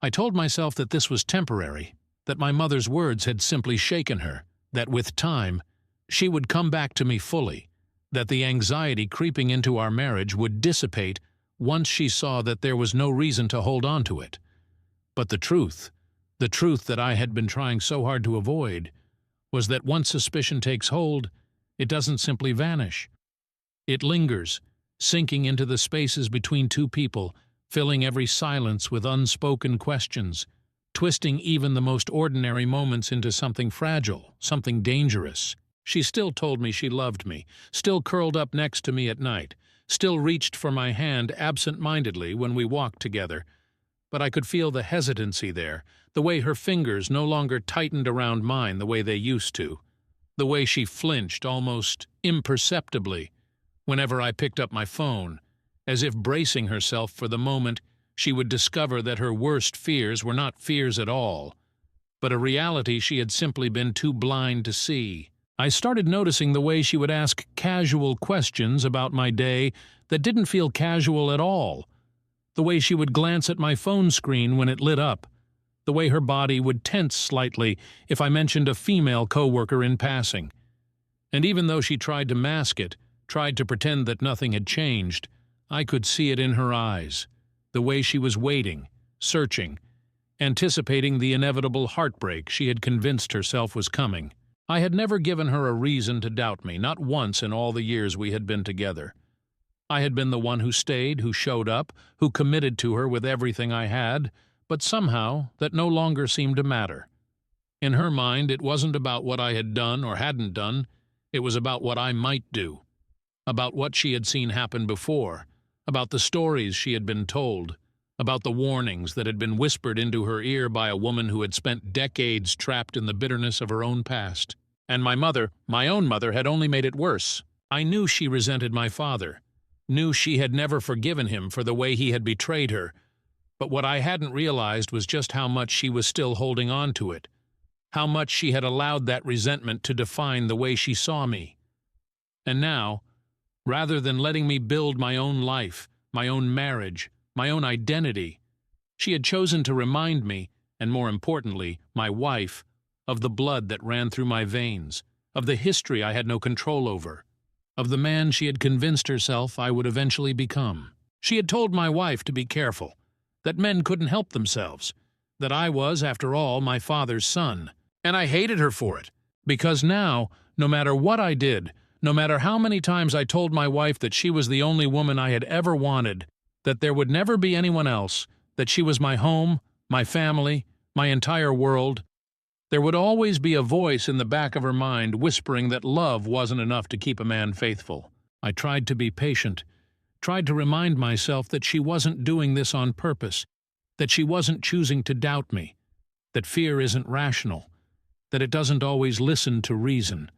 I told myself that this was temporary, that my mother's words had simply shaken her, that with time, she would come back to me fully, that the anxiety creeping into our marriage would dissipate once she saw that there was no reason to hold on to it. But the truth that I had been trying so hard to avoid, was that once suspicion takes hold, it doesn't simply vanish. It lingers, sinking into the spaces between two people, filling every silence with unspoken questions, twisting even the most ordinary moments into something fragile, something dangerous. She still told me she loved me, still curled up next to me at night, still reached for my hand absent-mindedly when we walked together, but I could feel the hesitancy there, the way her fingers no longer tightened around mine the way they used to, the way she flinched almost imperceptibly whenever I picked up my phone, as if bracing herself for the moment she would discover that her worst fears were not fears at all, but a reality she had simply been too blind to see. I started noticing the way she would ask casual questions about my day that didn't feel casual at all, the way she would glance at my phone screen when it lit up, the way her body would tense slightly if I mentioned a female coworker in passing. And even though she tried to mask it, tried to pretend that nothing had changed, I could see it in her eyes, the way she was waiting, searching, anticipating the inevitable heartbreak she had convinced herself was coming. I had never given her a reason to doubt me, not once in all the years we had been together. I had been the one who stayed, who showed up, who committed to her with everything I had, but somehow that no longer seemed to matter. In her mind, it wasn't about what I had done or hadn't done, it was about what I might do, about what she had seen happen before, about the stories she had been told, about the warnings that had been whispered into her ear by a woman who had spent decades trapped in the bitterness of her own past. And my mother, my own mother, had only made it worse. I knew she resented my father, knew she had never forgiven him for the way he had betrayed her, but what I hadn't realized was just how much she was still holding on to it, how much she had allowed that resentment to define the way she saw me. And now, rather than letting me build my own life, my own marriage, my own identity, she had chosen to remind me, and more importantly, my wife, of the blood that ran through my veins, of the history I had no control over, of the man she had convinced herself I would eventually become. She had told my wife to be careful, that men couldn't help themselves, that I was, after all, my father's son. And I hated her for it, because now, no matter what I did, no matter how many times I told my wife that she was the only woman I had ever wanted, that there would never be anyone else, that she was my home, my family, my entire world, there would always be a voice in the back of her mind whispering that love wasn't enough to keep a man faithful. I tried to be patient, tried to remind myself that she wasn't doing this on purpose, that she wasn't choosing to doubt me, that fear isn't rational, that it doesn't always listen to reason.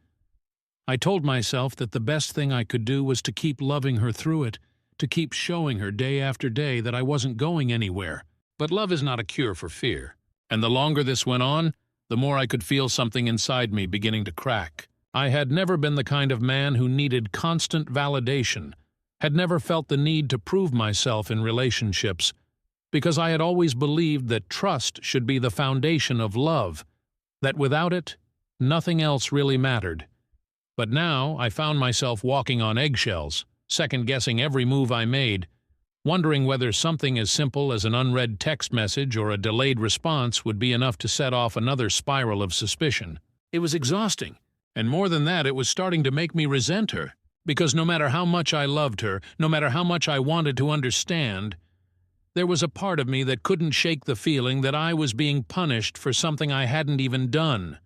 I told myself that the best thing I could do was to keep loving her through it, to keep showing her day after day that I wasn't going anywhere. But love is not a cure for fear. And the longer this went on, the more I could feel something inside me beginning to crack. I had never been the kind of man who needed constant validation, had never felt the need to prove myself in relationships, because I had always believed that trust should be the foundation of love, that without it, nothing else really mattered. But now I found myself walking on eggshells, second-guessing every move I made, wondering whether something as simple as an unread text message or a delayed response would be enough to set off another spiral of suspicion. It was exhausting, and more than that, it was starting to make me resent her, because no matter how much I loved her, no matter how much I wanted to understand, there was a part of me that couldn't shake the feeling that I was being punished for something I hadn't even done,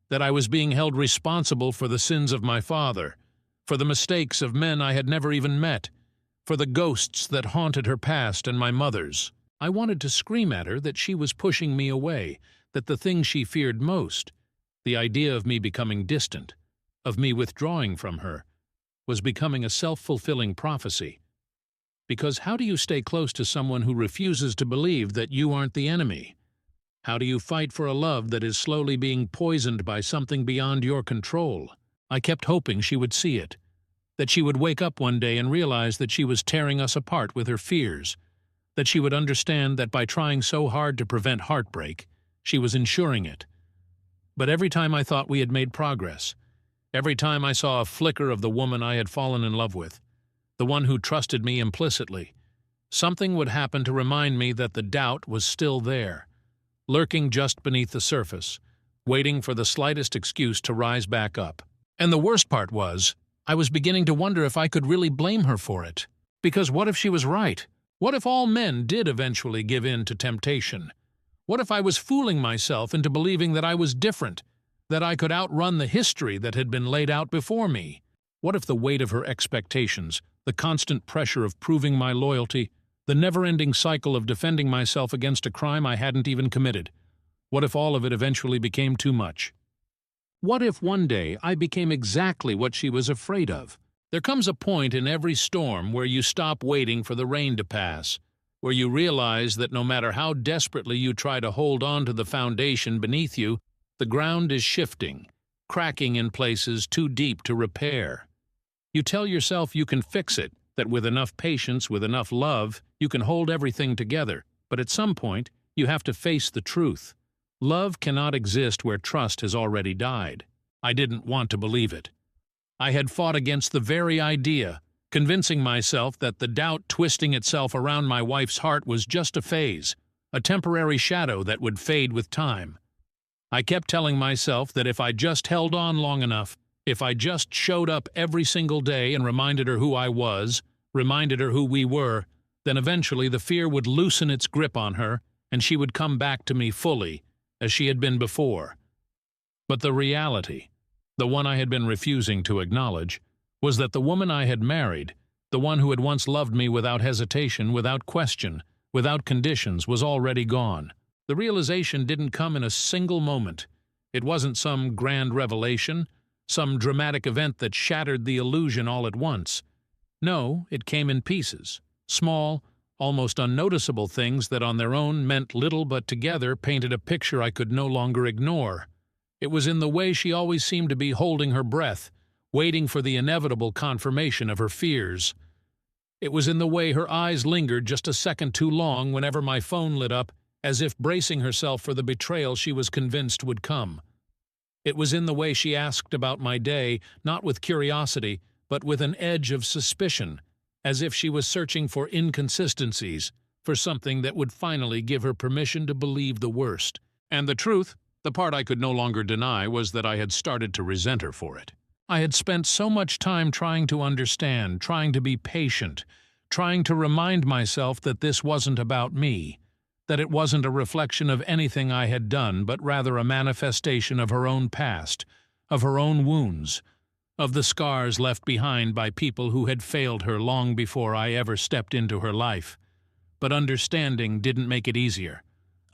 that I was being held responsible for the sins of my father, for the mistakes of men I had never even met, for the ghosts that haunted her past and my mother's. I wanted to scream at her that she was pushing me away, that the thing she feared most, the idea of me becoming distant, of me withdrawing from her, was becoming a self-fulfilling prophecy. Because how do you stay close to someone who refuses to believe that you aren't the enemy? How do you fight for a love that is slowly being poisoned by something beyond your control? I kept hoping she would see it, that she would wake up one day and realize that she was tearing us apart with her fears, that she would understand that by trying so hard to prevent heartbreak, she was ensuring it. But every time I thought we had made progress, every time I saw a flicker of the woman I had fallen in love with, the one who trusted me implicitly, something would happen to remind me that the doubt was still there, lurking just beneath the surface, waiting for the slightest excuse to rise back up. And the worst part was, I was beginning to wonder if I could really blame her for it. Because what if she was right? What if all men did eventually give in to temptation? What if I was fooling myself into believing that I was different, that I could outrun the history that had been laid out before me? What if the weight of her expectations, the constant pressure of proving my loyalty, the never-ending cycle of defending myself against a crime I hadn't even committed, what if all of it eventually became too much? What if one day I became exactly what she was afraid of? There comes a point in every storm where you stop waiting for the rain to pass, where you realize that no matter how desperately you try to hold on to the foundation beneath you, the ground is shifting, cracking in places too deep to repair. You tell yourself you can fix it, that with enough patience, with enough love, you can hold everything together, but at some point, you have to face the truth. Love cannot exist where trust has already died. I didn't want to believe it. I had fought against the very idea, convincing myself that the doubt twisting itself around my wife's heart was just a phase, a temporary shadow that would fade with time. I kept telling myself that if I just held on long enough, if I just showed up every single day and reminded her who I was, reminded her who we were, then eventually the fear would loosen its grip on her and she would come back to me fully, as she had been before, But the reality, the one I had been refusing to acknowledge, was that the woman I had married, the one who had once loved me without hesitation, without question, without conditions, was already gone. The realization didn't come in a single moment. It wasn't some grand revelation, some dramatic event that shattered the illusion all at once. No, it came in pieces, small, almost unnoticeable things that on their own meant little but together painted a picture I could no longer ignore. It was in the way she always seemed to be holding her breath, waiting for the inevitable confirmation of her fears. It was in the way her eyes lingered just a second too long whenever my phone lit up, as if bracing herself for the betrayal she was convinced would come. It was in the way she asked about my day, not with curiosity, but with an edge of suspicion, as if she was searching for inconsistencies, for something that would finally give her permission to believe the worst. And the truth, the part I could no longer deny, was that I had started to resent her for it. I had spent so much time trying to understand, trying to be patient, trying to remind myself that this wasn't about me, that it wasn't a reflection of anything I had done, but rather a manifestation of her own past, of her own wounds, of the scars left behind by people who had failed her long before I ever stepped into her life. But understanding didn't make it easier.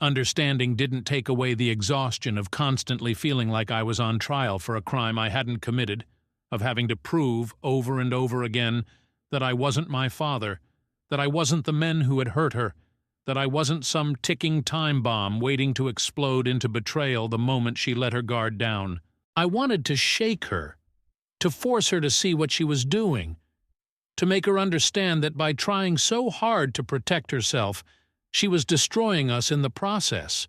Understanding didn't take away the exhaustion of constantly feeling like I was on trial for a crime I hadn't committed, of having to prove over and over again that I wasn't my father, that I wasn't the men who had hurt her, that I wasn't some ticking time bomb waiting to explode into betrayal the moment she let her guard down. I wanted to shake her, to force her to see what she was doing, to make her understand that by trying so hard to protect herself, she was destroying us in the process.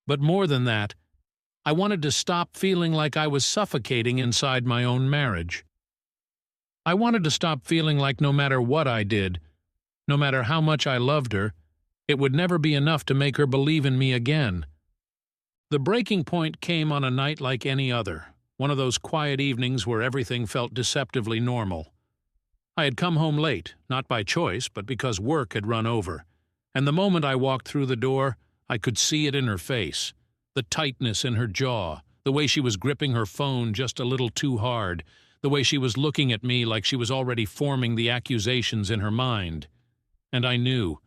But more than that, I wanted to stop feeling like I was suffocating inside my own marriage. I wanted to stop feeling like no matter what I did, no matter how much I loved her, it would never be enough to make her believe in me again. The breaking point came on a night like any other, one of those quiet evenings where everything felt deceptively normal. I had come home late, not by choice, but because work had run over. And the moment I walked through the door, I could see it in her face, the tightness in her jaw, the way she was gripping her phone just a little too hard, the way she was looking at me like she was already forming the accusations in her mind. And I knew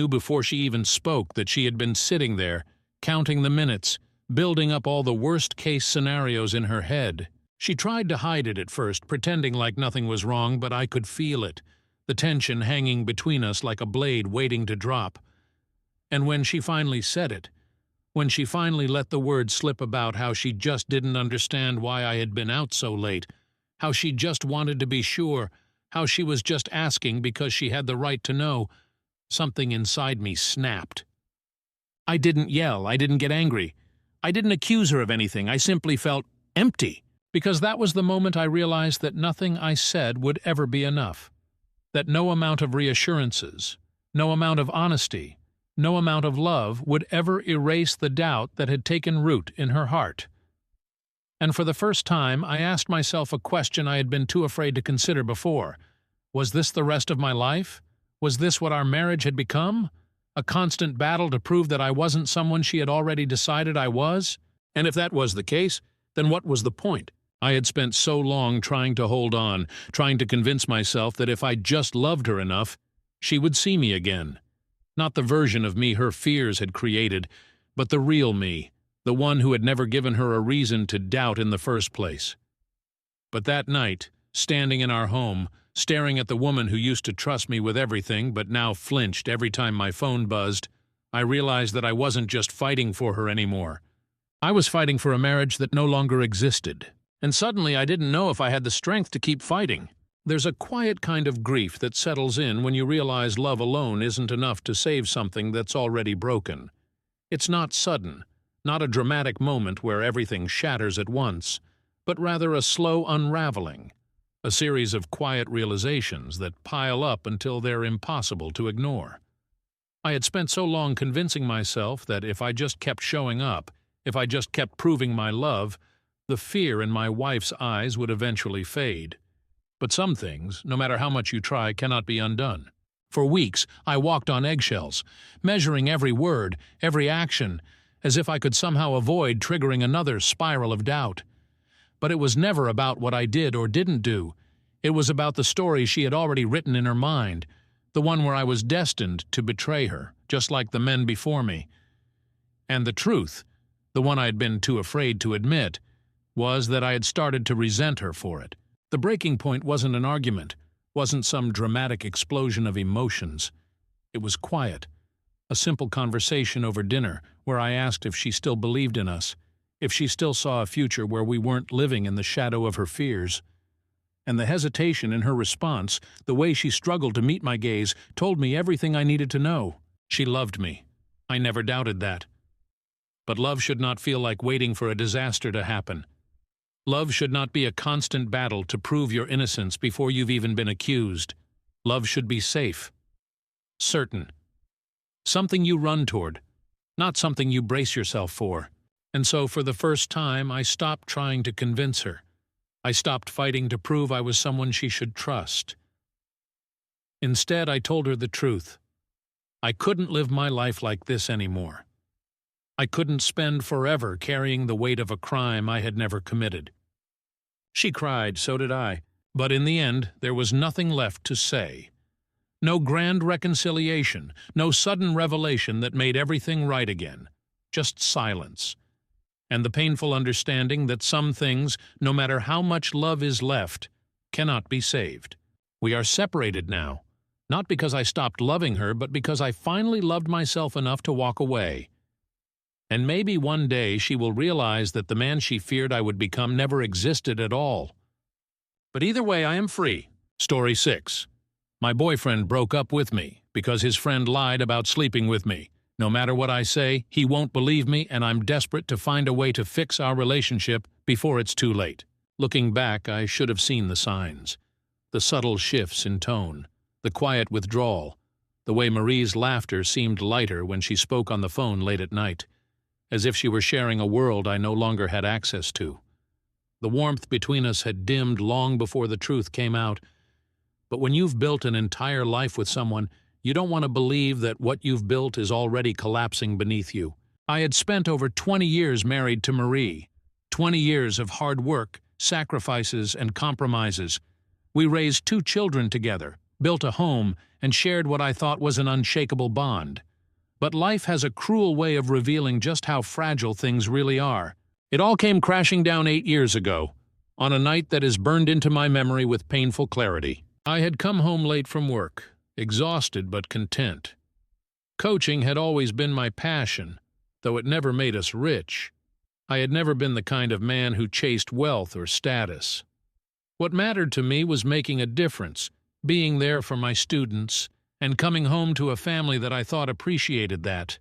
before she even spoke that she had been sitting there, counting the minutes, building up all the worst-case scenarios in her head. She tried to hide it at first, pretending like nothing was wrong, but I could feel it, the tension hanging between us like a blade waiting to drop. And when she finally said it, when she finally let the words slip about how she just didn't understand why I had been out so late, how she just wanted to be sure, how she was just asking because she had the right to know, something inside me snapped. I didn't yell, I didn't get angry, I didn't accuse her of anything, I simply felt empty, because that was the moment I realized that nothing I said would ever be enough. That no amount of reassurances, no amount of honesty, no amount of love would ever erase the doubt that had taken root in her heart. And for the first time, I asked myself a question I had been too afraid to consider before. Was this the rest of my life? Was this what our marriage had become? A constant battle to prove that I wasn't someone she had already decided I was? And if that was the case, then what was the point? I had spent so long trying to hold on, trying to convince myself that if I just loved her enough, she would see me again. Not the version of me her fears had created, but the real me, the one who had never given her a reason to doubt in the first place. But that night, standing in our home, staring at the woman who used to trust me with everything but now flinched every time my phone buzzed, I realized that I wasn't just fighting for her anymore. I was fighting for a marriage that no longer existed. And suddenly I didn't know if I had the strength to keep fighting. There's a quiet kind of grief that settles in when you realize love alone isn't enough to save something that's already broken. It's not sudden, not a dramatic moment where everything shatters at once, but rather a slow unraveling, a series of quiet realizations that pile up until they're impossible to ignore. I had spent so long convincing myself that if I just kept showing up, if I just kept proving my love, the fear in my wife's eyes would eventually fade. But some things, no matter how much you try, cannot be undone. For weeks, I walked on eggshells, measuring every word, every action, as if I could somehow avoid triggering another spiral of doubt. But it was never about what I did or didn't do. It was about the story she had already written in her mind, the one where I was destined to betray her, just like the men before me. And the truth, the one I had been too afraid to admit, was that I had started to resent her for it. The breaking point wasn't an argument, wasn't some dramatic explosion of emotions. It was quiet, a simple conversation over dinner where I asked if she still believed in us, if she still saw a future where we weren't living in the shadow of her fears. And the hesitation in her response, the way she struggled to meet my gaze, told me everything I needed to know. She loved me. I never doubted that. But love should not feel like waiting for a disaster to happen. Love should not be a constant battle to prove your innocence before you've even been accused. Love should be safe, certain. Something you run toward, not something you brace yourself for. And so, for the first time, I stopped trying to convince her. I stopped fighting to prove I was someone she should trust. Instead, I told her the truth. I couldn't live my life like this anymore. I couldn't spend forever carrying the weight of a crime I had never committed. She cried, so did I. But in the end, there was nothing left to say. No grand reconciliation, no sudden revelation that made everything right again. Just silence. And the painful understanding that some things, no matter how much love is left, cannot be saved. We are separated now, not because I stopped loving her, but because I finally loved myself enough to walk away. And maybe one day she will realize that the man she feared I would become never existed at all. But either way, I am free. Story 6. My boyfriend broke up with me because his friend lied about sleeping with me. No matter what I say, he won't believe me, and I'm desperate to find a way to fix our relationship before it's too late. Looking back, I should have seen the signs. The subtle shifts in tone, the quiet withdrawal, the way Marie's laughter seemed lighter when she spoke on the phone late at night, as if she were sharing a world I no longer had access to. The warmth between us had dimmed long before the truth came out, but when you've built an entire life with someone, you don't want to believe that what you've built is already collapsing beneath you. I had spent over 20 years married to Marie, 20 years of hard work, sacrifices, and compromises. We raised 2 children together, built a home, and shared what I thought was an unshakable bond. But life has a cruel way of revealing just how fragile things really are. It all came crashing down 8 years ago, on a night that is burned into my memory with painful clarity. I had come home late from work, exhausted but content. Coaching had always been my passion, though it never made us rich. I had never been the kind of man who chased wealth or status. What mattered to me was making a difference, being there for my students, and coming home to a family that I thought appreciated that.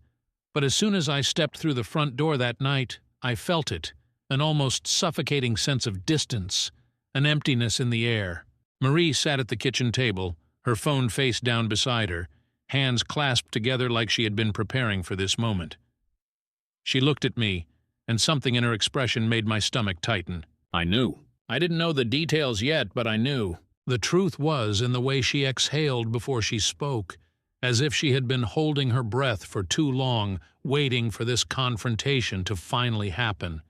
But as soon as I stepped through the front door that night, I felt it, an almost suffocating sense of distance, an emptiness in the air. Marie sat at the kitchen table, her phone face down beside her, hands clasped together like she had been preparing for this moment. She looked at me, and something in her expression made my stomach tighten. I knew. I didn't know the details yet, but I knew. The truth was in the way she exhaled before she spoke, as if she had been holding her breath for too long, waiting for this confrontation to finally happen.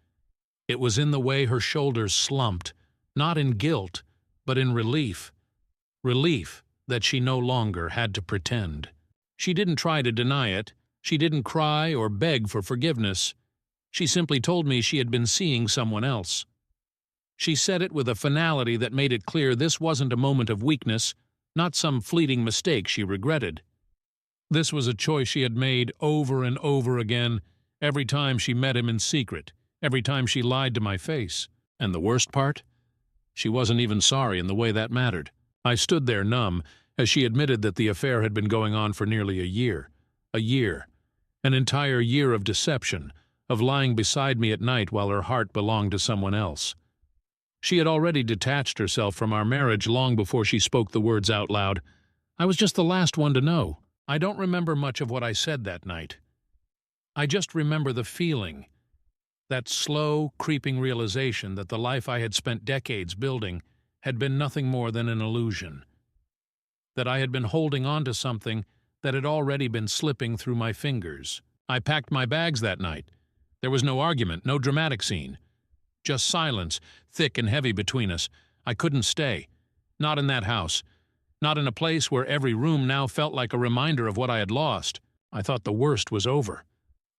It was in the way her shoulders slumped, not in guilt, but in relief. Relief that she no longer had to pretend. She didn't try to deny it. She didn't cry or beg for forgiveness. She simply told me she had been seeing someone else. She said it with a finality that made it clear this wasn't a moment of weakness, not some fleeting mistake she regretted. This was a choice she had made over and over again, every time she met him in secret, every time she lied to my face. And the worst part? She wasn't even sorry in the way that mattered. I stood there numb as she admitted that the affair had been going on for nearly a year. A year. An entire year of deception, of lying beside me at night while her heart belonged to someone else. She had already detached herself from our marriage long before she spoke the words out loud. I was just the last one to know. I don't remember much of what I said that night. I just remember the feeling, that slow, creeping realization that the life I had spent decades building had been nothing more than an illusion, that I had been holding on to something that had already been slipping through my fingers. I packed my bags that night, There was no argument, no dramatic scene. Just silence, thick and heavy between us. I couldn't stay. Not in that house. Not in a place where every room now felt like a reminder of what I had lost. I thought the worst was over.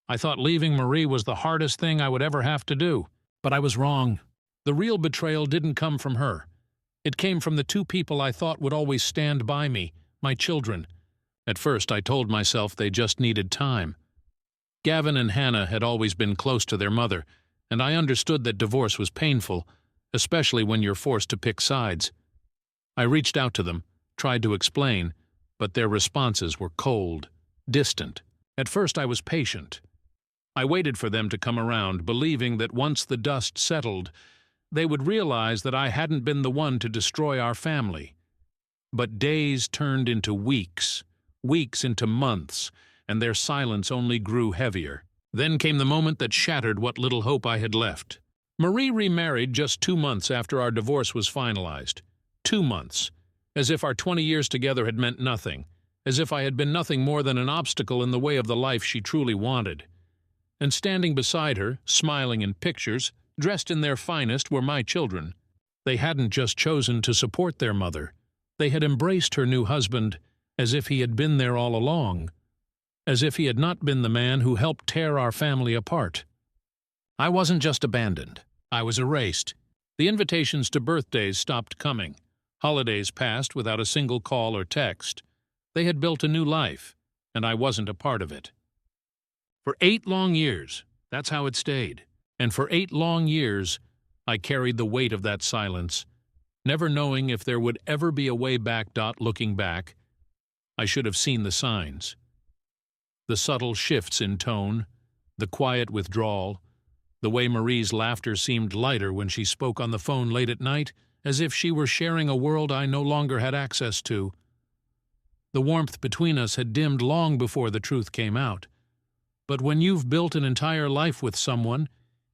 I thought leaving Marie was the hardest thing I would ever have to do. But I was wrong. The real betrayal didn't come from her. It came from the two people I thought would always stand by me, my children. At first I told myself they just needed time. Gavin and Hannah had always been close to their mother, and I understood that divorce was painful, especially when you're forced to pick sides. I reached out to them, tried to explain, but their responses were cold, distant. At first I was patient. I waited for them to come around, believing that once the dust settled, they would realize that I hadn't been the one to destroy our family. But days turned into weeks, weeks into months, and their silence only grew heavier. Then came the moment that shattered what little hope I had left. Marie remarried just 2 months after our divorce was finalized. 2 months. As if our 20 years together had meant nothing. As if I had been nothing more than an obstacle in the way of the life she truly wanted. And standing beside her, smiling in pictures, dressed in their finest, were my children. They hadn't just chosen to support their mother. They had embraced her new husband as if he had been there all along. As if he had not been the man who helped tear our family apart. I wasn't just abandoned. I was erased. The invitations to birthdays stopped coming. Holidays passed without a single call or text. They had built a new life, and I wasn't a part of it. For 8 long years, that's how it stayed. And for 8 long years, I carried the weight of that silence, never knowing if there would ever be a way back. Looking back, I should have seen the signs. The subtle shifts in tone, the quiet withdrawal, the way Marie's laughter seemed lighter when she spoke on the phone late at night, as if she were sharing a world I no longer had access to. The warmth between us had dimmed long before the truth came out. But when you've built an entire life with someone,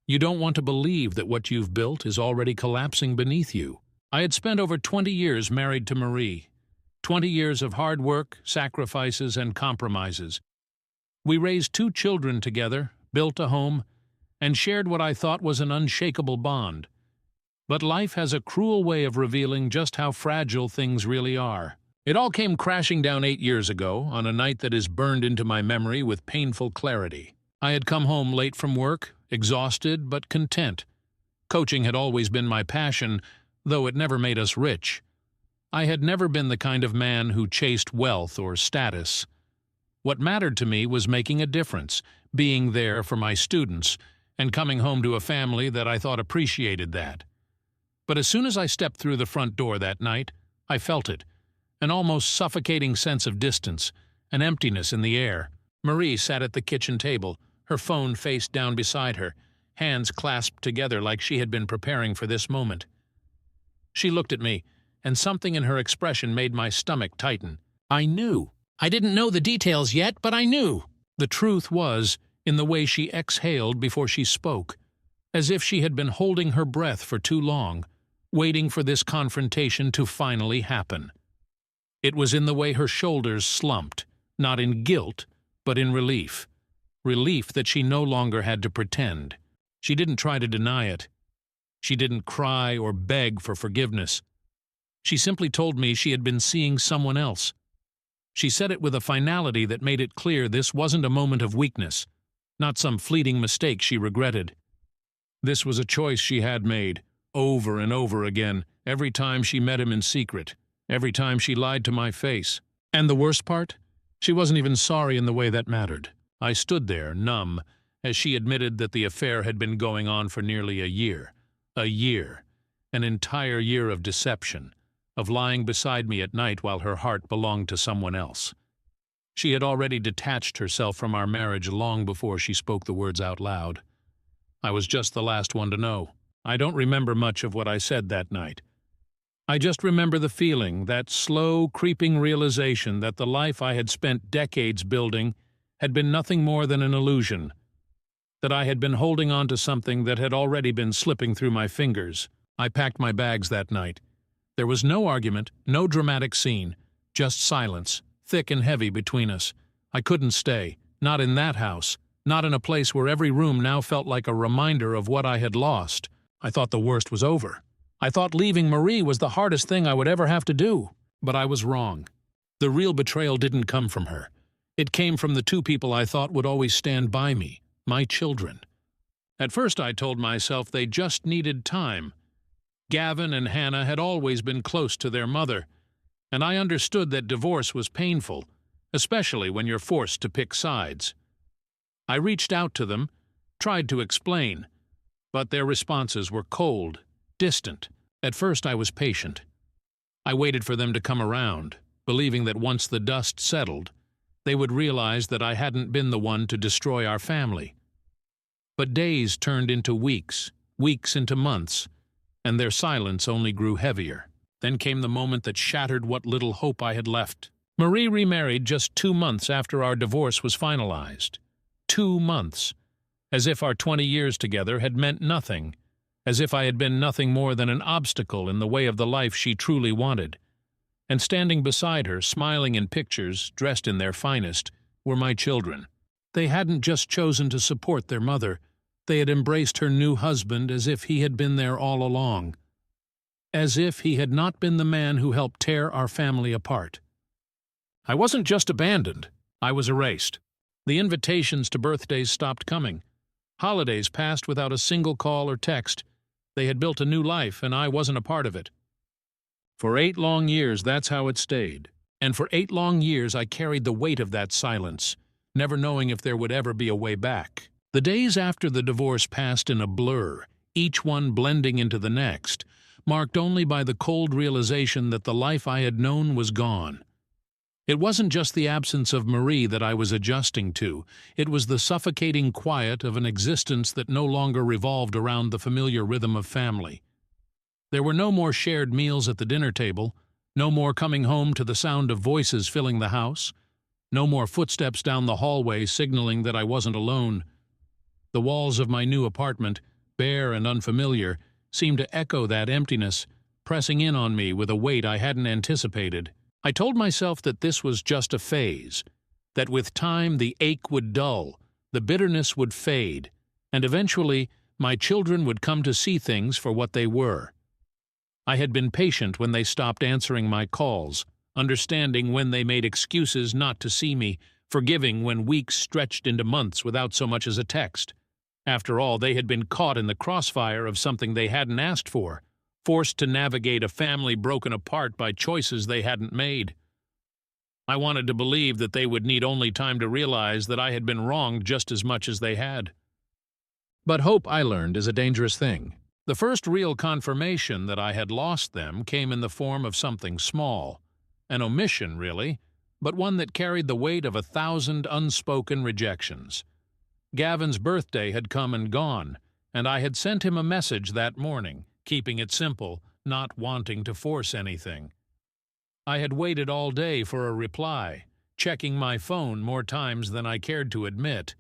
you don't want to believe that what you've built is already collapsing beneath you. I had spent over 20 years married to Marie. 20 years of hard work, sacrifices, and compromises. We raised 2 children together, built a home, and shared what I thought was an unshakable bond. But life has a cruel way of revealing just how fragile things really are. It all came crashing down 8 years ago, on a night that is burned into my memory with painful clarity. I had come home late from work, exhausted but content. Coaching had always been my passion, though it never made us rich. I had never been the kind of man who chased wealth or status. What mattered to me was making a difference, being there for my students, and coming home to a family that I thought appreciated that. But as soon as I stepped through the front door that night, I felt it, an almost suffocating sense of distance, an emptiness in the air. Marie sat at the kitchen table, her phone face down beside her, hands clasped together like she had been preparing for this moment. She looked at me, and something in her expression made my stomach tighten. I knew. I didn't know the details yet, but I knew. The truth was in the way she exhaled before she spoke, as if she had been holding her breath for too long, waiting for this confrontation to finally happen. It was in the way her shoulders slumped, not in guilt, but in relief. Relief that she no longer had to pretend. She didn't try to deny it. She didn't cry or beg for forgiveness. She simply told me she had been seeing someone else. She said it with a finality that made it clear this wasn't a moment of weakness, not some fleeting mistake she regretted. This was a choice she had made, over and over again, every time she met him in secret, every time she lied to my face. And the worst part? She wasn't even sorry in the way that mattered. I stood there, numb, as she admitted that the affair had been going on for nearly a year. A year. An entire year of deception, of lying beside me at night while her heart belonged to someone else. She had already detached herself from our marriage long before she spoke the words out loud. I was just the last one to know. I don't remember much of what I said that night. I just remember the feeling, that slow, creeping realization that the life I had spent decades building had been nothing more than an illusion, that I had been holding on to something that had already been slipping through my fingers. I packed my bags that night. There was no argument, no dramatic scene, just silence, thick and heavy between us. I couldn't stay, not in that house, not in a place where every room now felt like a reminder of what I had lost. I thought the worst was over. I thought leaving Marie was the hardest thing I would ever have to do. But I was wrong. The real betrayal didn't come from her. It came from the two people I thought would always stand by me, my children. At first I told myself they just needed time. Gavin and Hannah had always been close to their mother, and I understood that divorce was painful, especially when you're forced to pick sides. I reached out to them, tried to explain, but their responses were cold, distant. At first I was patient. I waited for them to come around, believing that once the dust settled, they would realize that I hadn't been the one to destroy our family. But days turned into weeks, weeks into months, and their silence only grew heavier. Then came the moment that shattered what little hope I had left. Marie remarried just 2 months after our divorce was finalized. 2 months. As if our 20 years together had meant nothing. As if I had been nothing more than an obstacle in the way of the life she truly wanted. And standing beside her, smiling in pictures, dressed in their finest, were my children. They hadn't just chosen to support their mother. They had embraced her new husband as if he had been there all along. As if he had not been the man who helped tear our family apart. I wasn't just abandoned. I was erased. The invitations to birthdays stopped coming. Holidays passed without a single call or text. They had built a new life, and I wasn't a part of it. For 8 long years, that's how it stayed. And for 8 long years, I carried the weight of that silence, never knowing if there would ever be a way back. The days after the divorce passed in a blur, each one blending into the next, marked only by the cold realization that the life I had known was gone. It wasn't just the absence of Marie that I was adjusting to. It was the suffocating quiet of an existence that no longer revolved around the familiar rhythm of family. There were no more shared meals at the dinner table, no more coming home to the sound of voices filling the house, no more footsteps down the hallway signaling that I wasn't alone. The walls of my new apartment, bare and unfamiliar, seemed to echo that emptiness, pressing in on me with a weight I hadn't anticipated. I told myself that this was just a phase, that with time the ache would dull, the bitterness would fade, and eventually my children would come to see things for what they were. I had been patient when they stopped answering my calls, understanding when they made excuses not to see me, forgiving when weeks stretched into months without so much as a text. After all, they had been caught in the crossfire of something they hadn't asked for, forced to navigate a family broken apart by choices they hadn't made. I wanted to believe that they would need only time to realize that I had been wronged just as much as they had. But hope, I learned, is a dangerous thing. The first real confirmation that I had lost them came in the form of something small, an omission, really, but one that carried the weight of 1,000 unspoken rejections. Gavin's birthday had come and gone, and I had sent him a message that morning, keeping it simple, not wanting to force anything. I had waited all day for a reply, checking my phone more times than I cared to admit,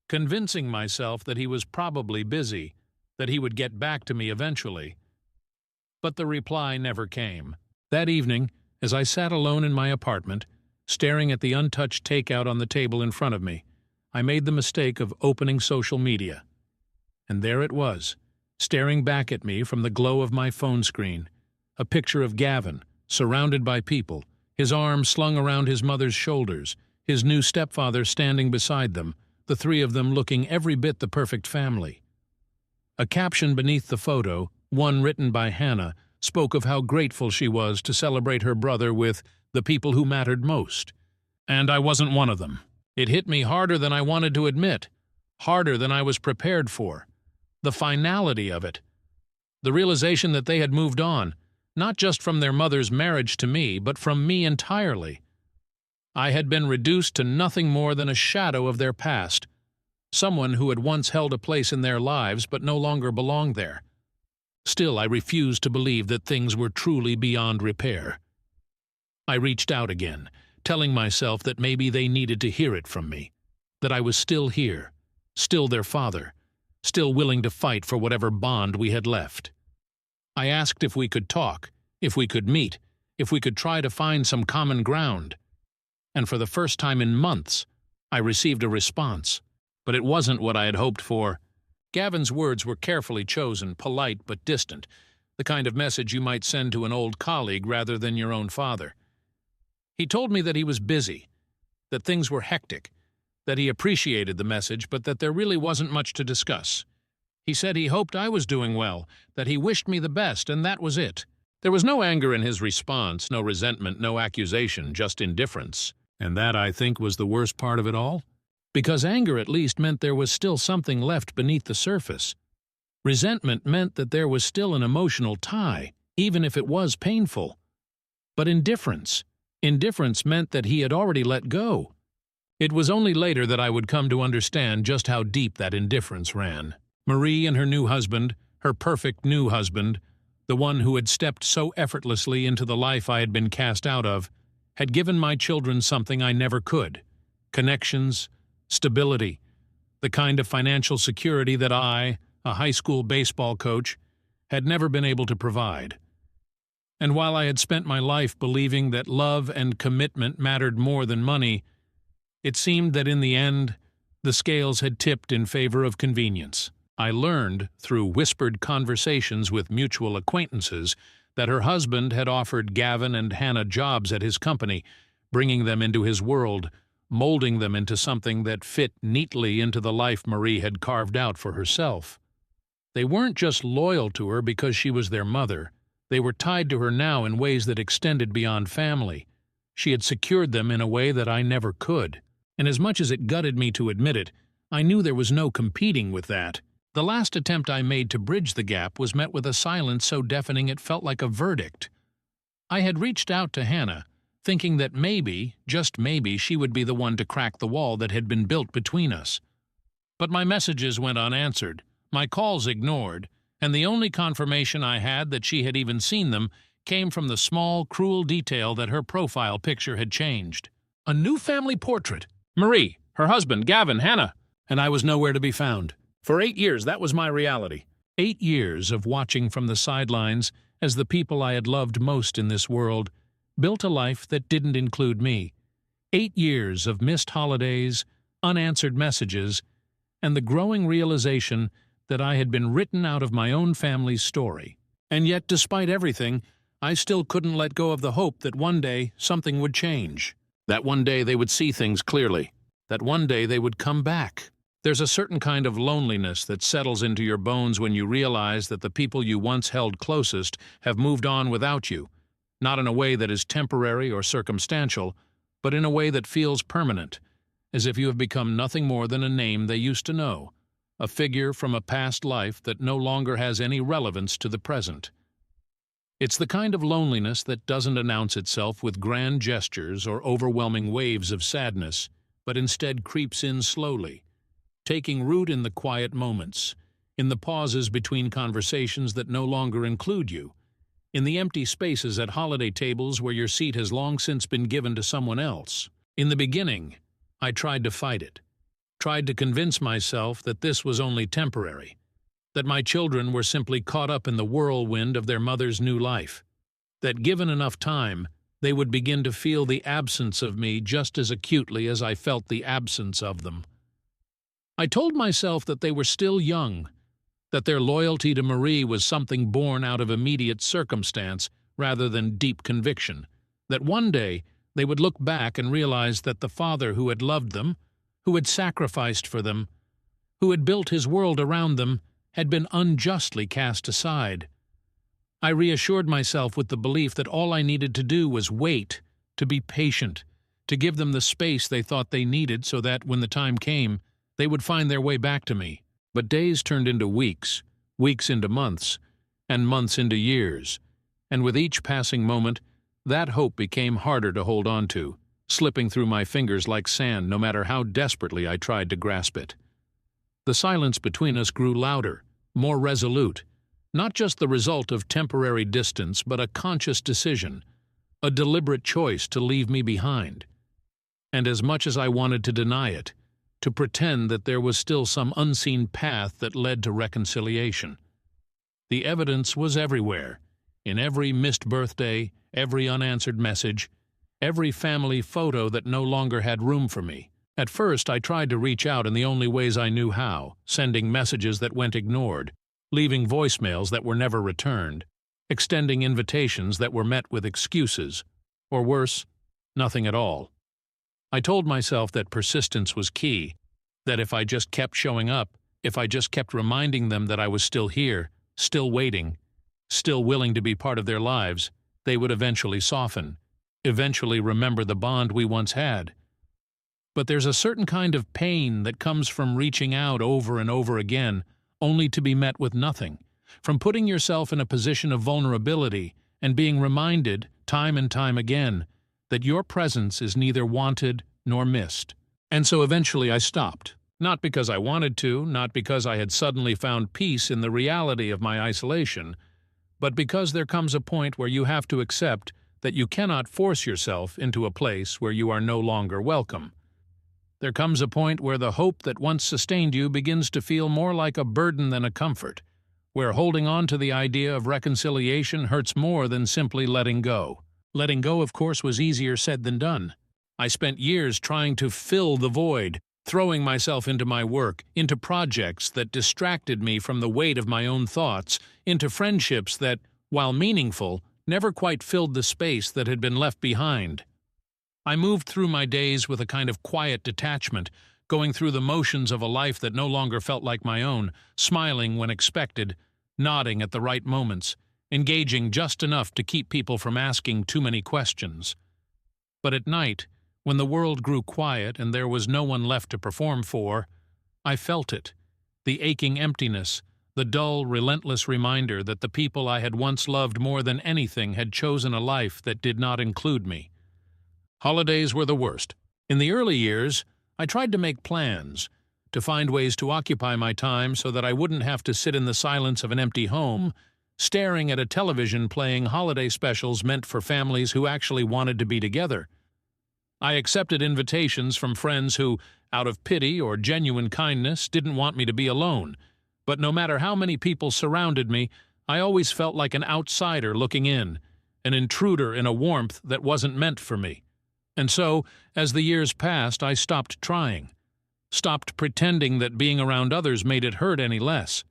convincing myself that he was probably busy, that he would get back to me eventually. But the reply never came. That evening, as I sat alone in my apartment, staring at the untouched takeout on the table in front of me, I made the mistake of opening social media. And there it was, staring back at me from the glow of my phone screen, a picture of Gavin, surrounded by people, his arms slung around his mother's shoulders, his new stepfather standing beside them, the 3 of them looking every bit the perfect family. A caption beneath the photo, one written by Hannah, spoke of how grateful she was to celebrate her brother with the people who mattered most. And I wasn't one of them. It hit me harder than I wanted to admit, harder than I was prepared for. The finality of it. The realization that they had moved on, not just from their mother's marriage to me, but from me entirely. I had been reduced to nothing more than a shadow of their past, someone who had once held a place in their lives but no longer belonged there. Still, I refused to believe that things were truly beyond repair. I reached out again, telling myself that maybe they needed to hear it from me, that I was still here, still their father, still willing to fight for whatever bond we had left. I asked if we could talk, if we could meet, if we could try to find some common ground. And for the first time in months, I received a response. But it wasn't what I had hoped for. Gavin's words were carefully chosen, polite but distant, the kind of message you might send to an old colleague rather than your own father. He told me that he was busy, that things were hectic, that he appreciated the message, but that there really wasn't much to discuss. He said he hoped I was doing well, that he wished me the best, and that was it. There was no anger in his response, no resentment, no accusation, just indifference. And that, I think, was the worst part of it all. Because anger at least meant there was still something left beneath the surface. Resentment meant that there was still an emotional tie, even if it was painful. But indifference meant that he had already let go. It was only later that I would come to understand just how deep that indifference ran. Marie and her new husband, her perfect new husband, the one who had stepped so effortlessly into the life I had been cast out of, had given my children something I never could: connections, stability, the kind of financial security that I, a high school baseball coach, had never been able to provide. And while I had spent my life believing that love and commitment mattered more than money, it seemed that in the end, the scales had tipped in favor of convenience. I learned, through whispered conversations with mutual acquaintances, that her husband had offered Gavin and Hannah jobs at his company, bringing them into his world, molding them into something that fit neatly into the life Marie had carved out for herself. They weren't just loyal to her because she was their mother. They were tied to her now in ways that extended beyond family. She had secured them in a way that I never could. And as much as it gutted me to admit it, I knew there was no competing with that. The last attempt I made to bridge the gap was met with a silence so deafening it felt like a verdict. I had reached out to Hannah, thinking that maybe, just maybe, she would be the one to crack the wall that had been built between us. But my messages went unanswered, my calls ignored, and the only confirmation I had that she had even seen them came from the small, cruel detail that her profile picture had changed. A new family portrait. Marie, her husband, Gavin, Hannah, and I was nowhere to be found. For 8 years, that was my reality. 8 years of watching from the sidelines as the people I had loved most in this world built a life that didn't include me. 8 years of missed holidays, unanswered messages, and the growing realization that I had been written out of my own family's story. And yet, despite everything, I still couldn't let go of the hope that one day something would change. That one day they would see things clearly. That one day they would come back. There's a certain kind of loneliness that settles into your bones when you realize that the people you once held closest have moved on without you, not in a way that is temporary or circumstantial, but in a way that feels permanent, as if you have become nothing more than a name they used to know, a figure from a past life that no longer has any relevance to the present. It's the kind of loneliness that doesn't announce itself with grand gestures or overwhelming waves of sadness, but instead creeps in slowly, taking root in the quiet moments, in the pauses between conversations that no longer include you, in the empty spaces at holiday tables where your seat has long since been given to someone else. In the beginning, I tried to fight it, tried to convince myself that this was only temporary, that my children were simply caught up in the whirlwind of their mother's new life, that given enough time, they would begin to feel the absence of me just as acutely as I felt the absence of them. I told myself that they were still young, that their loyalty to Marie was something born out of immediate circumstance rather than deep conviction, that one day they would look back and realize that the father who had loved them, who had sacrificed for them, who had built his world around them, had been unjustly cast aside. I reassured myself with the belief that all I needed to do was wait, to be patient, to give them the space they thought they needed so that, when the time came, they would find their way back to me. But days turned into weeks, weeks into months, and months into years, and with each passing moment, that hope became harder to hold on to, slipping through my fingers like sand no matter how desperately I tried to grasp it. The silence between us grew louder, more resolute, not just the result of temporary distance but a conscious decision, a deliberate choice to leave me behind. And as much as I wanted to deny it, to pretend that there was still some unseen path that led to reconciliation, the evidence was everywhere, in every missed birthday, every unanswered message, every family photo that no longer had room for me. At first, I tried to reach out in the only ways I knew how, sending messages that went ignored, leaving voicemails that were never returned, extending invitations that were met with excuses, or worse, nothing at all. I told myself that persistence was key, that if I just kept showing up, if I just kept reminding them that I was still here, still waiting, still willing to be part of their lives, they would eventually soften, eventually remember the bond we once had. But there's a certain kind of pain that comes from reaching out over and over again, only to be met with nothing, from putting yourself in a position of vulnerability and being reminded, time and time again, that your presence is neither wanted nor missed. And so eventually I stopped, not because I wanted to, not because I had suddenly found peace in the reality of my isolation, but because there comes a point where you have to accept that you cannot force yourself into a place where you are no longer welcome. There comes a point where the hope that once sustained you begins to feel more like a burden than a comfort, where holding on to the idea of reconciliation hurts more than simply letting go. Letting go, of course, was easier said than done. I spent years trying to fill the void, throwing myself into my work, into projects that distracted me from the weight of my own thoughts, into friendships that, while meaningful, never quite filled the space that had been left behind. I moved through my days with a kind of quiet detachment, going through the motions of a life that no longer felt like my own, smiling when expected, nodding at the right moments, engaging just enough to keep people from asking too many questions. But at night, when the world grew quiet and there was no one left to perform for, I felt it, the aching emptiness, the dull, relentless reminder that the people I had once loved more than anything had chosen a life that did not include me. Holidays were the worst. In the early years, I tried to make plans, to find ways to occupy my time so that I wouldn't have to sit in the silence of an empty home, staring at a television playing holiday specials meant for families who actually wanted to be together. I accepted invitations from friends who, out of pity or genuine kindness, didn't want me to be alone. But no matter how many people surrounded me, I always felt like an outsider looking in, an intruder in a warmth that wasn't meant for me. And so, as the years passed, I stopped trying, stopped pretending that being around others made it hurt any less.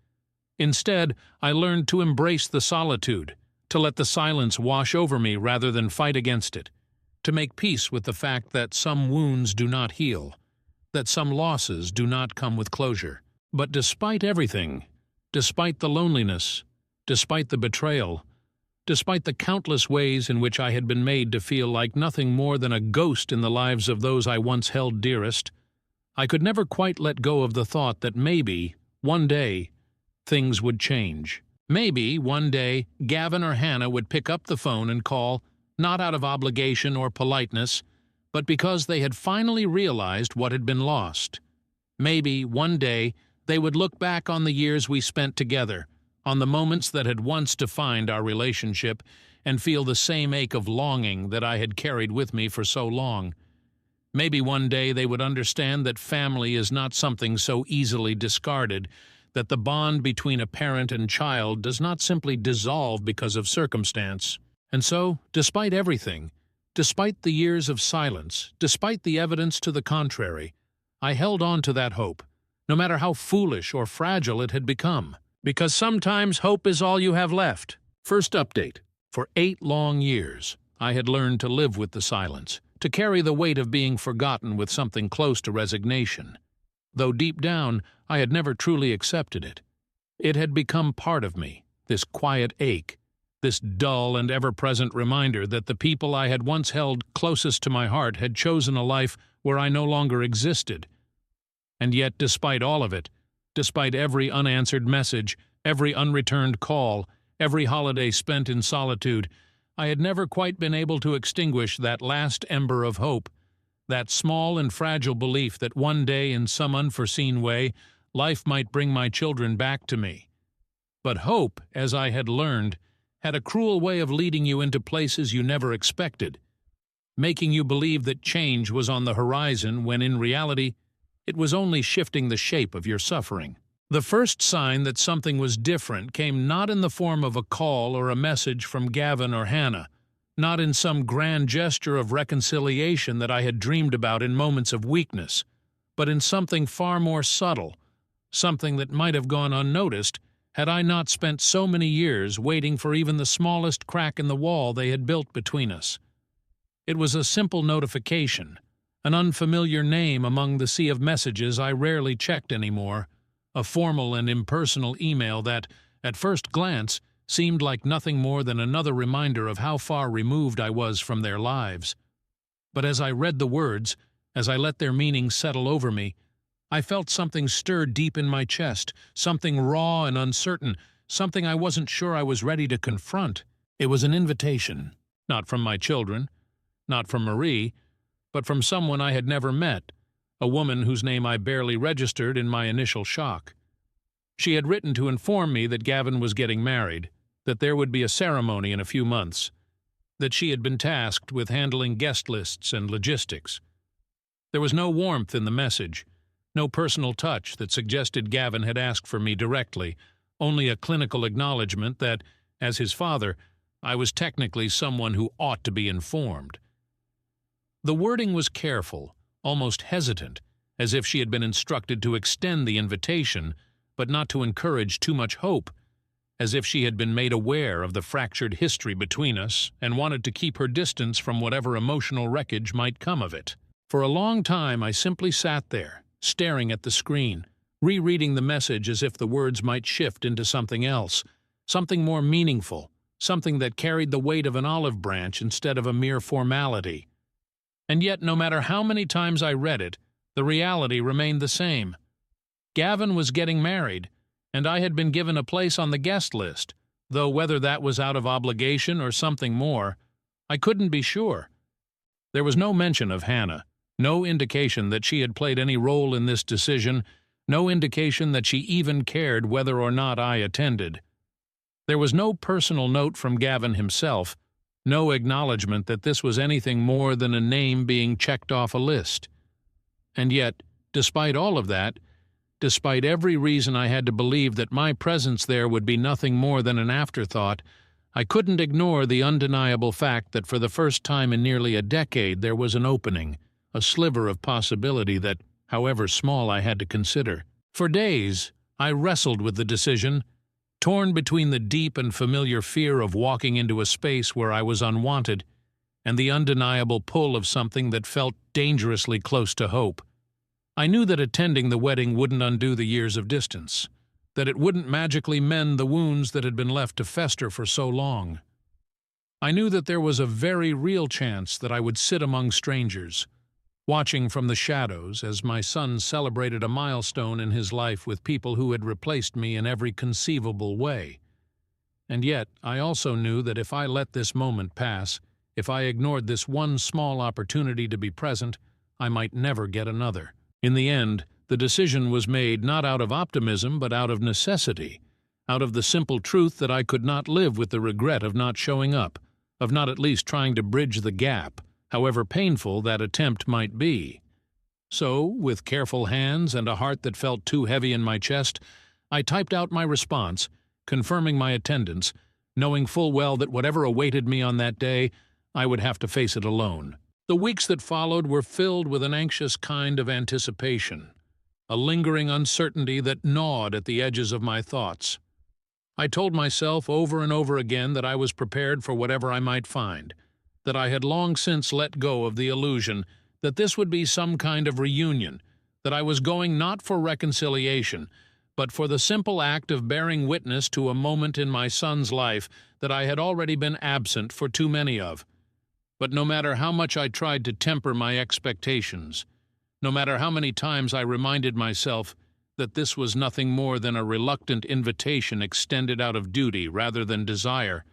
Instead, I learned to embrace the solitude, to let the silence wash over me rather than fight against it, to make peace with the fact that some wounds do not heal, that some losses do not come with closure. But despite everything, despite the loneliness, despite the betrayal, despite the countless ways in which I had been made to feel like nothing more than a ghost in the lives of those I once held dearest, I could never quite let go of the thought that maybe, one day, things would change. Maybe, one day, Gavin or Hannah would pick up the phone and call, not out of obligation or politeness, but because they had finally realized what had been lost. Maybe, one day, they would look back on the years we spent together, on the moments that had once defined our relationship, and feel the same ache of longing that I had carried with me for so long. Maybe one day they would understand that family is not something so easily discarded, that the bond between a parent and child does not simply dissolve because of circumstance. And so, despite everything, despite the years of silence, despite the evidence to the contrary, I held on to that hope, no matter how foolish or fragile it had become. Because sometimes hope is all you have left. First update. For 8 long years, I had learned to live with the silence, to carry the weight of being forgotten with something close to resignation. Though deep down, I had never truly accepted it. It had become part of me, this quiet ache, this dull and ever-present reminder that the people I had once held closest to my heart had chosen a life where I no longer existed. And yet, despite all of it, despite every unanswered message, every unreturned call, every holiday spent in solitude, I had never quite been able to extinguish that last ember of hope, that small and fragile belief that one day, in some unforeseen way, life might bring my children back to me. But hope, as I had learned, had a cruel way of leading you into places you never expected, making you believe that change was on the horizon when in reality, it was only shifting the shape of your suffering. The first sign that something was different came not in the form of a call or a message from Gavin or Hannah, not in some grand gesture of reconciliation that I had dreamed about in moments of weakness. but in something far more subtle, something that might have gone unnoticed had I not spent so many years waiting for even the smallest crack in the wall they had built between us. It was a simple notification, an unfamiliar name among the sea of messages I rarely checked anymore, a formal and impersonal email that, at first glance, seemed like nothing more than another reminder of how far removed I was from their lives. But as I read the words, as I let their meaning settle over me, I felt something stir deep in my chest, something raw and uncertain, something I wasn't sure I was ready to confront. It was an invitation, not from my children, not from Marie, but from someone I had never met, a woman whose name I barely registered in my initial shock. She had written to inform me that Gavin was getting married, that there would be a ceremony in a few months, that she had been tasked with handling guest lists and logistics. There was no warmth in the message, no personal touch that suggested Gavin had asked for me directly, only a clinical acknowledgement that, as his father, I was technically someone who ought to be informed. The wording was careful, almost hesitant, as if she had been instructed to extend the invitation, but not to encourage too much hope, as if she had been made aware of the fractured history between us and wanted to keep her distance from whatever emotional wreckage might come of it. For a long time I simply sat there, staring at the screen, rereading the message as if the words might shift into something else, something more meaningful, something that carried the weight of an olive branch instead of a mere formality. And yet, no matter how many times I read it, the reality remained the same. Gavin was getting married, and I had been given a place on the guest list, though whether that was out of obligation or something more, I couldn't be sure. There was no mention of Hannah, no indication that she had played any role in this decision, no indication that she even cared whether or not I attended. There was no personal note from Gavin himself, no acknowledgement that this was anything more than a name being checked off a list. And yet, despite all of that, despite every reason I had to believe that my presence there would be nothing more than an afterthought, I couldn't ignore the undeniable fact that for the first time in nearly a decade there was an opening, a sliver of possibility that, however small, I had to consider. For days, I wrestled with the decision, torn between the deep and familiar fear of walking into a space where I was unwanted and the undeniable pull of something that felt dangerously close to hope. I knew that attending the wedding wouldn't undo the years of distance, that it wouldn't magically mend the wounds that had been left to fester for so long. I knew that there was a very real chance that I would sit among strangers, watching from the shadows as my son celebrated a milestone in his life with people who had replaced me in every conceivable way. And yet, I also knew that if I let this moment pass, if I ignored this one small opportunity to be present, I might never get another. In the end, the decision was made not out of optimism but out of necessity, out of the simple truth that I could not live with the regret of not showing up, of not at least trying to bridge the gap, however painful that attempt might be. So, with careful hands and a heart that felt too heavy in my chest, I typed out my response, confirming my attendance, knowing full well that whatever awaited me on that day, I would have to face it alone. The weeks that followed were filled with an anxious kind of anticipation, a lingering uncertainty that gnawed at the edges of my thoughts. I told myself over and over again that I was prepared for whatever I might find, that I had long since let go of the illusion that this would be some kind of reunion, that I was going not for reconciliation, but for the simple act of bearing witness to a moment in my son's life that I had already been absent for too many of. But no matter how much I tried to temper my expectations, no matter how many times I reminded myself that this was nothing more than a reluctant invitation extended out of duty rather than desire,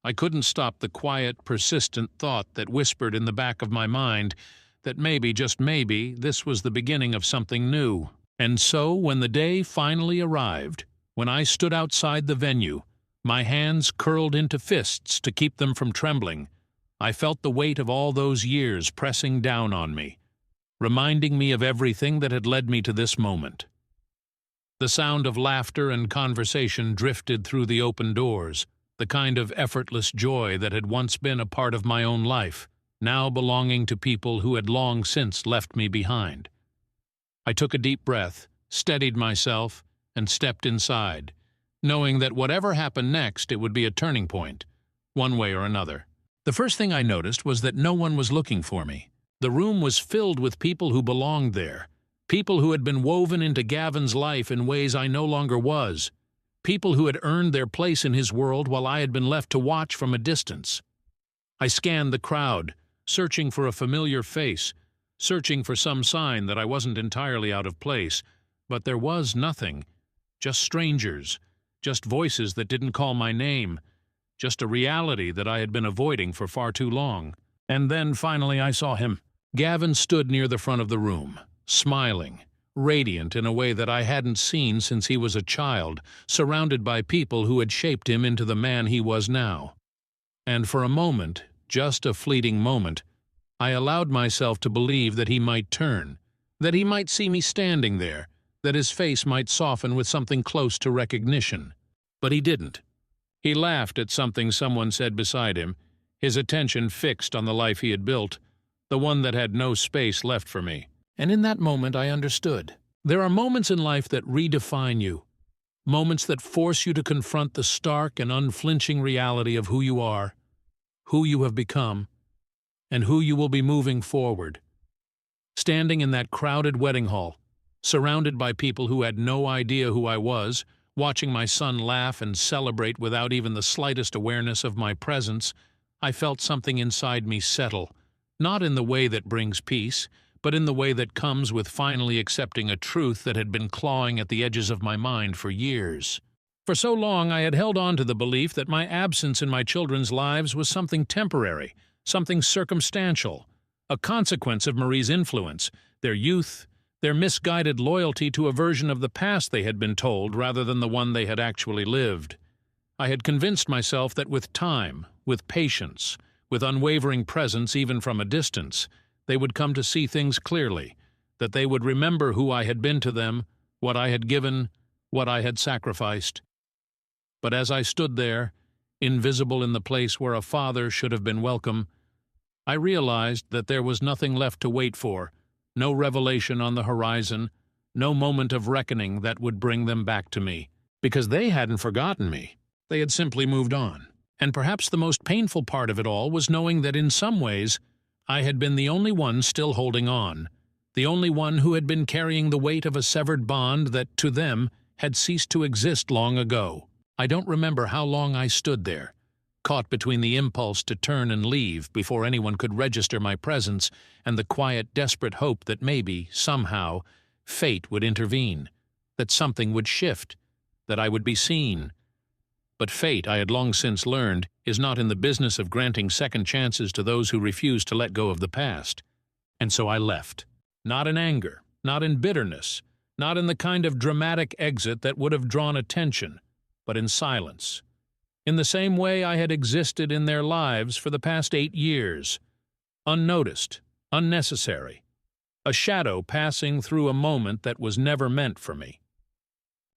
I couldn't stop the quiet, persistent thought that whispered in the back of my mind that maybe, just maybe, this was the beginning of something new. And so, when the day finally arrived, when I stood outside the venue, my hands curled into fists to keep them from trembling, I felt the weight of all those years pressing down on me, reminding me of everything that had led me to this moment. The sound of laughter and conversation drifted through the open doors, the kind of effortless joy that had once been a part of my own life, now belonging to people who had long since left me behind. I took a deep breath, steadied myself, and stepped inside, knowing that whatever happened next, it would be a turning point, one way or another. The first thing I noticed was that no one was looking for me. The room was filled with people who belonged there, people who had been woven into Gavin's life in ways I no longer was, people who had earned their place in his world while I had been left to watch from a distance. I scanned the crowd, searching for a familiar face, searching for some sign that I wasn't entirely out of place, but there was nothing. Just strangers, just voices that didn't call my name, just a reality that I had been avoiding for far too long. And then finally I saw him. Gavin stood near the front of the room, smiling, radiant in a way that I hadn't seen since he was a child, surrounded by people who had shaped him into the man he was now. And for a moment, just a fleeting moment, I allowed myself to believe that he might turn, that he might see me standing there, that his face might soften with something close to recognition. But he didn't. He laughed at something someone said beside him, his attention fixed on the life he had built, the one that had no space left for me. And in that moment I understood. There are moments in life that redefine you, moments that force you to confront the stark and unflinching reality of who you are, who you have become, and who you will be moving forward. Standing in that crowded wedding hall, surrounded by people who had no idea who I was, watching my son laugh and celebrate without even the slightest awareness of my presence, I felt something inside me settle, not in the way that brings peace, but in the way that comes with finally accepting a truth that had been clawing at the edges of my mind for years. For so long I had held on to the belief that my absence in my children's lives was something temporary, something circumstantial, a consequence of Marie's influence, their youth, their misguided loyalty to a version of the past they had been told rather than the one they had actually lived. I had convinced myself that with time, with patience, with unwavering presence even from a distance, they would come to see things clearly, that they would remember who I had been to them, what I had given, what I had sacrificed. But as I stood there, invisible in the place where a father should have been welcome, I realized that there was nothing left to wait for, no revelation on the horizon, no moment of reckoning that would bring them back to me. Because they hadn't forgotten me. They had simply moved on. And perhaps the most painful part of it all was knowing that in some ways I had been the only one still holding on, the only one who had been carrying the weight of a severed bond that, to them, had ceased to exist long ago. I don't remember how long I stood there, caught between the impulse to turn and leave before anyone could register my presence and the quiet, desperate hope that maybe, somehow, fate would intervene, that something would shift, that I would be seen. But fate, I had long since learned, is not in the business of granting second chances to those who refuse to let go of the past. And so I left, not in anger, not in bitterness, not in the kind of dramatic exit that would have drawn attention, but in silence. In the same way I had existed in their lives for the past 8 years, unnoticed, unnecessary, a shadow passing through a moment that was never meant for me.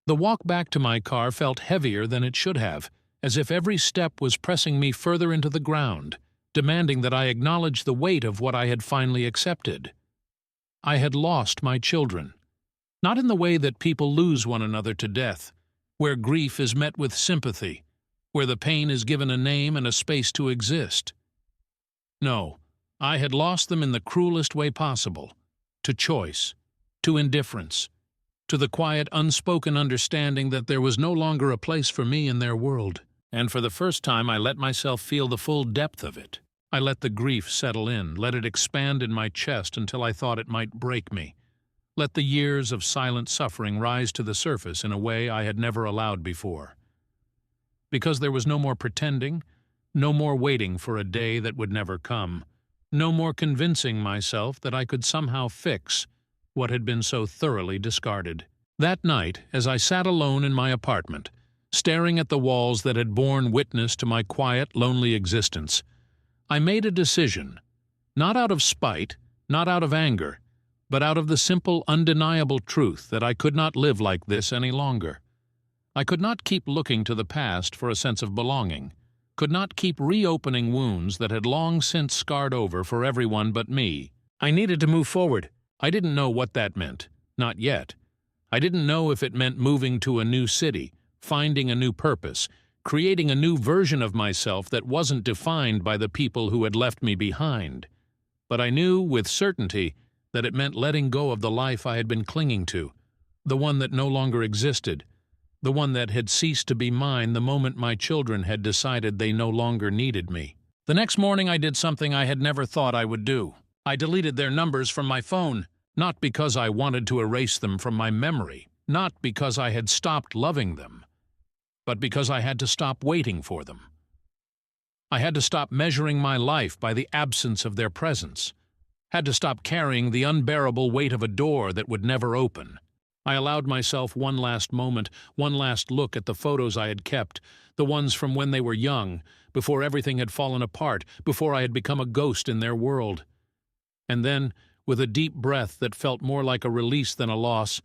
The walk back to my car felt heavier than it should have, as if every step was pressing me further into the ground, demanding that I acknowledge the weight of what I had finally accepted. I had lost my children, not in the way that people lose one another to death, where grief is met with sympathy, where the pain is given a name and a space to exist. No, I had lost them in the cruelest way possible, to choice, to indifference, to the quiet, unspoken understanding that there was no longer a place for me in their world. And for the first time I let myself feel the full depth of it. I let the grief settle in, let it expand in my chest until I thought it might break me. Let the years of silent suffering rise to the surface in a way I had never allowed before. Because there was no more pretending, no more waiting for a day that would never come, no more convincing myself that I could somehow fix what had been so thoroughly discarded. That night, as I sat alone in my apartment, staring at the walls that had borne witness to my quiet, lonely existence, I made a decision, not out of spite, not out of anger, but out of the simple, undeniable truth that I could not live like this any longer. I could not keep looking to the past for a sense of belonging, could not keep reopening wounds that had long since scarred over for everyone but me. I needed to move forward. I didn't know what that meant. Not yet. I didn't know if it meant moving to a new city, finding a new purpose, creating a new version of myself that wasn't defined by the people who had left me behind. But I knew with certainty that it meant letting go of the life I had been clinging to, the one that no longer existed, the one that had ceased to be mine the moment my children had decided they no longer needed me. The next morning I did something I had never thought I would do. I deleted their numbers from my phone, not because I wanted to erase them from my memory, not because I had stopped loving them, but because I had to stop waiting for them. I had to stop measuring my life by the absence of their presence, had to stop carrying the unbearable weight of a door that would never open. I allowed myself one last moment, one last look at the photos I had kept, the ones from when they were young, before everything had fallen apart, before I had become a ghost in their world. And then, with a deep breath that felt more like a release than a loss,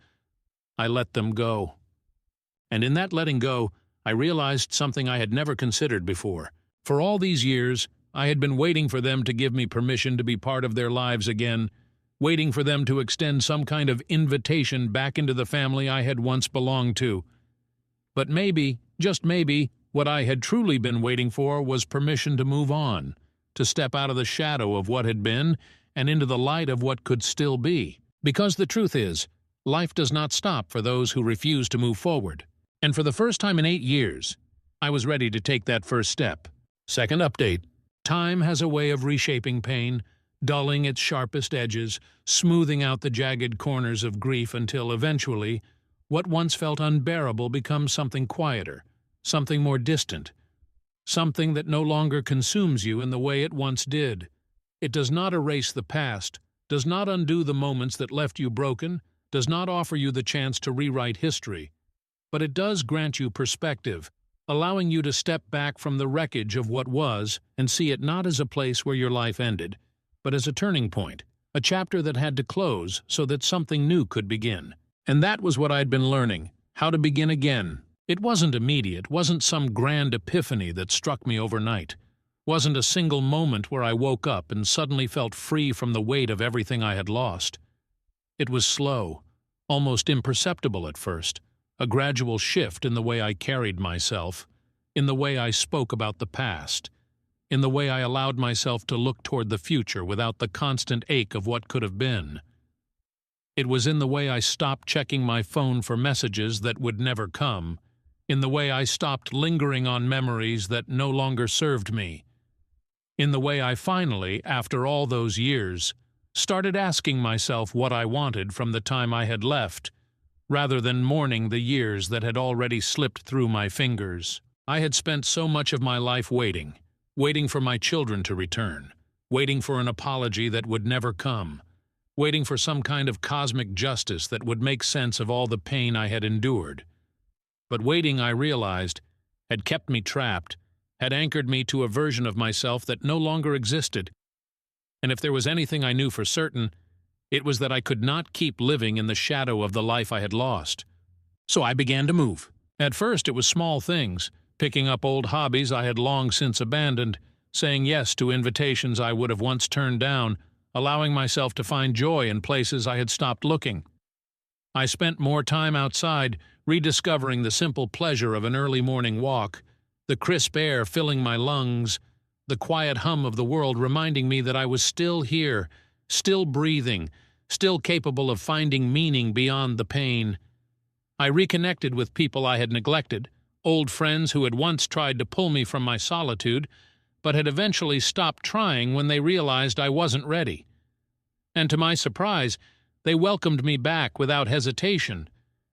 I let them go. And in that letting go, I realized something I had never considered before. For all these years, I had been waiting for them to give me permission to be part of their lives again, waiting for them to extend some kind of invitation back into the family I had once belonged to. But maybe, just maybe, what I had truly been waiting for was permission to move on, to step out of the shadow of what had been and into the light of what could still be. Because the truth is, life does not stop for those who refuse to move forward. And for the first time in 8 years, I was ready to take that first step. Second update. Time has a way of reshaping pain, dulling its sharpest edges, smoothing out the jagged corners of grief until eventually, what once felt unbearable becomes something quieter, something more distant, something that no longer consumes you in the way it once did. It does not erase the past, does not undo the moments that left you broken, does not offer you the chance to rewrite history, but it does grant you perspective, allowing you to step back from the wreckage of what was and see it not as a place where your life ended, but as a turning point, a chapter that had to close so that something new could begin. And that was what I'd been learning, how to begin again. It wasn't immediate, wasn't some grand epiphany that struck me overnight, wasn't a single moment where I woke up and suddenly felt free from the weight of everything I had lost. It was slow, almost imperceptible at first, a gradual shift in the way I carried myself, in the way I spoke about the past, in the way I allowed myself to look toward the future without the constant ache of what could have been. It was in the way I stopped checking my phone for messages that would never come, in the way I stopped lingering on memories that no longer served me, in the way I finally, after all those years, started asking myself what I wanted from the time I had left, rather than mourning the years that had already slipped through my fingers. I had spent so much of my life waiting for my children to return, waiting for an apology that would never come, waiting for some kind of cosmic justice that would make sense of all the pain I had endured. But waiting, I realized, had kept me trapped, had anchored me to a version of myself that no longer existed. And if there was anything I knew for certain, it was that I could not keep living in the shadow of the life I had lost. So I began to move. At first it was small things, picking up old hobbies I had long since abandoned, saying yes to invitations I would have once turned down, allowing myself to find joy in places I had stopped looking. I spent more time outside, rediscovering the simple pleasure of an early morning walk, the crisp air filling my lungs, the quiet hum of the world reminding me that I was still here, still breathing, still capable of finding meaning beyond the pain. I reconnected with people I had neglected, old friends who had once tried to pull me from my solitude, but had eventually stopped trying when they realized I wasn't ready. And to my surprise, they welcomed me back without hesitation,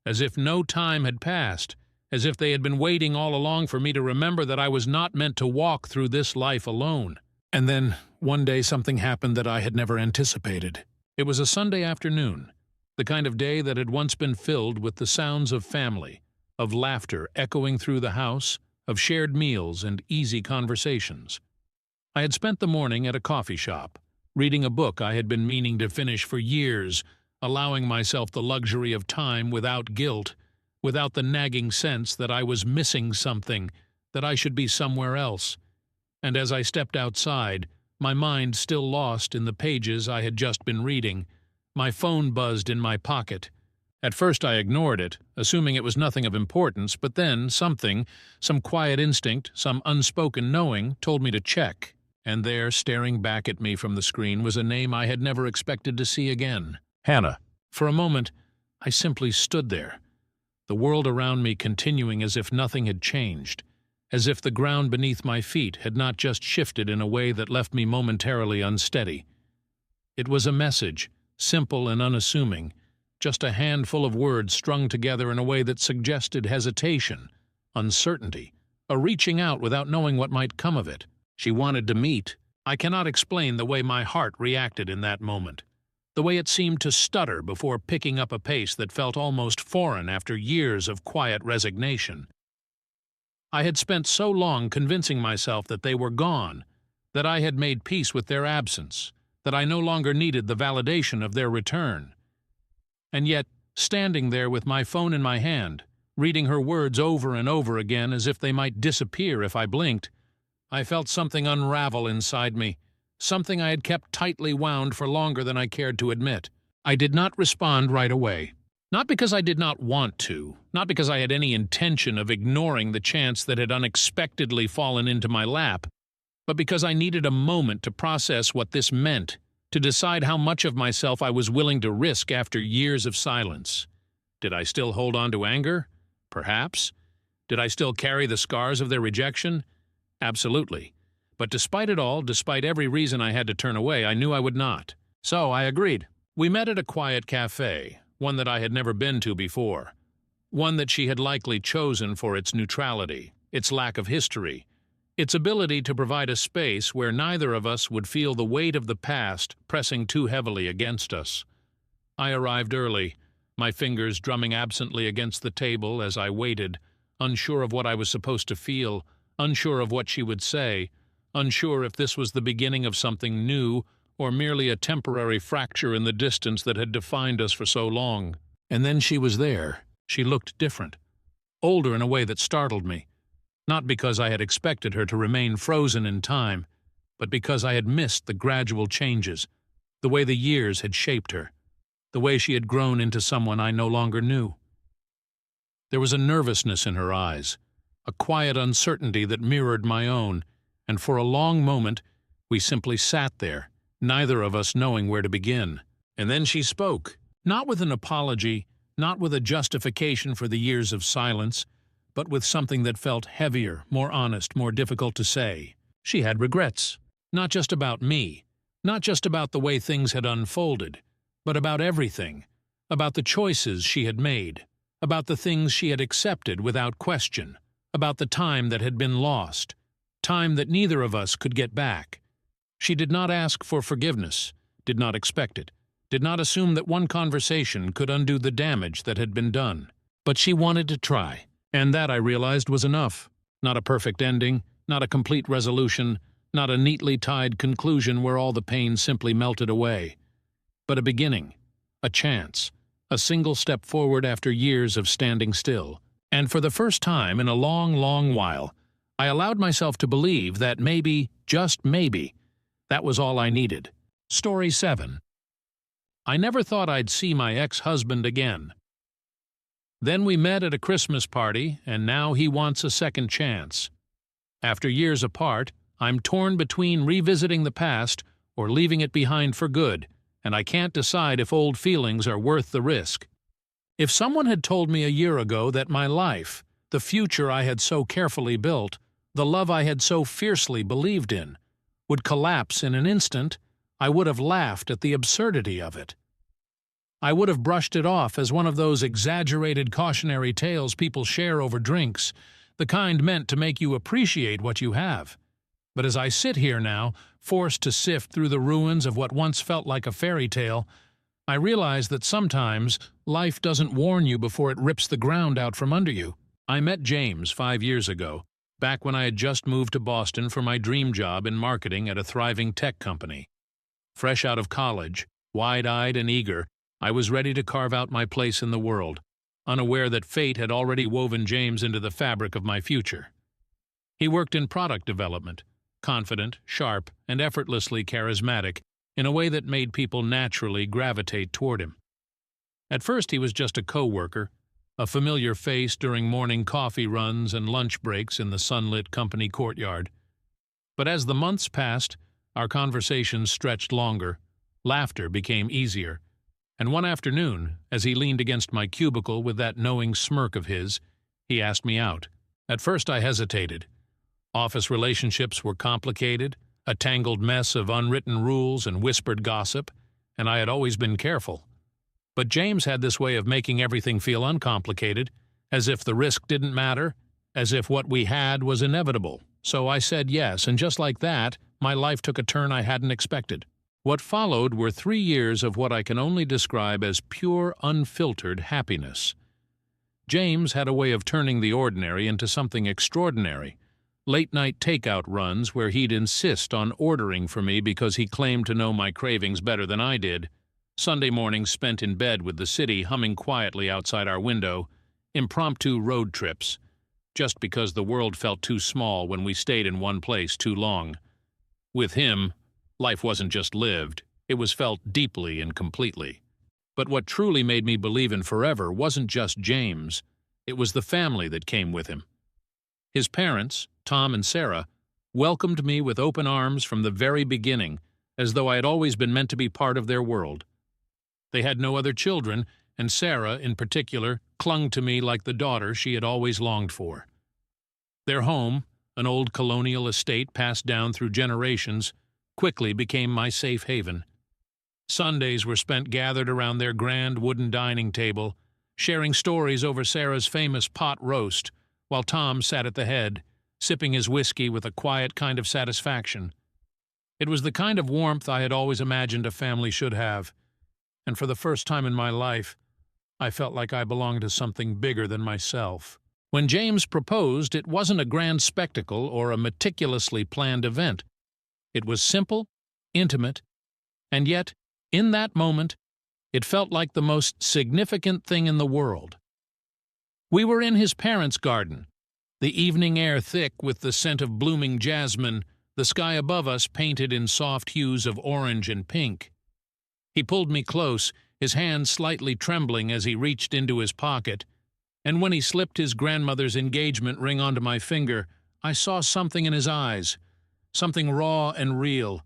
as if no time had passed, as if they had been waiting all along for me to remember that I was not meant to walk through this life alone. And then, one day something happened that I had never anticipated. It was a Sunday afternoon, the kind of day that had once been filled with the sounds of family, of laughter echoing through the house, of shared meals and easy conversations. I had spent the morning at a coffee shop, reading a book I had been meaning to finish for years, allowing myself the luxury of time without guilt, without the nagging sense that I was missing something, that I should be somewhere else. And as I stepped outside, my mind still lost in the pages I had just been reading, my phone buzzed in my pocket, At first I ignored it, assuming it was nothing of importance, but then something, some quiet instinct, some unspoken knowing, told me to check. And there, staring back at me from the screen, was a name I had never expected to see again. Hannah. For a moment, I simply stood there, the world around me continuing as if nothing had changed, as if the ground beneath my feet had not just shifted in a way that left me momentarily unsteady. It was a message, simple and unassuming, just a handful of words strung together in a way that suggested hesitation, uncertainty, a reaching out without knowing what might come of it. She wanted to meet. I cannot explain the way my heart reacted in that moment, the way it seemed to stutter before picking up a pace that felt almost foreign after years of quiet resignation. I had spent so long convincing myself that they were gone, that I had made peace with their absence, that I no longer needed the validation of their return. And yet, standing there with my phone in my hand, reading her words over and over again as if they might disappear if I blinked, I felt something unravel inside me, something I had kept tightly wound for longer than I cared to admit. I did not respond right away. Not because I did not want to, not because I had any intention of ignoring the chance that had unexpectedly fallen into my lap, but because I needed a moment to process what this meant, to decide how much of myself I was willing to risk after years of silence. Did I still hold on to anger? Perhaps. Did I still carry the scars of their rejection? Absolutely. But despite it all, despite every reason I had to turn away, I knew I would not. So I agreed. We met at a quiet cafe, one that I had never been to before, one that she had likely chosen for its neutrality, its lack of history, its ability to provide a space where neither of us would feel the weight of the past pressing too heavily against us. I arrived early, my fingers drumming absently against the table as I waited, unsure of what I was supposed to feel, unsure of what she would say, unsure if this was the beginning of something new or merely a temporary fracture in the distance that had defined us for so long. And then she was there. She looked different, older in a way that startled me. Not because I had expected her to remain frozen in time, but because I had missed the gradual changes, the way the years had shaped her, the way she had grown into someone I no longer knew. There was a nervousness in her eyes, a quiet uncertainty that mirrored my own, and for a long moment we simply sat there, neither of us knowing where to begin. And then she spoke, not with an apology, not with a justification for the years of silence, but with something that felt heavier, more honest, more difficult to say. She had regrets, not just about me, not just about the way things had unfolded, but about everything, about the choices she had made, about the things she had accepted without question, about the time that had been lost, time that neither of us could get back. She did not ask for forgiveness, did not expect it, did not assume that one conversation could undo the damage that had been done. But she wanted to try. And that, I realized, was enough. Not a perfect ending, not a complete resolution, not a neatly tied conclusion where all the pain simply melted away. But a beginning, a chance, a single step forward after years of standing still. And for the first time in a long, long while, I allowed myself to believe that maybe, just maybe, that was all I needed. Story 7. I never thought I'd see my ex-husband again. Then we met at a Christmas party, and now he wants a second chance. After years apart, I'm torn between revisiting the past or leaving it behind for good, and I can't decide if old feelings are worth the risk. If someone had told me a year ago that my life, the future I had so carefully built, the love I had so fiercely believed in, would collapse in an instant, I would have laughed at the absurdity of it. I would have brushed it off as one of those exaggerated cautionary tales people share over drinks, the kind meant to make you appreciate what you have. But as I sit here now, forced to sift through the ruins of what once felt like a fairy tale, I realize that sometimes life doesn't warn you before it rips the ground out from under you. I met James 5 years ago, back when I had just moved to Boston for my dream job in marketing at a thriving tech company. Fresh out of college, wide-eyed and eager, I was ready to carve out my place in the world, unaware that fate had already woven James into the fabric of my future. He worked in product development, confident, sharp, and effortlessly charismatic, in a way that made people naturally gravitate toward him. At first he was just a co-worker, a familiar face during morning coffee runs and lunch breaks in the sunlit company courtyard. But as the months passed, our conversations stretched longer, laughter became easier, and one afternoon, as he leaned against my cubicle with that knowing smirk of his, he asked me out. At first I hesitated. Office relationships were complicated, a tangled mess of unwritten rules and whispered gossip, and I had always been careful. But James had this way of making everything feel uncomplicated, as if the risk didn't matter, as if what we had was inevitable. So I said yes, and just like that, my life took a turn I hadn't expected. What followed were 3 years of what I can only describe as pure, unfiltered happiness. James had a way of turning the ordinary into something extraordinary. Late-night takeout runs where he'd insist on ordering for me because he claimed to know my cravings better than I did. Sunday mornings spent in bed with the city humming quietly outside our window. Impromptu road trips, just because the world felt too small when we stayed in one place too long. With him, life wasn't just lived, it was felt deeply and completely. But what truly made me believe in forever wasn't just James, it was the family that came with him. His parents, Tom and Sarah, welcomed me with open arms from the very beginning, as though I had always been meant to be part of their world. They had no other children, and Sarah, in particular, clung to me like the daughter she had always longed for. Their home, an old colonial estate passed down through generations, quickly became my safe haven. Sundays were spent gathered around their grand wooden dining table, sharing stories over Sarah's famous pot roast, while Tom sat at the head, sipping his whiskey with a quiet kind of satisfaction. It was the kind of warmth I had always imagined a family should have, and for the first time in my life, I felt like I belonged to something bigger than myself. When James proposed, it wasn't a grand spectacle or a meticulously planned event. It was simple, intimate, and yet, in that moment, it felt like the most significant thing in the world. We were in his parents' garden, the evening air thick with the scent of blooming jasmine, the sky above us painted in soft hues of orange and pink. He pulled me close, his hand slightly trembling as he reached into his pocket, and when he slipped his grandmother's engagement ring onto my finger, I saw something in his eyes, something raw and real,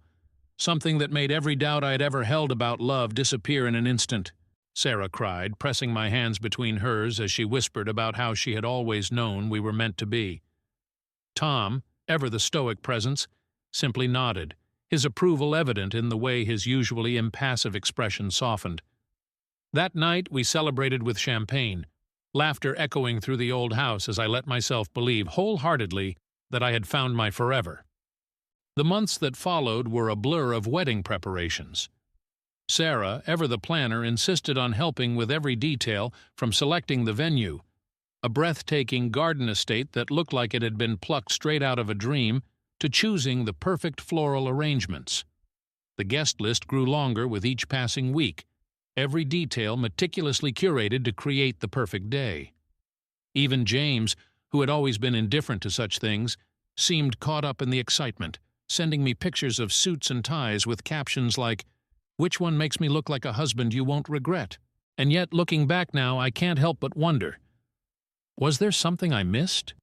something that made every doubt I had ever held about love disappear in an instant. Sarah cried, pressing my hands between hers as she whispered about how she had always known we were meant to be. Tom, ever the stoic presence, simply nodded, his approval evident in the way his usually impassive expression softened. That night we celebrated with champagne, laughter echoing through the old house as I let myself believe wholeheartedly that I had found my forever. The months that followed were a blur of wedding preparations. Sarah, ever the planner, insisted on helping with every detail, from selecting the venue, a breathtaking garden estate that looked like it had been plucked straight out of a dream, to choosing the perfect floral arrangements. The guest list grew longer with each passing week, every detail meticulously curated to create the perfect day. Even James, who had always been indifferent to such things, seemed caught up in the excitement, sending me pictures of suits and ties with captions like, "Which one makes me look like a husband you won't regret?" And yet, looking back now, I can't help but wonder, was there something I missed?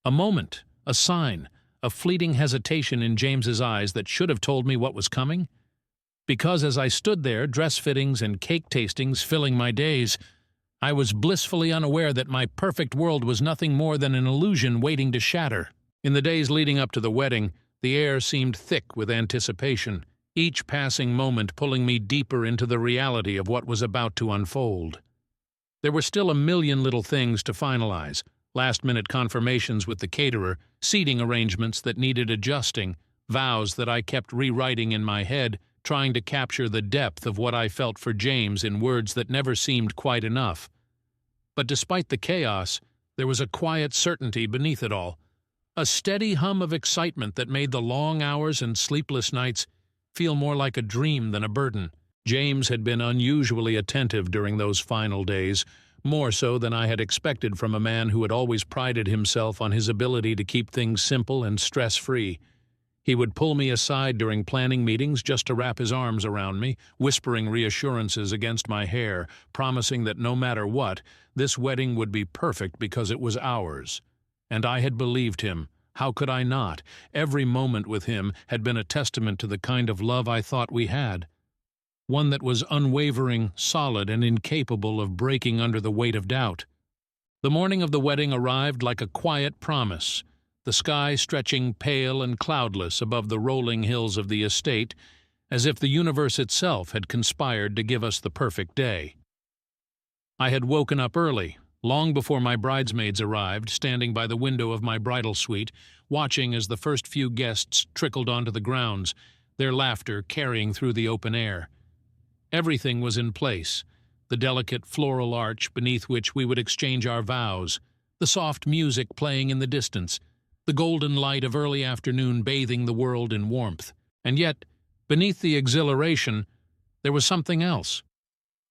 A moment, a sign, a fleeting hesitation in James's eyes that should have told me what was coming? Because as I stood there, dress fittings and cake tastings filling my days, I was blissfully unaware that my perfect world was nothing more than an illusion waiting to shatter. In the days leading up to the wedding, the air seemed thick with anticipation, each passing moment pulling me deeper into the reality of what was about to unfold. There were still a million little things to finalize, last-minute confirmations with the caterer, seating arrangements that needed adjusting, vows that I kept rewriting in my head, trying to capture the depth of what I felt for James in words that never seemed quite enough. But despite the chaos, there was a quiet certainty beneath it all, a steady hum of excitement that made the long hours and sleepless nights feel more like a dream than a burden. James had been unusually attentive during those final days, more so than I had expected from a man who had always prided himself on his ability to keep things simple and stress-free. He would pull me aside during planning meetings just to wrap his arms around me, whispering reassurances against my hair, promising that no matter what, this wedding would be perfect because it was ours. And I had believed him. How could I not? Every moment with him had been a testament to the kind of love I thought we had. One that was unwavering, solid, and incapable of breaking under the weight of doubt. The morning of the wedding arrived like a quiet promise, the sky stretching pale and cloudless above the rolling hills of the estate, as if the universe itself had conspired to give us the perfect day. I had woken up early, long before my bridesmaids arrived, standing by the window of my bridal suite, watching as the first few guests trickled onto the grounds, their laughter carrying through the open air. Everything was in place, the delicate floral arch beneath which we would exchange our vows, the soft music playing in the distance, the golden light of early afternoon bathing the world in warmth. And yet, beneath the exhilaration, there was something else.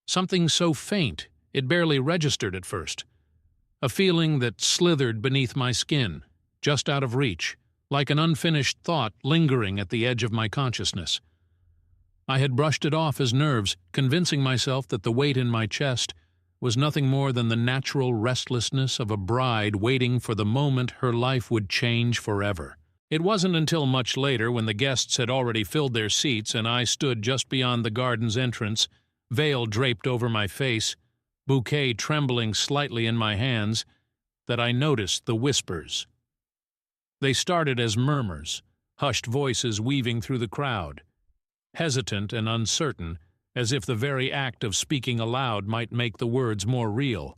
Something so faint it barely registered at first. A feeling that slithered beneath my skin, just out of reach, like an unfinished thought lingering at the edge of my consciousness. I had brushed it off as nerves, convincing myself that the weight in my chest was nothing more than the natural restlessness of a bride waiting for the moment her life would change forever. It wasn't until much later, when the guests had already filled their seats and I stood just beyond the garden's entrance, veil draped over my face, bouquet trembling slightly in my hands, that I noticed the whispers. They started as murmurs, hushed voices weaving through the crowd, hesitant and uncertain, as if the very act of speaking aloud might make the words more real.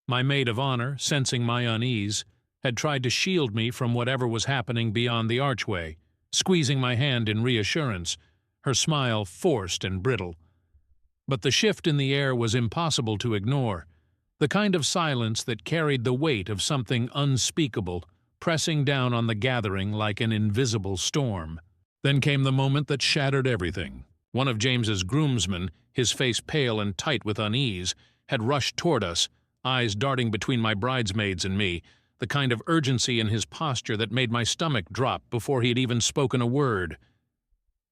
My maid of honor, sensing my unease, had tried to shield me from whatever was happening beyond the archway, squeezing my hand in reassurance, her smile forced and brittle. But the shift in the air was impossible to ignore, the kind of silence that carried the weight of something unspeakable, pressing down on the gathering like an invisible storm. Then came the moment that shattered everything. One of James's groomsmen, his face pale and tight with unease, had rushed toward us, eyes darting between my bridesmaids and me, the kind of urgency in his posture that made my stomach drop before he had even spoken a word.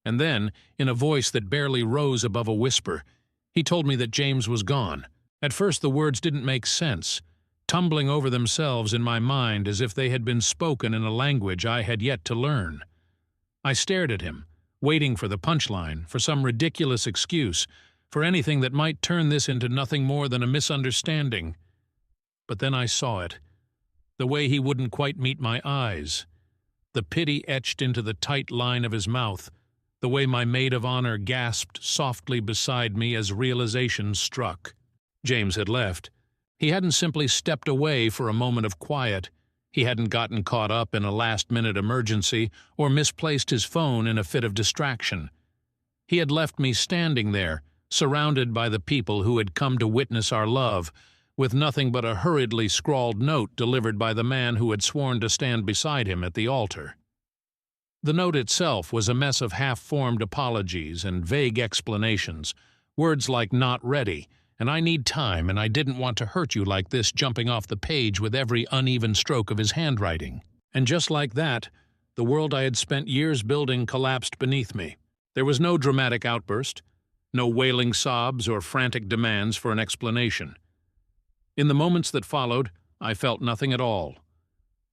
And then, in a voice that barely rose above a whisper, he told me that James was gone. At first the words didn't make sense, tumbling over themselves in my mind as if they had been spoken in a language I had yet to learn. I stared at him, waiting for the punchline, for some ridiculous excuse, for anything that might turn this into nothing more than a misunderstanding. But then I saw it, the way he wouldn't quite meet my eyes, the pity etched into the tight line of his mouth, the way my maid of honor gasped softly beside me as realization struck. James had left. He hadn't simply stepped away for a moment of quiet. He hadn't gotten caught up in a last-minute emergency or misplaced his phone in a fit of distraction. He had left me standing there, surrounded by the people who had come to witness our love, with nothing but a hurriedly scrawled note delivered by the man who had sworn to stand beside him at the altar. The note itself was a mess of half-formed apologies and vague explanations, words like "not ready," and "I need time," and "I didn't want to hurt you like this," jumping off the page with every uneven stroke of his handwriting. And just like that, the world I had spent years building collapsed beneath me. There was no dramatic outburst, no wailing sobs or frantic demands for an explanation. In the moments that followed, I felt nothing at all.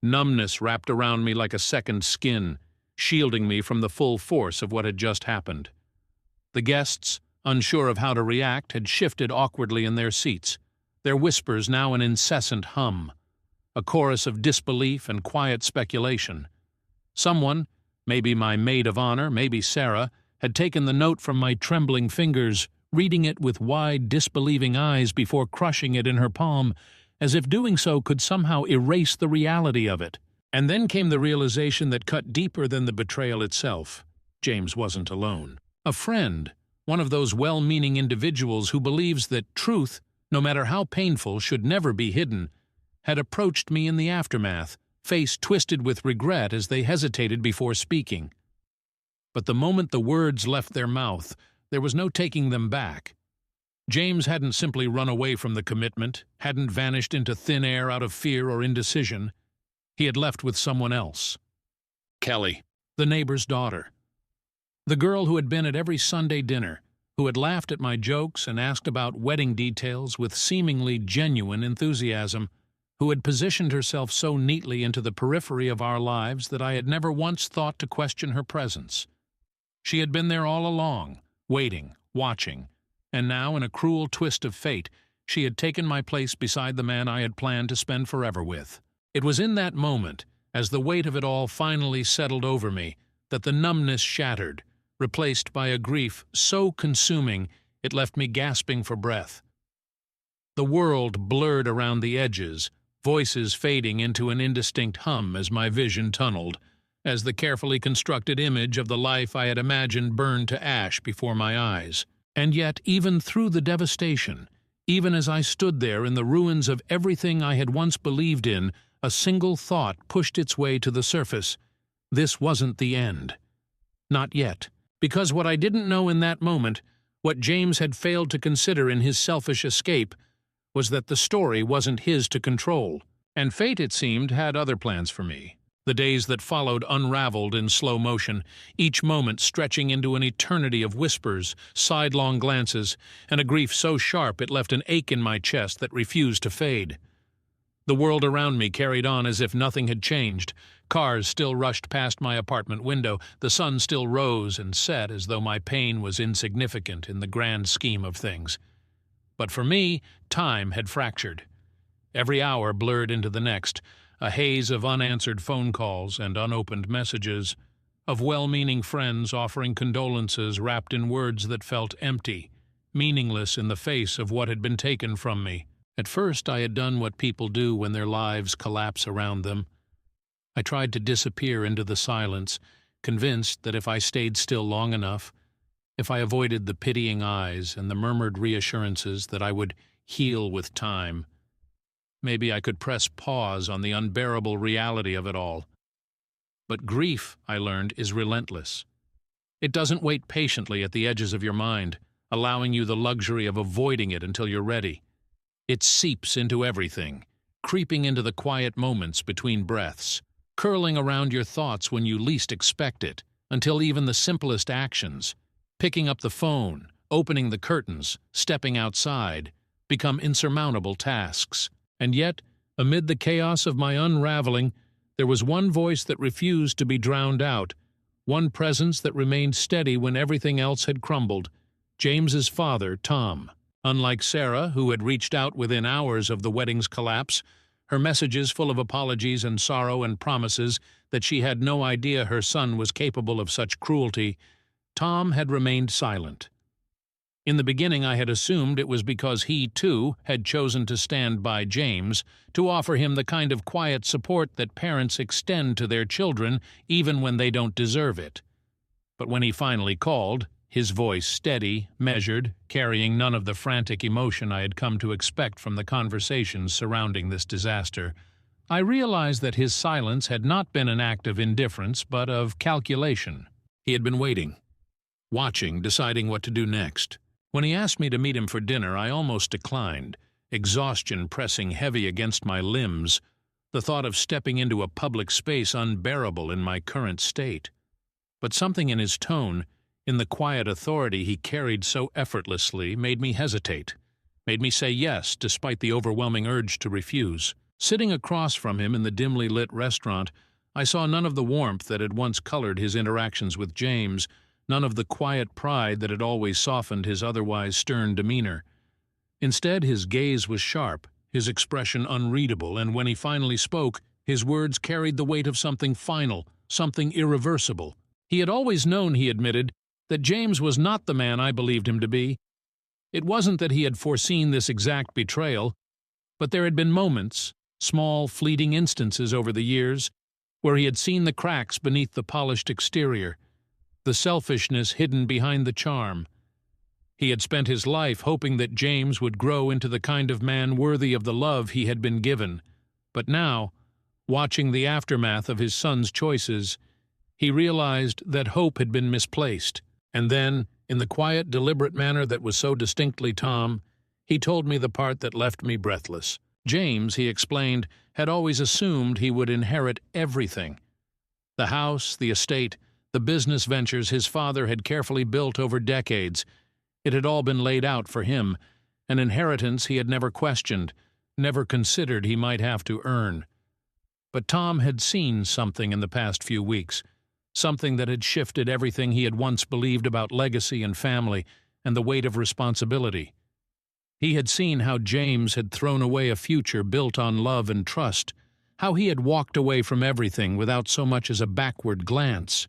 Numbness wrapped around me like a second skin, shielding me from the full force of what had just happened. The guests, unsure of how to react, had shifted awkwardly in their seats, their whispers now an incessant hum, a chorus of disbelief and quiet speculation. Someone, maybe my maid of honor, maybe Sarah, had taken the note from my trembling fingers, reading it with wide, disbelieving eyes before crushing it in her palm, as if doing so could somehow erase the reality of it. And then came the realization that cut deeper than the betrayal itself. James wasn't alone. A friend, one of those well-meaning individuals who believes that truth, no matter how painful, should never be hidden, had approached me in the aftermath, face twisted with regret as they hesitated before speaking. But the moment the words left their mouth, there was no taking them back. James hadn't simply run away from the commitment, hadn't vanished into thin air out of fear or indecision. He had left with someone else. Kelly. The neighbor's daughter. The girl who had been at every Sunday dinner, who had laughed at my jokes and asked about wedding details with seemingly genuine enthusiasm, who had positioned herself so neatly into the periphery of our lives that I had never once thought to question her presence. She had been there all along, waiting, watching, and now, in a cruel twist of fate, she had taken my place beside the man I had planned to spend forever with. It was in that moment, as the weight of it all finally settled over me, that the numbness shattered, replaced by a grief so consuming it left me gasping for breath. The world blurred around the edges, voices fading into an indistinct hum as my vision tunneled, as the carefully constructed image of the life I had imagined burned to ash before my eyes. And yet, even through the devastation, even as I stood there in the ruins of everything I had once believed in, a single thought pushed its way to the surface. This wasn't the end. Not yet. Because what I didn't know in that moment, what James had failed to consider in his selfish escape, was that the story wasn't his to control. And fate, it seemed, had other plans for me. The days that followed unraveled in slow motion, each moment stretching into an eternity of whispers, sidelong glances, and a grief so sharp it left an ache in my chest that refused to fade. The world around me carried on as if nothing had changed. Cars still rushed past my apartment window, the sun still rose and set as though my pain was insignificant in the grand scheme of things. But for me, time had fractured. Every hour blurred into the next, a haze of unanswered phone calls and unopened messages, of well-meaning friends offering condolences wrapped in words that felt empty, meaningless in the face of what had been taken from me. At first I had done what people do when their lives collapse around them. I tried to disappear into the silence, convinced that if I stayed still long enough, if I avoided the pitying eyes and the murmured reassurances that I would heal with time, maybe I could press pause on the unbearable reality of it all. But grief, I learned, is relentless. It doesn't wait patiently at the edges of your mind, allowing you the luxury of avoiding it until you're ready. It seeps into everything, creeping into the quiet moments between breaths, curling around your thoughts when you least expect it, until even the simplest actions, picking up the phone, opening the curtains, stepping outside, become insurmountable tasks. And yet, amid the chaos of my unraveling, there was one voice that refused to be drowned out, one presence that remained steady when everything else had crumbled: James's father, Tom. Unlike Sarah, who had reached out within hours of the wedding's collapse, her messages full of apologies and sorrow and promises that she had no idea her son was capable of such cruelty, Tom had remained silent. In the beginning I had assumed it was because he, too, had chosen to stand by James, to offer him the kind of quiet support that parents extend to their children even when they don't deserve it. But when he finally called, his voice steady, measured, carrying none of the frantic emotion I had come to expect from the conversations surrounding this disaster, I realized that his silence had not been an act of indifference but of calculation. He had been waiting, watching, deciding what to do next. When he asked me to meet him for dinner, I almost declined, exhaustion pressing heavy against my limbs, the thought of stepping into a public space unbearable in my current state. But something in his tone, in the quiet authority he carried so effortlessly, made me hesitate, made me say yes despite the overwhelming urge to refuse. Sitting across from him in the dimly lit restaurant, I saw none of the warmth that had once colored his interactions with James, none of the quiet pride that had always softened his otherwise stern demeanor. Instead, his gaze was sharp, his expression unreadable, and when he finally spoke, his words carried the weight of something final, something irreversible. He had always known, he admitted, that James was not the man I believed him to be. It wasn't that he had foreseen this exact betrayal, but there had been moments, small, fleeting instances over the years, where he had seen the cracks beneath the polished exterior, the selfishness hidden behind the charm. He had spent his life hoping that James would grow into the kind of man worthy of the love he had been given. But now, watching the aftermath of his son's choices, he realized that hope had been misplaced. And then, in the quiet, deliberate manner that was so distinctly Tom, he told me the part that left me breathless. James, he explained, had always assumed he would inherit everything: the house, the estate, the business ventures his father had carefully built over decades. It had all been laid out for him, an inheritance he had never questioned, never considered he might have to earn. But Tom had seen something in the past few weeks, something that had shifted everything he had once believed about legacy and family and the weight of responsibility. He had seen how James had thrown away a future built on love and trust, how he had walked away from everything without so much as a backward glance,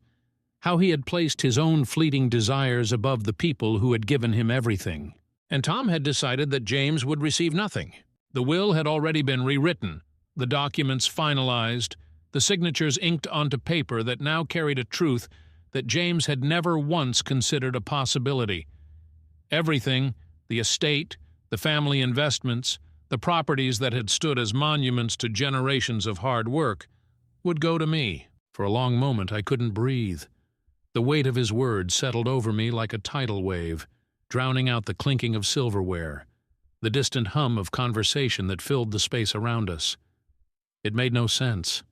how he had placed his own fleeting desires above the people who had given him everything. And Tom had decided that James would receive nothing. The will had already been rewritten, the documents finalized, the signatures inked onto paper that now carried a truth that James had never once considered a possibility. Everything, the estate, the family investments, the properties that had stood as monuments to generations of hard work, would go to me. For a long moment I couldn't breathe. The weight of his words settled over me like a tidal wave, drowning out the clinking of silverware, the distant hum of conversation that filled the space around us. It made no sense.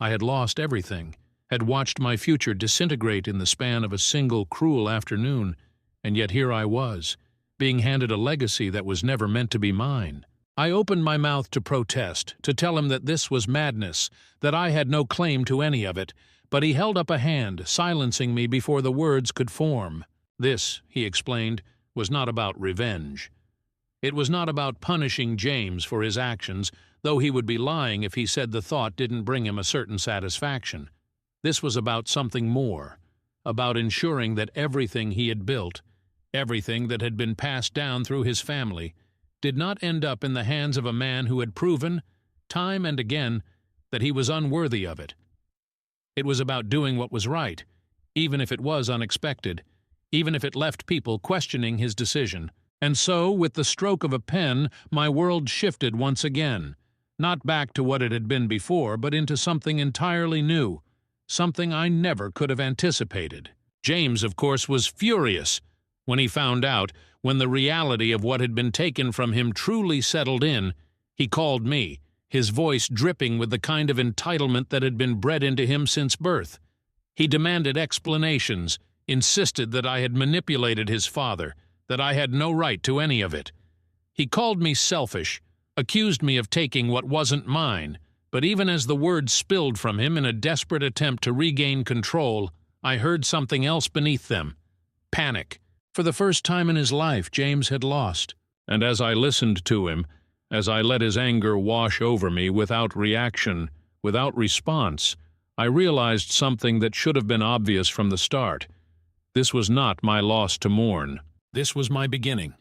I had lost everything, had watched my future disintegrate in the span of a single cruel afternoon, and yet here I was, being handed a legacy that was never meant to be mine. I opened my mouth to protest, to tell him that this was madness, that I had no claim to any of it, but he held up a hand, silencing me before the words could form. This, he explained, was not about revenge. It was not about punishing James for his actions, though he would be lying if he said the thought didn't bring him a certain satisfaction. This was about something more, about ensuring that everything he had built, everything that had been passed down through his family, did not end up in the hands of a man who had proven, time and again, that he was unworthy of it. It was about doing what was right, even if it was unexpected, even if it left people questioning his decision. And so, with the stroke of a pen, my world shifted once again, not back to what it had been before, but into something entirely new, something I never could have anticipated. James, of course, was furious when he found out, when the reality of what had been taken from him truly settled in. He called me, his voice dripping with the kind of entitlement that had been bred into him since birth. He demanded explanations, insisted that I had manipulated his father, that I had no right to any of it. He called me selfish, accused me of taking what wasn't mine, but even as the words spilled from him in a desperate attempt to regain control, I heard something else beneath them. Panic. For the first time in his life, James had lost. And as I listened to him, as I let his anger wash over me without reaction, without response, I realized something that should have been obvious from the start. This was not my loss to mourn. This was my beginning.